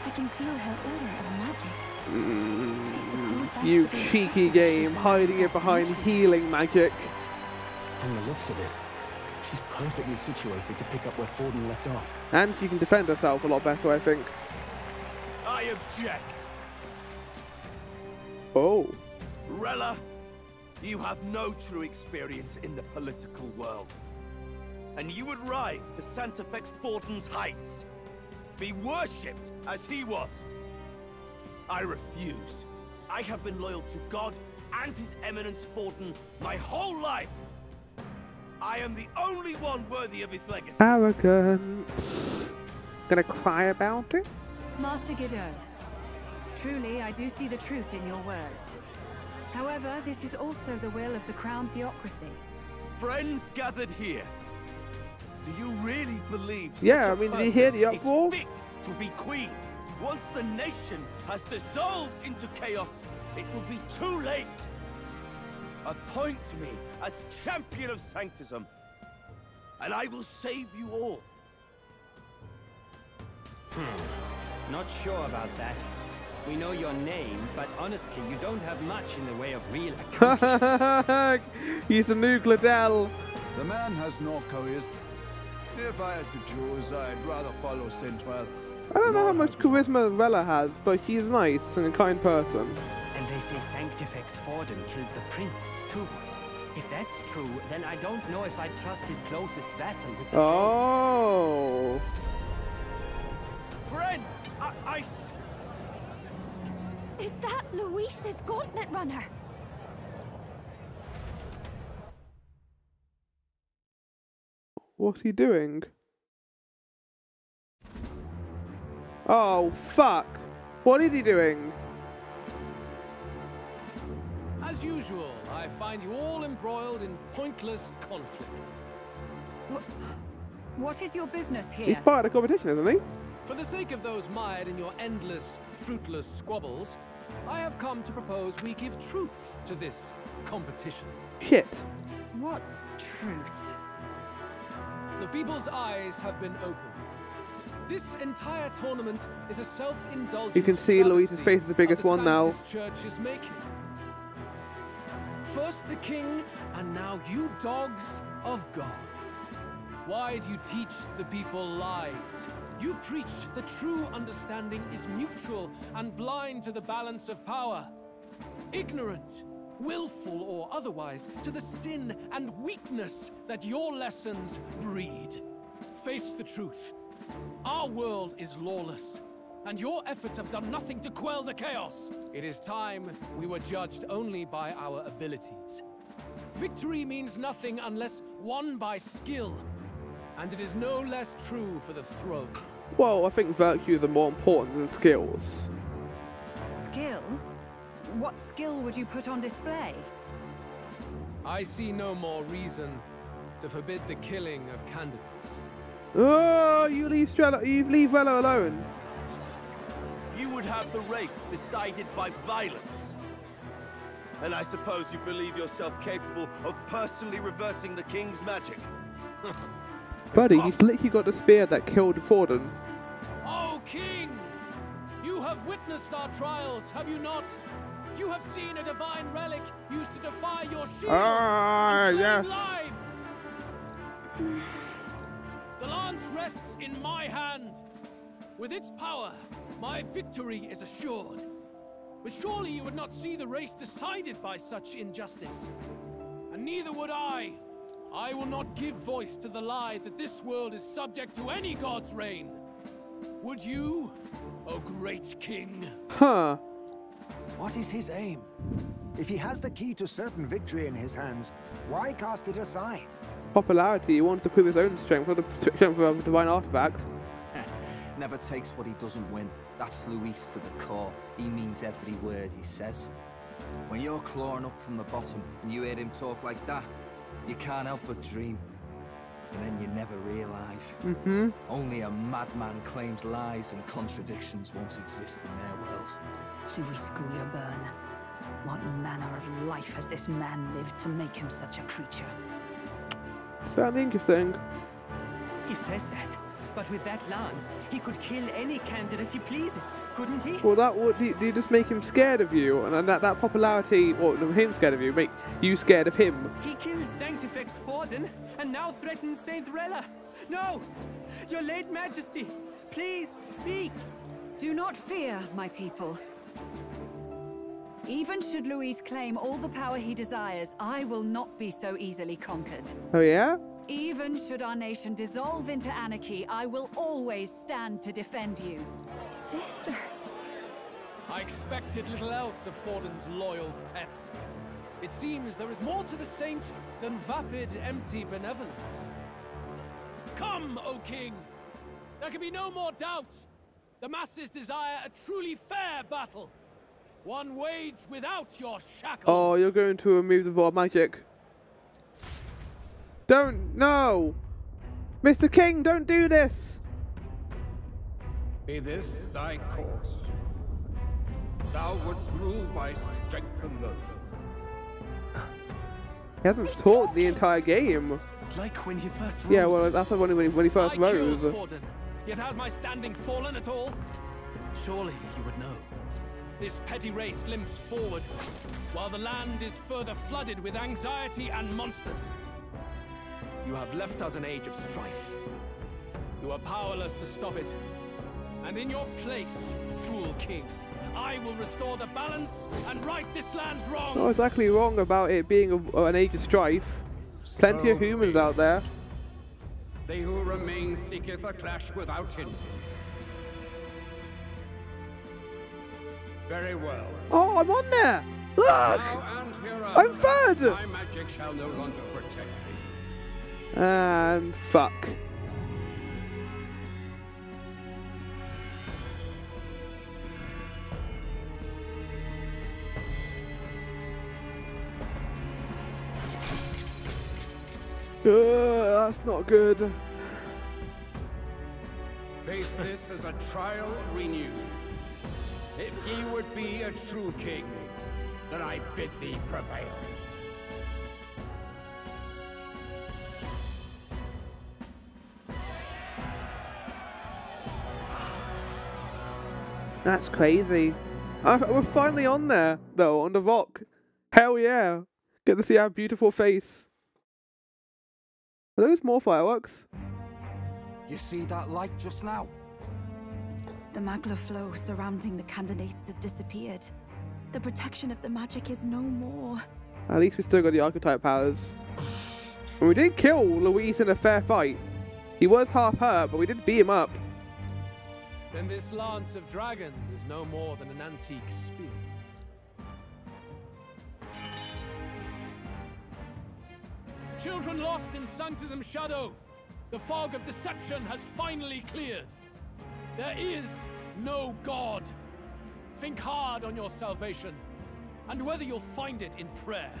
I can feel her aura of magic. I suppose that's You to be cheeky game, hiding it behind healing magic. From the looks of it, she's perfectly situated to pick up where Forden left off. And she can defend herself a lot better, I think. I object. Oh. Rella, you have no true experience in the political world. And you would rise to Sanctifex Forden's heights. Be worshipped as he was. I refuse. I have been loyal to God and His Eminence Forden my whole life. I am the only one worthy of his legacy. Arrogant. Gonna cry about it? Master Guido, truly I do see the truth in your words. However, this is also the will of the Crown Theocracy. Friends gathered here. Do you really believe such Yeah, a I mean, did you person hear the is uproar? fit to be queen? Once the nation has dissolved into chaos, it will be too late. Appoint me as champion of Sanctism, and I will save you all. Not sure about that. We know your name, but honestly, you don't have much in the way of real accomplishments. He's the new Gladell. The man has no charisma. If I had to choose, I'd rather follow Centrella. I don't know how much charisma Rella has, but he's nice and a kind person. And they say Sanctifex Forden killed the prince, too. If that's true, then I don't know if I'd trust his closest vassal with the Oh. Friends, I... Is that Luis's gauntlet runner? What's he doing? Oh, fuck. What is he doing? As usual, I find you all embroiled in pointless conflict. What is your business here? He's part of the competition, isn't he? For the sake of those mired in your endless, fruitless squabbles, I have come to propose we give truth to this competition. Shit. What truth? The people's eyes have been opened. This entire tournament is a self-indulgent You can see Luis's face is the biggest one now. Church is making. First the king, and now you dogs of God. Why do you teach the people lies? You preach the true understanding is mutual and blind to the balance of power. Ignorant, willful or otherwise, to the sin and weakness that your lessons breed. Face the truth. Our world is lawless, and your efforts have done nothing to quell the chaos. It is time we were judged only by our abilities. Victory means nothing unless won by skill, and it is no less true for the throne. Well, I think virtues are more important than skills. Skill? What skill would you put on display? I see no more reason to forbid the killing of candidates. Oh, you leave Rella alone. You would have the race decided by violence. And I suppose you believe yourself capable of personally reversing the king's magic. Buddy, he's literally got the spear that killed Forden. Oh, king! You have witnessed our trials, have you not? You have seen a divine relic used to defy your shield and claim yes. lives. The lance rests in my hand. With its power, my victory is assured. But surely you would not see the race decided by such injustice. And neither would I. I will not give voice to the lie that this world is subject to any god's reign. Would you, O great king? Huh. What is his aim? If he has the key to certain victory in his hands, why cast it aside? Popularity, he wants to prove his own strength, not the strength of a divine artifact. Never takes what he doesn't win. That's Luis to the core. He means every word he says. When you're clawing up from the bottom and you hear him talk like that, you can't help but dream. And then you never realise. Only a madman claims lies and contradictions won't exist in their world. Luis Grierburn. What manner of life has this man lived to make him such a creature? Sounds interesting. He says that, but with that lance, he could kill any candidate he pleases, couldn't he? Well, that would you just make him scared of you, and that popularity, or him scared of you, make you scared of him. He killed Sanctifex Forden, and now threatens Saint Rella. No! Your late majesty, please speak! Do not fear, my people. Even should Luis claim all the power he desires, I will not be so easily conquered. Oh yeah? Even should our nation dissolve into anarchy, I will always stand to defend you. Sister. I expected little else of Forden's loyal pet. It seems there is more to the saint than vapid, empty benevolence. Come, O king! There can be no more doubt. The masses desire a truly fair battle. One waged without your shackles. Oh, you're going to remove the void magic. Don't, no! Mr. King, don't do this! Be this thy course. Thou wouldst rule by strength alone. He hasn't talked the entire game. Like when he first rose. Yeah, well, that's when he first I rose. killed Forden, yet has my standing fallen at all? Surely you would know. This petty race limps forward, while the land is further flooded with anxiety and monsters. You have left us an age of strife. You are powerless to stop it. And in your place, fool king, I will restore the balance and right this land's wrongs. Not exactly wrong about it being an age of strife. Plenty of humans out there. They who remain seeketh a clash without hindrance. Very well. Oh, I'm on there! Look! Now and hereafter, I'm third! my magic shall no longer protect thee. And fuck. That's not good. Face this as a trial renewed. If ye would be a true king, then I bid thee prevail. That's crazy. We're finally on there, though, on the rock. Hell yeah. Get to see our beautiful face. Are those more fireworks? You see that light just now? The magla flow surrounding the candidates has disappeared. The protection of the magic is no more. At least we still got the archetype powers. And we did kill Luis in a fair fight. He was half hurt, but we did beat him up. Then this lance of dragons is no more than an antique spear. Children lost in Sanctism's shadow, the fog of deception has finally cleared. There is no God. Think hard on your salvation, and whether you'll find it in prayer.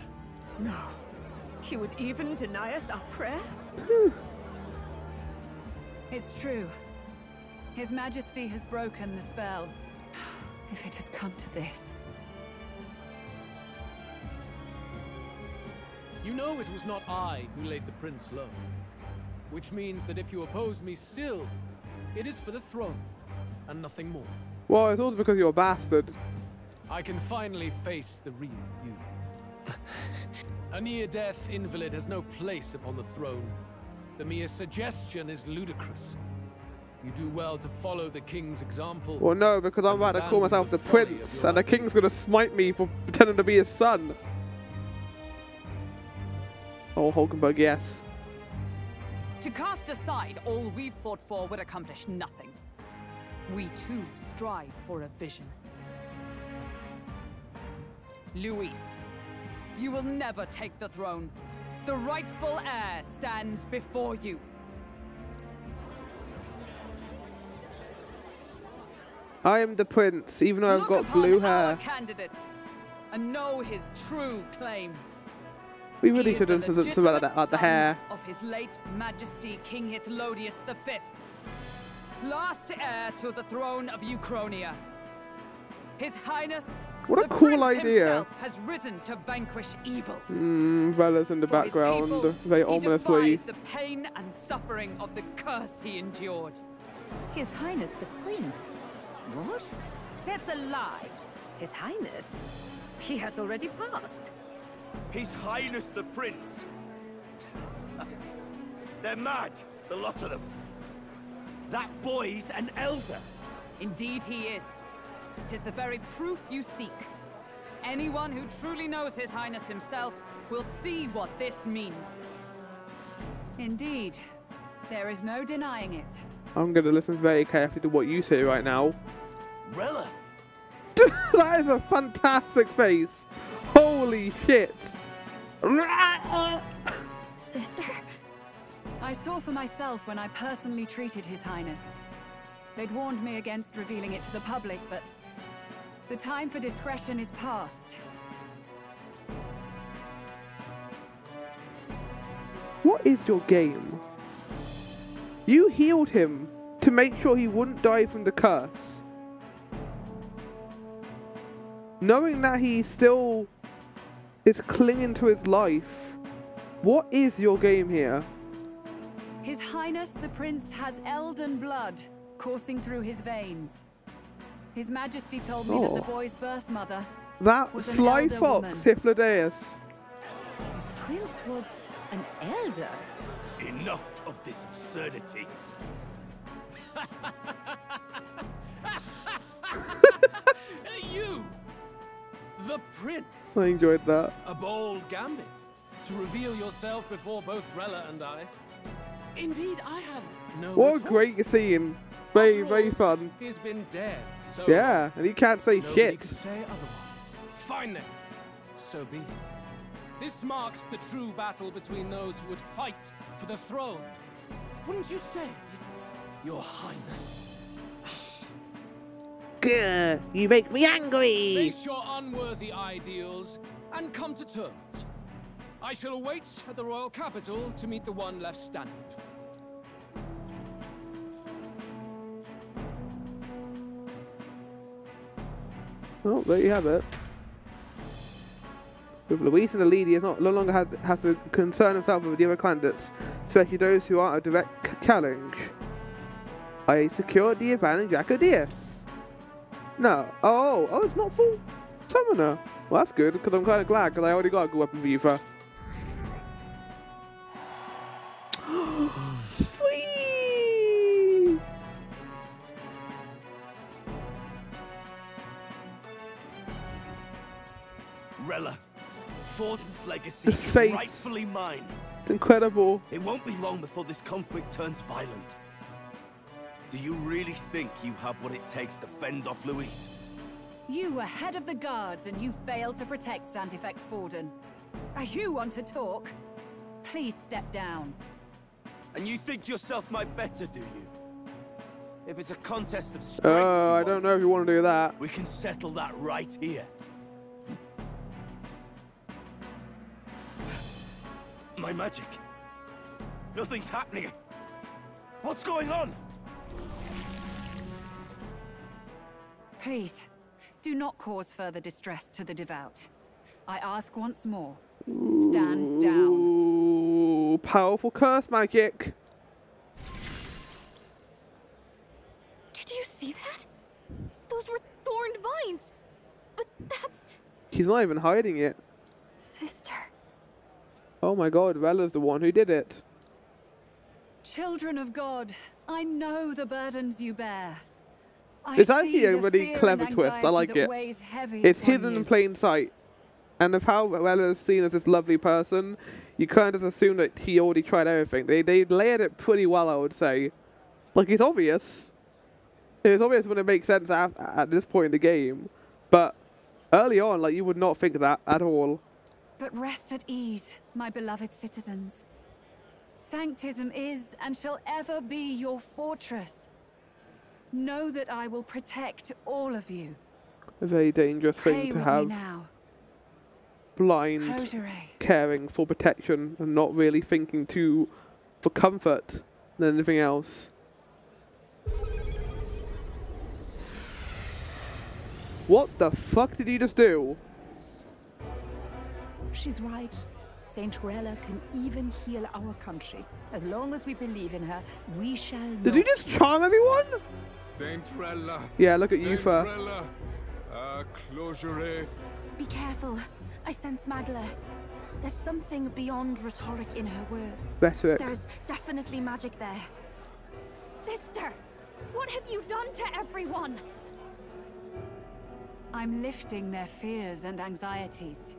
No. He would even deny us our prayer? It's true. His Majesty has broken the spell. If it has come to this. You know it was not I who laid the prince low. Which means that if you oppose me still, it is for the throne, and nothing more. Well, it's also because you're a bastard. I can finally face the real you. A near-death invalid has no place upon the throne. The mere suggestion is ludicrous. You do well to follow the king's example. Well, no, because I'm about to call myself the prince, and the king's gonna smite me for pretending to be his son. Oh, Hulkenberg, yes. To cast aside all we've fought for would accomplish nothing. We too strive for a vision. Luis, you will never take the throne. The rightful heir stands before you. I am the prince, even though I've got blue hair. Our candidate, and know his true claim. We really should have done something about the hair. Of His late Majesty King Hithlodius V, last heir to the throne of Uchronia. His Highness, what a the cool Prince idea! Himself has risen to vanquish evil. Velas in the background, very ominously. He defies the pain and suffering of the curse he endured. His Highness the Prince? What? That's a lie. His Highness? He has already passed. His Highness the Prince. They're mad, the lot of them. That boy's an elder. Indeed he is. It is the very proof you seek. Anyone who truly knows His Highness himself will see what this means. Indeed. There is no denying it. I'm going to listen very carefully to what you say right now. Rella! That is a fantastic face! Holy shit! Sister? I saw for myself when I personally treated His Highness. They'd warned me against revealing it to the public, but the time for discretion is past. What is your game? You healed him to make sure he wouldn't die from the curse. Knowing that he still is clinging to his life. What is your game here? His Highness the Prince has elden blood coursing through his veins. His Majesty told me that the boy's birth mother That was an sly elder fox, woman. Hypnodeus. The prince was an elder. Enough of this absurdity. You! The prince! I enjoyed that. A bold gambit to reveal yourself before both Rella and I. Indeed, I have no What a retort. great scene. Very, very fun. He's been dead, so Yeah, and he can't say nobody shit. could say otherwise. Fine then. So be it. This marks the true battle between those who would fight for the throne. Wouldn't you say, Your Highness? Grr, you make me angry. Face your unworthy ideals and come to terms. I shall await at the royal capital to meet the one left standing. Oh, there you have it. With Luis in the lead, he no longer has to concern himself with the other candidates, especially those who aren't a direct challenge. I secured the abandoned Dracodius. No. Oh, it's not full summoner. Well, that's good, because I'm kind of glad, because I already got a good weapon for you, for. Free! Rella, Forden's legacy The is face. rightfully mine. It's incredible. It won't be long before this conflict turns violent. Do you really think you have what it takes to fend off Luis? You were head of the guards and you failed to protect Santifex Forden. You want to talk? Please step down. And you think yourself my better, do you? If it's a contest of strength, I don't know if you want to do that. we can settle that right here. My magic. Nothing's happening. What's going on? Please, do not cause further distress to the devout. I ask once more, stand down. Ooh, powerful curse magic. Did you see that? Those were thorned vines. But that's... She's not even hiding it. Sister. Oh my god, Rella's the one who did it. Children of God, I know the burdens you bear. It's actually a really clever twist. I like it. It's hidden in plain sight. And of how Rella is seen as this lovely person, you kind of just assume that he already tried everything. They layered it pretty well, I would say. Like, it's obvious. It's obvious when it makes sense at this point in the game. But early on, like, you would not think that at all. But rest at ease, my beloved citizens. Sanctism is and shall ever be your fortress. Know that I will protect all of you. A very dangerous Pray thing to with have. me now. Blind Closure. caring for protection and not really thinking for comfort than anything else. What the fuck did you just do? She's right. Saint Rella can even heal our country. As long as we believe in her, we shall Did you just charm everyone? Saint Rella. Yeah, look at you, Saint Fer. Rella. Closure. Be careful. I sense Magla. There's something beyond rhetoric in her words. Rhetoric. There's definitely magic there. Sister! What have you done to everyone? I'm lifting their fears and anxieties.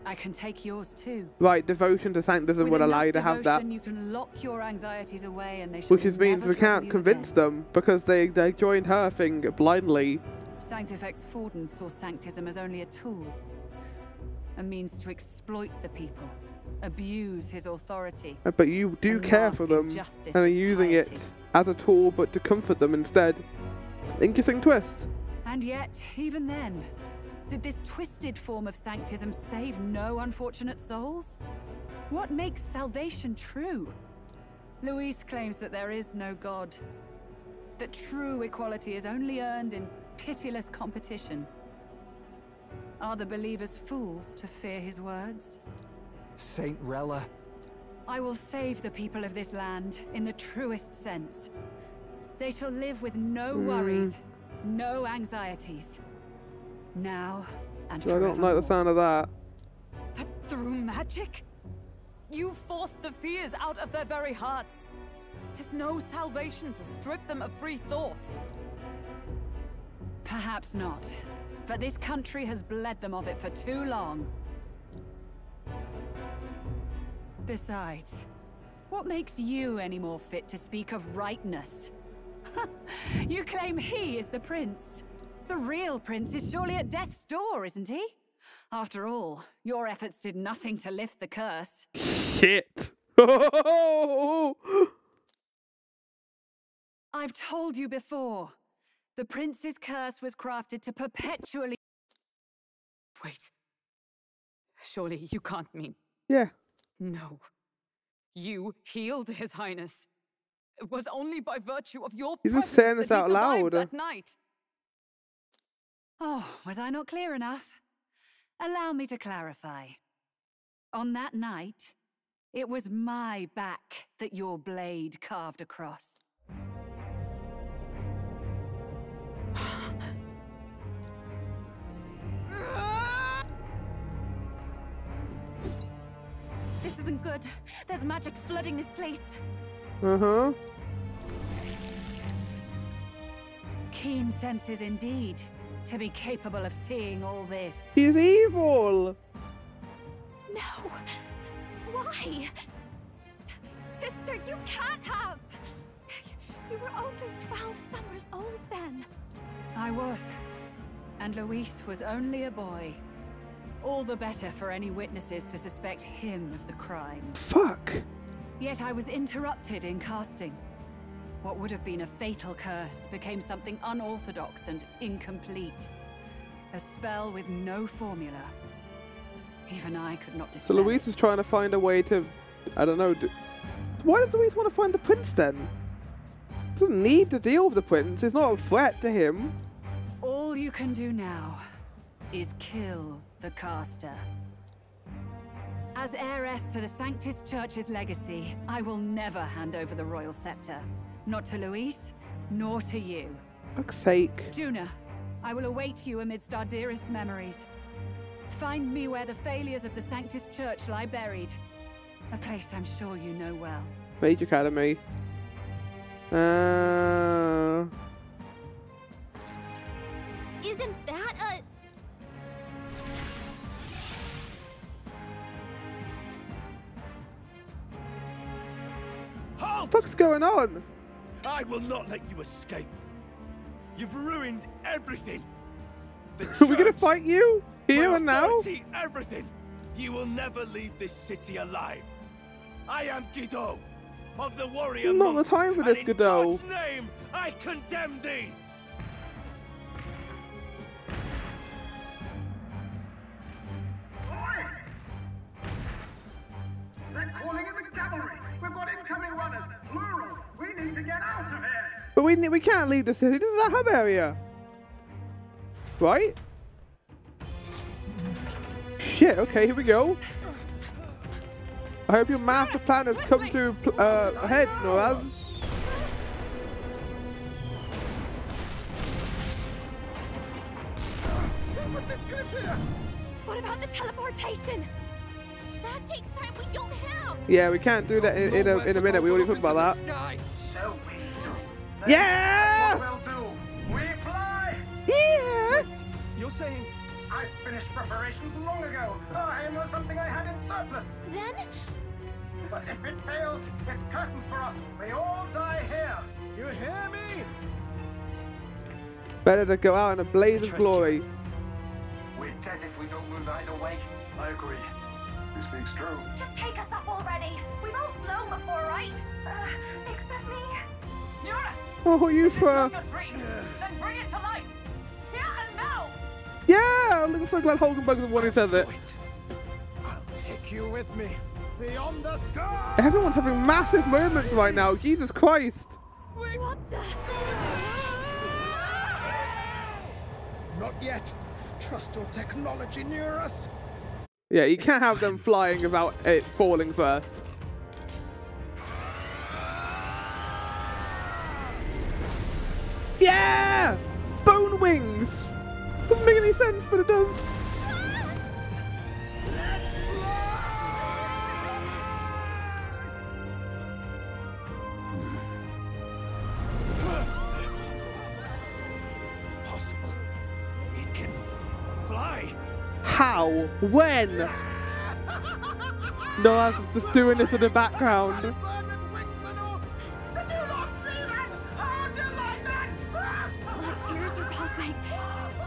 I can take yours too. Right, devotion to sanctism With would allow enough you to have that. devotion, you can lock your anxieties away and they shall Which means never we trouble can't you convince again. them because they joined her thing blindly. Sanctifex Forden saw Sanctism as only a tool. A means to exploit the people, abuse his authority. But you do and care mask for them injustice and are as using piety. it as a tool but to comfort them instead. Interesting twist. And yet, even then, did this twisted form of Sanctism save no unfortunate souls? What makes salvation true? Luis claims that there is no God. That true equality is only earned in pitiless competition. Are the believers fools to fear his words? Saint Rella. I will save the people of this land in the truest sense. They shall live with no worries, no anxieties. Now and I forevermore. don't like the sound of that. But through magic? You forced the fears out of their very hearts. 'Tis no salvation to strip them of free thought. Perhaps not, but this country has bled them of it for too long. Besides, what makes you any more fit to speak of rightness? You claim he is the prince. The real prince is surely at death's door, isn't he? After all, your efforts did nothing to lift the curse. Shit. I've told you before. The prince's curse was crafted to perpetually... Wait. Surely you can't mean... Yeah. No. You healed His Highness. It was only by virtue of your He's just presence saying this that he out survived loud. that night. Oh, was I not clear enough? Allow me to clarify. On that night, it was my back that your blade carved across. This isn't good. There's magic flooding this place. Uh-huh. Keen senses indeed, to be capable of seeing all this. He's evil! No! Why? Sister, you can't have! You were only 12 summers old then. I was. And Luis was only a boy. All the better for any witnesses to suspect him of the crime. Fuck! Yet I was interrupted in casting. What would have been a fatal curse became something unorthodox and incomplete. A spell with no formula. Even I could not So dispel. Luis is trying to find a way to... I don't know. Why does Luis want to find the prince then? Doesn't need to deal with the prince. It's not a threat to him. All you can do now is kill the caster. As heiress to the Sanctus Church's legacy, I will never hand over the royal scepter. Not to Luis, nor to you. Fuck's sake. Juna, I will await you amidst our dearest memories. Find me where the failures of the Sanctus Church lie buried. A place I'm sure you know well. Mage Academy. Isn't that a... What the fuck's going on? I will not let you escape. You've ruined everything. Are we gonna fight you? Here and now? Everything. You will never leave this city alive. I am Guido of the warrior Not the monks, time for this, and Godot. in God's name, I condemn thee. They're calling in the cavalry. We've got incoming runners, plural. We need to get out of here. But we can't leave the city. This is a hub area. Right? Shit, okay, here we go. I hope your master plan has come to a head, Noraz. Put this cliff here. What about the teleportation? That takes time we don't have. Yeah, we can't do that in a minute. We already talked about that. So we do. Yeah! That's what we'll do. We fly. Yeah! You're saying... I finished preparations long ago. Time was something I had in surplus. Then? But if it fails, it's curtains for us. We all die here. You hear me? Better to go out in a blaze of glory. We're dead if we don't move either way. I agree. He speaks true. Just take us up already. We've all flown before, right? Except me. Yes! Oh, you for... Then bring it to life. Here and now. Yeah! Looks like Hulkenberg's the one who said that. I'll take you with me. beyond the sky! Everyone's having massive moments right now. Jesus Christ. What the? Not yet. Trust your technology near us. Yeah, you can't have them flying without it falling first. Yeah! Bone wings! Doesn't make any sense, but it does. Let's Possible. It can fly. How? When? No, I was just doing this in the background. Did you not see that? How do you like that? My ears are popping.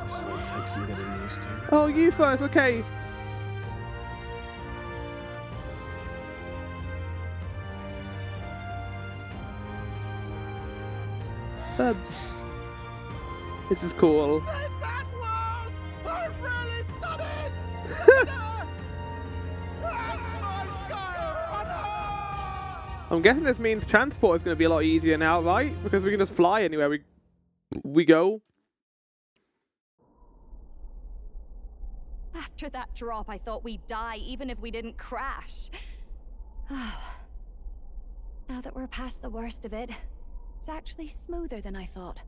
This will take some getting used to. Oh, you first, okay. This is cool. Take that world! I've really done it! I'm guessing this means transport is going to be a lot easier now, right? Because we can just fly anywhere we go. After that drop, I thought we'd die, even if we didn't crash. Now that we're past the worst of it, it's actually smoother than I thought.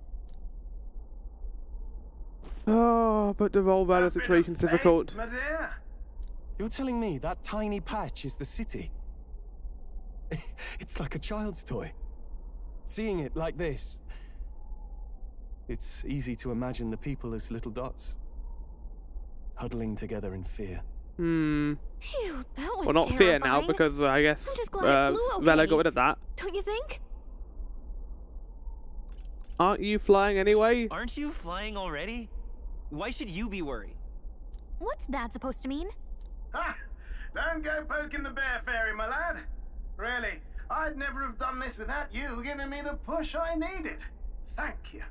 Oh, but the roll weather situation's difficult. My dear. You're telling me that tiny patch is the city? It's like a child's toy. Seeing it like this, it's easy to imagine the people as little dots, huddling together in fear. Phew, that was Well, not fear now, terrifying. because I guess I'm just glad it blew okay. Vela got rid of that. Don't you think? Aren't you flying anyway? Aren't you flying already? Why should you be worried? What's that supposed to mean? Ha! Don't go poking the bear fairy, my lad. Really, I'd never have done this without you giving me the push I needed. Thank you.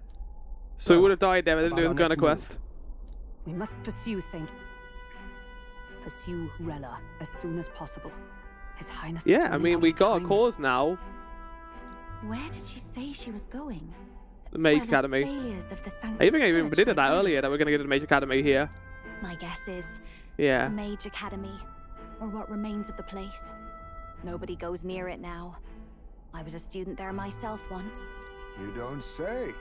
So we would have died there, but didn't do his gunner quest. We must pursue Rella as soon as possible. His Highness is Yeah, I running mean, out we of got a time. cause now. Where did she say she was going? The Mage Where the Academy. failures of the I Sanctus think I even Church predicted were that earlier, buried. that we're going to get to the Mage Academy here. My guess is Yeah. the Mage Academy, or what remains of the place. Nobody goes near it now. I was a student there myself once. You don't say.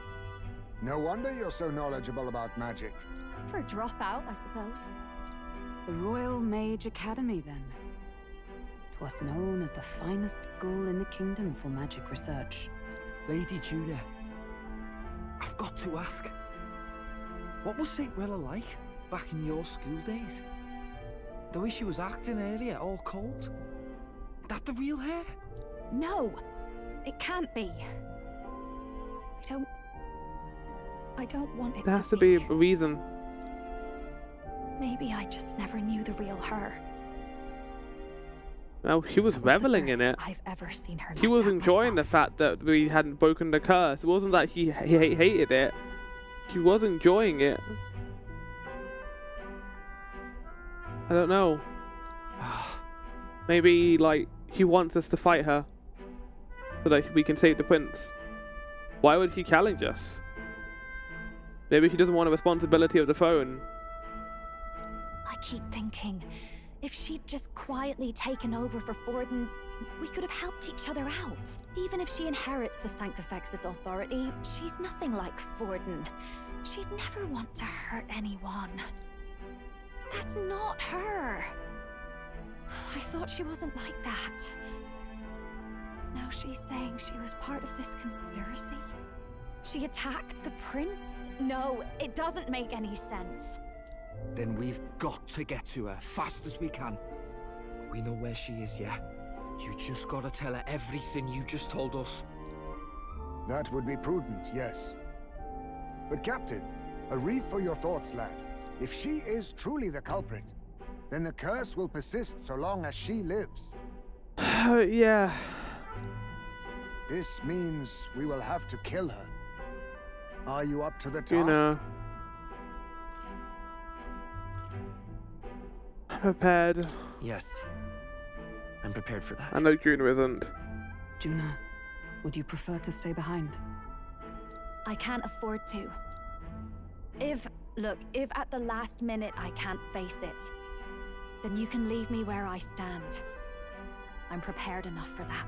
No wonder you're so knowledgeable about magic. For a dropout, I suppose. The Royal Mage Academy, then. 'Twas known as the finest school in the kingdom for magic research. Lady Julia, I've got to ask. What was St. Rella like back in your school days? The way she was acting earlier, all cold? That the real hair? No! It can't be. I don't want it There has to be a reason. Maybe I just never knew the real her. No, she was reveling in it. I've ever seen her. He was enjoying the fact that we hadn't broken the curse. It wasn't that he hated it. He was enjoying it. I don't know. Maybe, like, he wants us to fight her so that we can save the prince. Why would he challenge us? Maybe he doesn't want the responsibility of the throne. I keep thinking, if she'd just quietly taken over for Forden, we could have helped each other out. Even if she inherits the Sanctifex's authority, she's nothing like Forden. She'd never want to hurt anyone. That's not her. I thought she wasn't like that. Now she's saying she was part of this conspiracy? She attacked the prince? No, it doesn't make any sense. Then we've got to get to her fast as we can. We know where she is, yeah? You just gotta tell her everything you just told us. That would be prudent, yes. But Captain, a reef for your thoughts, lad. If she is truly the culprit, then the curse will persist so long as she lives. Yeah. This means we will have to kill her. Are you up to the task? You know. I'm prepared. Yes. I'm prepared for that. I know Juna isn't. Juna, would you prefer to stay behind? I can't afford to. Look, if at the last minute I can't face it, then you can leave me where I stand. I'm prepared enough for that.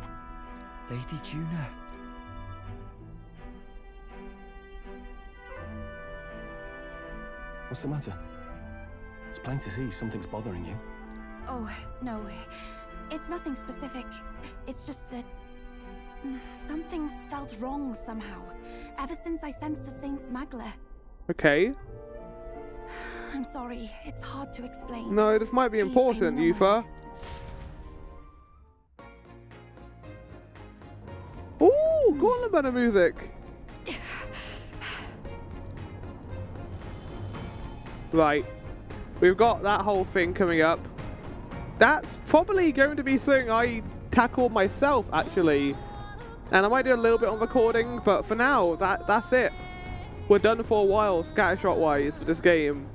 Lady Juna. What's the matter? It's plain to see something's bothering you. Oh, no. It's nothing specific. It's just that something's felt wrong somehow. Ever since I sensed the Saint's Magla. Okay. I'm sorry. It's hard to explain. No, this might be important, Yufa. Ooh, Gauntlet banner music. Right. We've got that whole thing coming up. That's probably going to be something I tackle myself, actually. And I might do a little bit on recording, but for now, that's it. We're done for a while, scattershot-wise, for this game.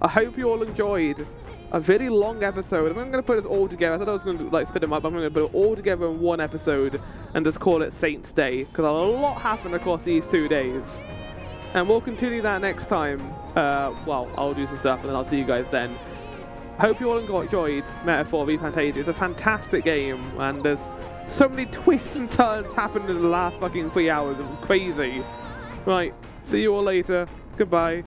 I hope you all enjoyed a very long episode. I'm going to put this all together. I thought I was going to like split them up. I'm going to put it all together in one episode and just call it Saints Day, because a lot happened across these 2 days. And we'll continue that next time. Well, I'll do some stuff and then I'll see you guys then. Hope you all enjoyed Metaphor ReFantazio. It's a fantastic game, and there's so many twists and turns happened in the last fucking 3 hours. It was crazy. Right, see you all later. Goodbye.